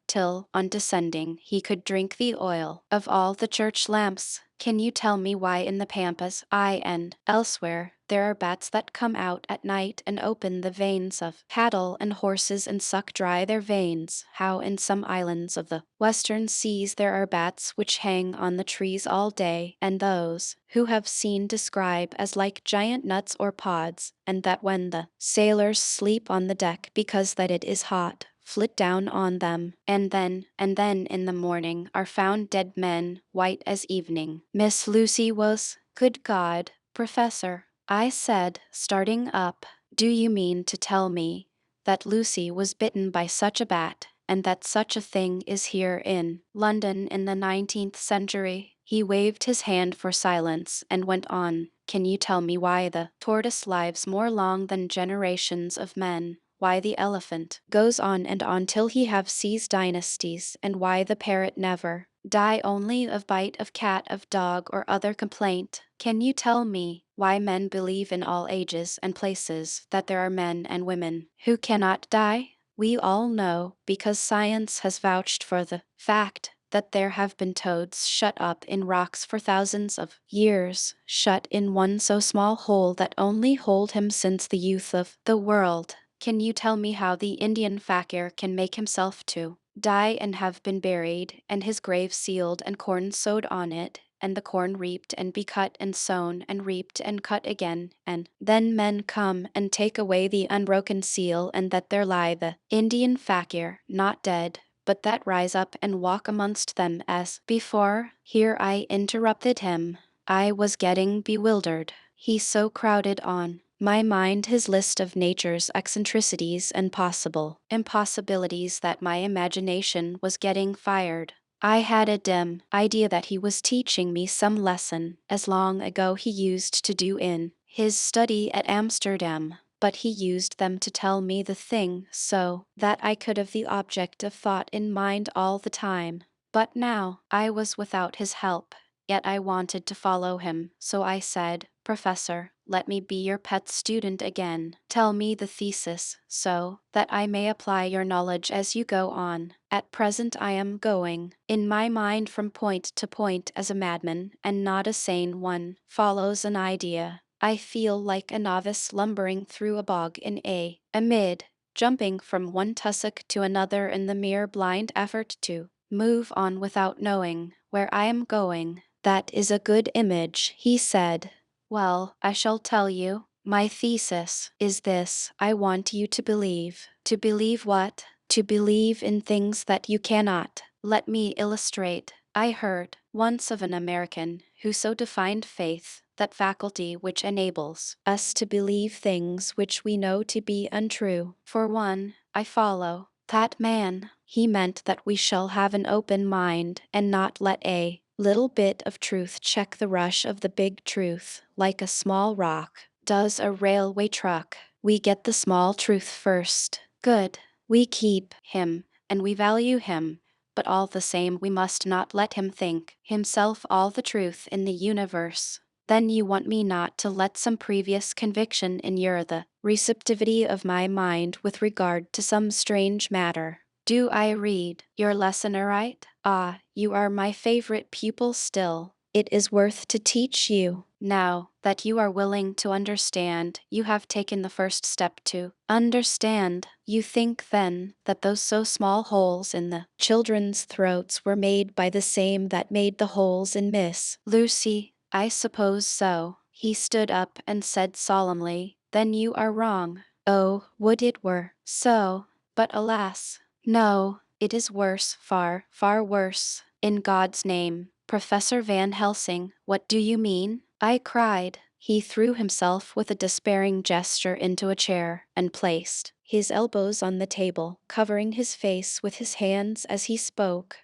till, on descending, he could drink the oil of all the church lamps? Can you tell me why in the Pampas, and elsewhere, there are bats that come out at night and open the veins of cattle and horses and suck dry their veins? How in some islands of the western seas there are bats which hang on the trees all day, and those who have seen describe as like giant nuts or pods, and that when the sailors sleep on the deck because that it is hot, flit down on them, and then in the morning are found dead men, white as evening. Miss Lucy was, good God, Professor, I said, starting up, do you mean to tell me that Lucy was bitten by such a bat, and that such a thing is here in London in the 19th century? He waved his hand for silence and went on. Can you tell me why the tortoise lives more long than generations of men? Why the elephant goes on and on till he have seized dynasties, and why the parrot never die only of bite of cat, of dog, or other complaint? Can you tell me why men believe in all ages and places that there are men and women who cannot die? We all know, because science has vouched for the fact. that there have been toads shut up in rocks for thousands of years, shut in one so small hole that only hold him since the youth of the world. Can you tell me how the Indian fakir can make himself to die and have been buried, and his grave sealed and corn sowed on it, and the corn reaped and be cut and sown and reaped and cut again, and then men come and take away the unbroken seal, and that there lie the Indian fakir, not dead, but that rise up and walk amongst them as before? Here I interrupted him. I was getting bewildered. He so crowded on my mind his list of nature's eccentricities and possible impossibilities that my imagination was getting fired. I had a dim idea that he was teaching me some lesson, as long ago he used to do in his study at Amsterdam, but he used them to tell me the thing so that I could have the object of thought in mind all the time. But now I was without his help, yet I wanted to follow him, so I said, Professor, let me be your pet student again. Tell me the thesis, so that I may apply your knowledge as you go on. At present I am going, in my mind from point to point as a madman, and not a sane one follows an idea. I feel like a novice lumbering through a bog in amid, jumping from one tussock to another in the mere blind effort to move on without knowing where I am going. That is a good image, he said. Well, I shall tell you. My thesis is this: I want you to believe. To believe what? To believe in things that you cannot. Let me illustrate. I heard once of an American who so defined faith, that faculty which enables us to believe things which we know to be untrue. For one, I follow that man. He meant that we shall have an open mind and not let a little bit of truth check the rush of the big truth, like a small rock does a railway truck. We get the small truth first. Good. We keep him, and we value him, but all the same we must not let him think himself all the truth in the universe. Then you want me not to let some previous conviction inure the receptivity of my mind with regard to some strange matter. Do I read your lesson aright? Ah, you are my favorite pupil still. It is worth to teach you. Now that you are willing to understand, you have taken the first step to understand. You think then that those so small holes in the children's throats were made by the same that made the holes in Miss Lucy? I suppose so. He stood up and said solemnly, Then you are wrong. Oh, would it were so! But alas, no, it is worse, far, far worse. In God's name, Professor Van Helsing, what do you mean? I cried. He threw himself with a despairing gesture into a chair, and placed his elbows on the table, covering his face with his hands as he spoke.